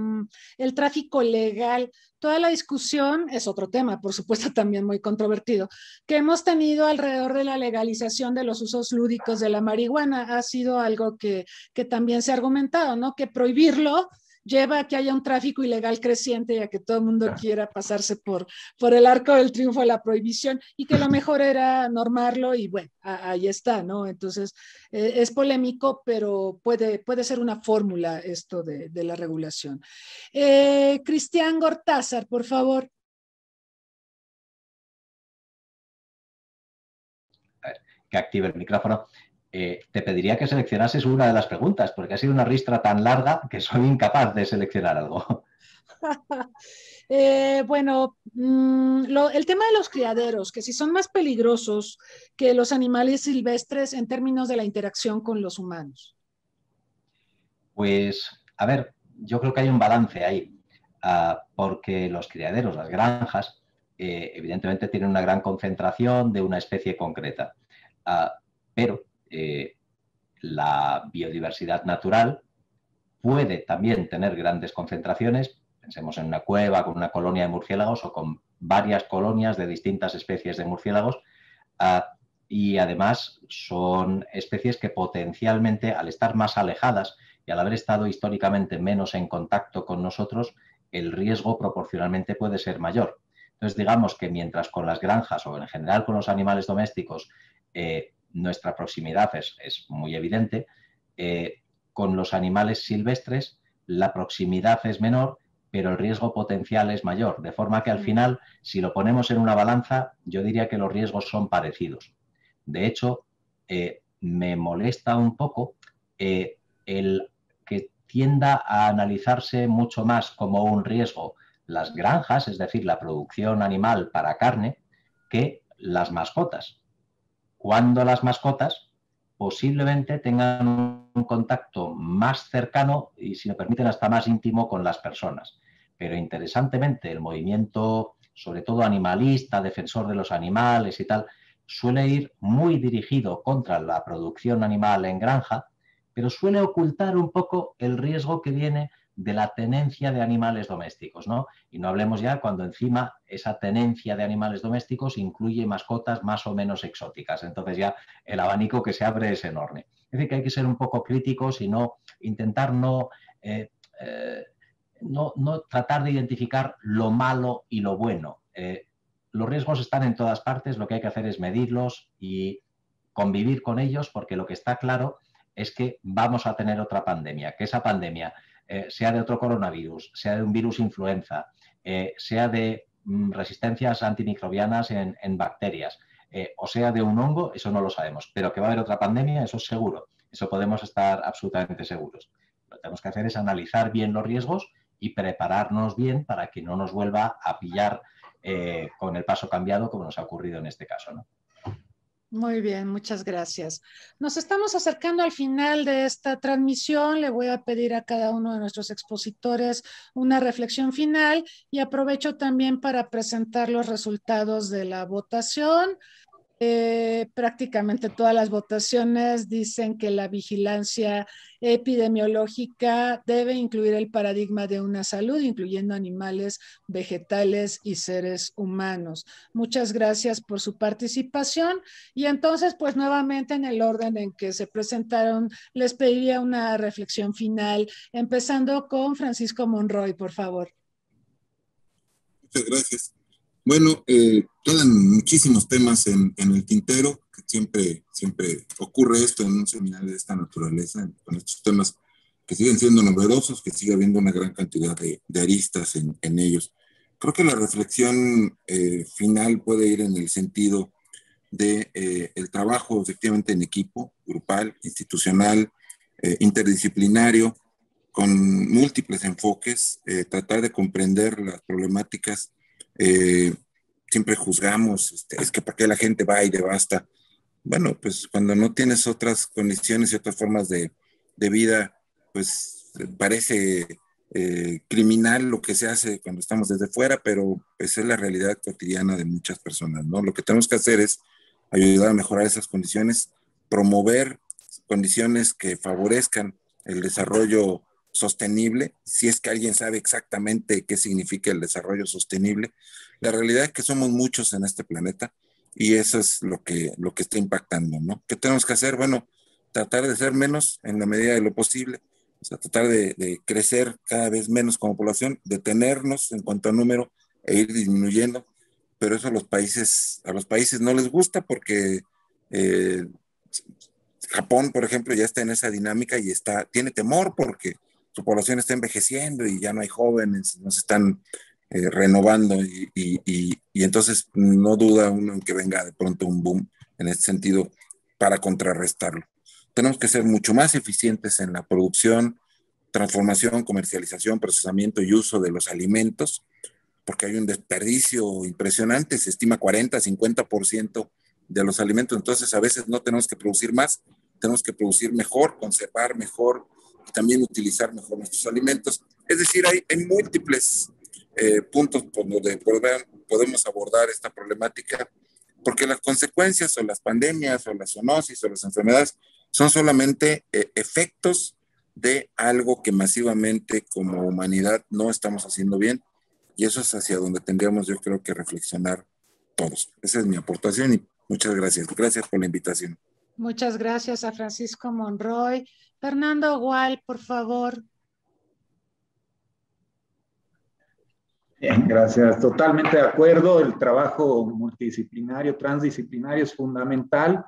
el tráfico legal. Toda la discusión es otro tema, por supuesto, también muy controvertido, que hemos tenido alrededor de la legalización de los usos lúdicos de la marihuana. Ha sido algo que también se ha argumentado, ¿no? Que prohibirlo lleva a que haya un tráfico ilegal creciente y a que todo el mundo quiera pasarse por el arco del triunfo de la prohibición, y que lo mejor era normarlo, y bueno, ahí está, ¿no? Entonces, es polémico, pero puede ser una fórmula esto de la regulación. Cristian Gortázar, por favor. A ver, que active el micrófono. Te pediría que seleccionases una de las preguntas, porque ha sido una ristra tan larga que soy incapaz de seleccionar algo. Bueno, el tema de los criaderos, que si son más peligrosos que los animales silvestres en términos de la interacción con los humanos. Pues, a ver, yo creo que hay un balance ahí, porque los criaderos, las granjas, evidentemente tienen una gran concentración de una especie concreta, pero la biodiversidad natural puede también tener grandes concentraciones. Pensemos en una cueva con una colonia de murciélagos o con varias colonias de distintas especies de murciélagos, y además son especies que potencialmente, al estar más alejadas y al haber estado históricamente menos en contacto con nosotros, el riesgo proporcionalmente puede ser mayor. Entonces, digamos que mientras con las granjas o en general con los animales domésticos nuestra proximidad es muy evidente, con los animales silvestres la proximidad es menor, pero el riesgo potencial es mayor. De forma que al final, si lo ponemos en una balanza, yo diría que los riesgos son parecidos. De hecho, me molesta un poco el que tienda a analizarse mucho más como un riesgo las granjas, es decir, la producción animal para carne, que las mascotas. Cuando las mascotas posiblemente tengan un contacto más cercano y, si me permiten, hasta más íntimo con las personas. Pero interesantemente, el movimiento sobre todo animalista, defensor de los animales y tal, suele ir muy dirigido contra la producción animal en granja, pero suele ocultar un poco el riesgo que viene de la tenencia de animales domésticos, ¿no? Y no hablemos ya cuando encima esa tenencia de animales domésticos incluye mascotas más o menos exóticas. Entonces ya el abanico que se abre es enorme. Es decir, que hay que ser un poco críticos y no intentar no tratar de identificar lo malo y lo bueno. Los riesgos están en todas partes, lo que hay que hacer es medirlos y convivir con ellos, porque lo que está claro es que vamos a tener otra pandemia, que esa pandemia sea de otro coronavirus, sea de un virus influenza, sea de resistencias antimicrobianas en bacterias, o sea de un hongo, eso no lo sabemos, pero que va a haber otra pandemia, eso es seguro, eso podemos estar absolutamente seguros. Lo que tenemos que hacer es analizar bien los riesgos y prepararnos bien para que no nos vuelva a pillar con el paso cambiado como nos ha ocurrido en este caso, ¿no? Muy bien, muchas gracias. Nos estamos acercando al final de esta transmisión. Le voy a pedir a cada uno de nuestros expositores una reflexión final y aprovecho también para presentar los resultados de la votación. Prácticamente todas las votaciones dicen que la vigilancia epidemiológica debe incluir el paradigma de una salud, incluyendo animales, vegetales y seres humanos. Muchas gracias por su participación. Y entonces, pues nuevamente en el orden en que se presentaron, les pediría una reflexión final, empezando con Francisco Monroy, por favor. Muchas gracias. Bueno, quedan muchísimos temas en el tintero, que siempre ocurre esto en un seminario de esta naturaleza, con estos temas que siguen siendo novedosos, que sigue habiendo una gran cantidad de aristas en ellos. Creo que la reflexión final puede ir en el sentido de el trabajo efectivamente en equipo, grupal, institucional, interdisciplinario, con múltiples enfoques, tratar de comprender las problemáticas. Siempre juzgamos, es que para qué la gente va y devasta. Bueno, pues cuando no tienes otras condiciones y otras formas de vida, pues parece criminal lo que se hace cuando estamos desde fuera, pero pues es la realidad cotidiana de muchas personas, ¿no? Lo que tenemos que hacer es ayudar a mejorar esas condiciones, promover condiciones que favorezcan el desarrollo sostenible, si es que alguien sabe exactamente qué significa el desarrollo sostenible. La realidad es que somos muchos en este planeta y eso es lo que está impactando, ¿no? ¿Qué tenemos que hacer? Bueno, tratar de ser menos en la medida de lo posible, o sea, tratar de crecer cada vez menos como población, detenernos en cuanto a número e ir disminuyendo, pero eso a los países no les gusta porque Japón, por ejemplo, ya está en esa dinámica y tiene temor porque su población está envejeciendo y ya no hay jóvenes, no se están renovando y entonces no duda uno en que venga de pronto un boom en este sentido para contrarrestarlo. Tenemos que ser mucho más eficientes en la producción, transformación, comercialización, procesamiento y uso de los alimentos, porque hay un desperdicio impresionante, se estima 40-50% de los alimentos, entonces a veces no tenemos que producir más, tenemos que producir mejor, conservar mejor y también utilizar mejor nuestros alimentos. Es decir, hay múltiples puntos por donde podemos abordar esta problemática, porque las consecuencias o las pandemias o las zoonosis o las enfermedades son solamente efectos de algo que masivamente como humanidad no estamos haciendo bien, y eso es hacia donde tendríamos, yo creo, que reflexionar todos. Esa es mi aportación y muchas gracias. Gracias por la invitación. Muchas gracias a Francisco Monroy. Fernando Gual, por favor. Bien, gracias. Totalmente de acuerdo. El trabajo multidisciplinario, transdisciplinario es fundamental.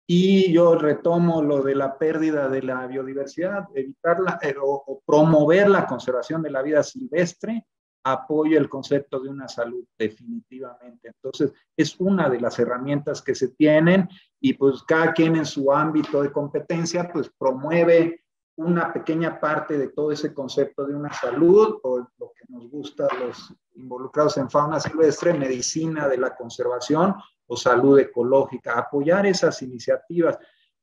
Y yo retomo lo de la pérdida de la biodiversidad, evitarla o promover la conservación de la vida silvestre, apoyo el concepto de una salud definitivamente. Entonces, es una de las herramientas que se tienen y pues cada quien en su ámbito de competencia pues promueve una pequeña parte de todo ese concepto de una salud o lo que nos gusta a los involucrados en fauna silvestre, medicina de la conservación o salud ecológica, apoyar esas iniciativas,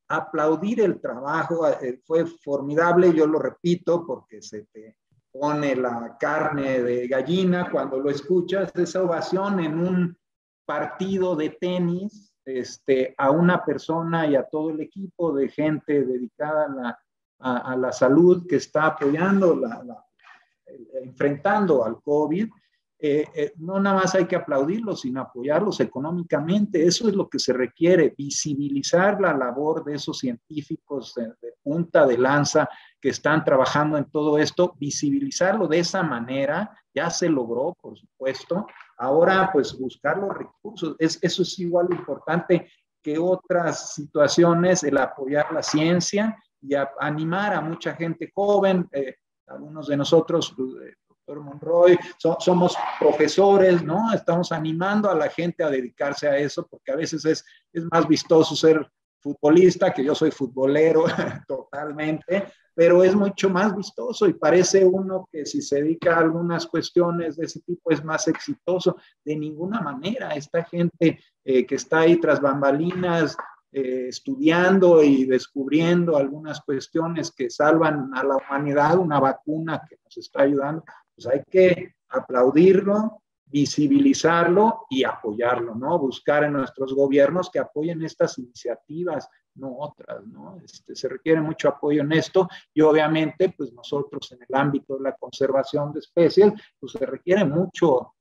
aplaudir el trabajo, fue formidable, yo lo repito porque se te pone la carne de gallina cuando lo escuchas, esa ovación en un partido de tenis, a una persona y a todo el equipo de gente dedicada a la salud que está apoyando, enfrentando al COVID. No nada más hay que aplaudirlos, sino apoyarlos económicamente. Eso es lo que se requiere, visibilizar la labor de esos científicos de punta de lanza que están trabajando en todo esto, visibilizarlo de esa manera. Ya se logró, por supuesto. Ahora, pues, buscar los recursos. Eso es igual importante que otras situaciones, el apoyar la ciencia y animar a mucha gente joven. Algunos de nosotros, doctor Monroy, somos profesores, ¿no? Estamos animando a la gente a dedicarse a eso, porque a veces es más vistoso ser futbolista, que yo soy futbolero totalmente, pero es mucho más vistoso y parece uno que si se dedica a algunas cuestiones de ese tipo es más exitoso. De ninguna manera. Esta gente que está ahí tras bambalinas, estudiando y descubriendo algunas cuestiones que salvan a la humanidad, una vacuna que nos está ayudando, pues hay que aplaudirlo, visibilizarlo y apoyarlo, ¿no? Buscar en nuestros gobiernos que apoyen estas iniciativas, no otras, ¿no? Se requiere mucho apoyo en esto y obviamente, pues nosotros en el ámbito de la conservación de especies, pues se requiere mucho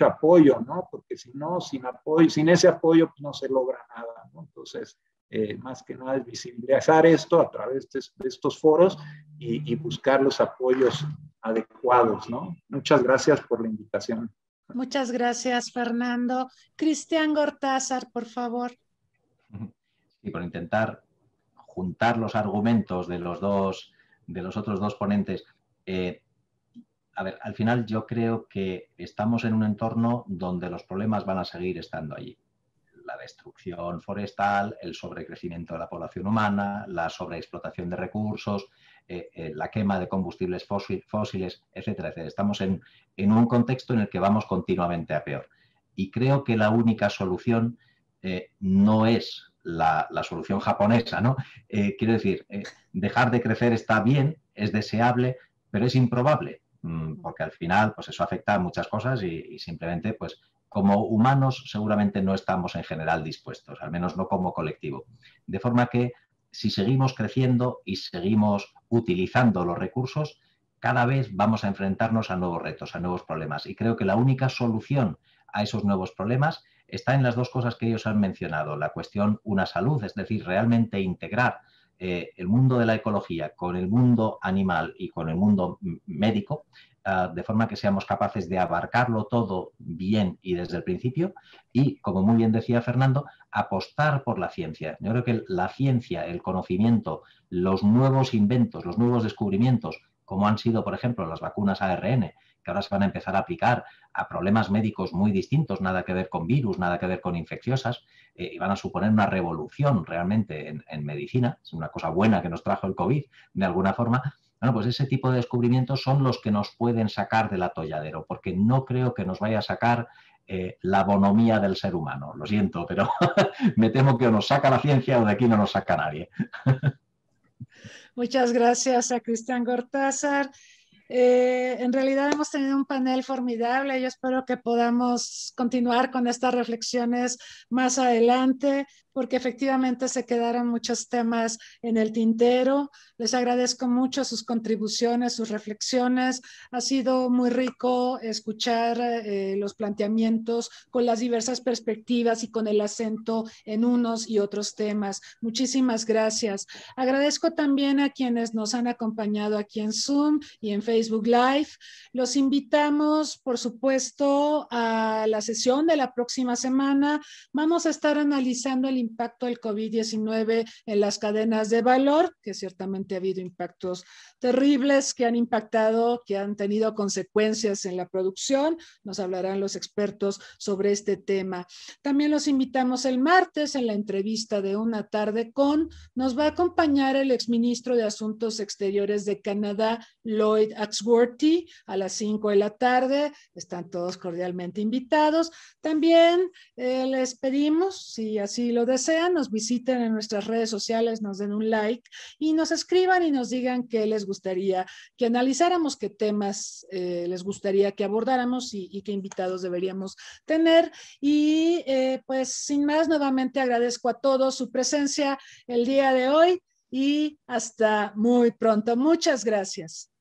apoyo, ¿no? Porque si no, sin ese apoyo, pues no se logra nada, ¿no? Entonces, más que nada es visibilizar esto a través de estos foros y buscar los apoyos adecuados, ¿no? Muchas gracias por la invitación. Muchas gracias, Fernando. Cristian Gortázar, por favor. Y por intentar juntar los argumentos de los otros dos ponentes. A ver, al final yo creo que estamos en un entorno donde los problemas van a seguir estando allí. La destrucción forestal, el sobrecrecimiento de la población humana, la sobreexplotación de recursos, la quema de combustibles fósiles, etcétera, etcétera. Estamos en un contexto en el que vamos continuamente a peor. Y creo que la única solución no es la solución japonesa, ¿no? Quiero decir, dejar de crecer está bien, es deseable, pero es improbable, porque al final pues eso afecta a muchas cosas y simplemente pues como humanos seguramente no estamos en general dispuestos, al menos no como colectivo. De forma que si seguimos creciendo y seguimos utilizando los recursos, cada vez vamos a enfrentarnos a nuevos retos, a nuevos problemas. Y creo que la única solución a esos nuevos problemas está en las dos cosas que ellos han mencionado. La cuestión una salud, es decir, realmente integrar el mundo de la ecología con el mundo animal y con el mundo médico, de forma que seamos capaces de abarcarlo todo bien y desde el principio y, como muy bien decía Fernando, apostar por la ciencia. Yo creo que la ciencia, el conocimiento, los nuevos inventos, los nuevos descubrimientos, como han sido, por ejemplo, las vacunas ARN, que ahora se van a empezar a aplicar a problemas médicos muy distintos, nada que ver con virus, nada que ver con infecciosas, y van a suponer una revolución realmente en medicina. Es una cosa buena que nos trajo el COVID, de alguna forma. Bueno, pues ese tipo de descubrimientos son los que nos pueden sacar del atolladero, porque no creo que nos vaya a sacar la bonomía del ser humano. Lo siento, pero me temo que o nos saca la ciencia o de aquí no nos saca nadie. Muchas gracias a Cristian Gortázar. En realidad hemos tenido un panel formidable. Yo espero que podamos continuar con estas reflexiones más adelante, porque efectivamente se quedaron muchos temas en el tintero. Les agradezco mucho sus contribuciones, sus reflexiones. Ha sido muy rico escuchar los planteamientos con las diversas perspectivas y con el acento en unos y otros temas. Muchísimas gracias. Agradezco también a quienes nos han acompañado aquí en Zoom y en Facebook Live. Los invitamos, por supuesto, a la sesión de la próxima semana. Vamos a estar analizando el impacto del COVID-19 en las cadenas de valor, que ciertamente ha habido impactos terribles que han impactado, que han tenido consecuencias en la producción. Nos hablarán los expertos sobre este tema. También los invitamos el martes en la entrevista de Una Tarde con, nos va a acompañar el exministro de Asuntos Exteriores de Canadá, Lloyd Axworthy a las 5 de la tarde. Están todos cordialmente invitados. También les pedimos, si así lo desean, nos visiten en nuestras redes sociales, nos den un like y nos escriban y nos digan qué les gustaría que analizáramos, qué temas les gustaría que abordáramos y qué invitados deberíamos tener. Y pues sin más, nuevamente agradezco a todos su presencia el día de hoy y hasta muy pronto. Muchas gracias.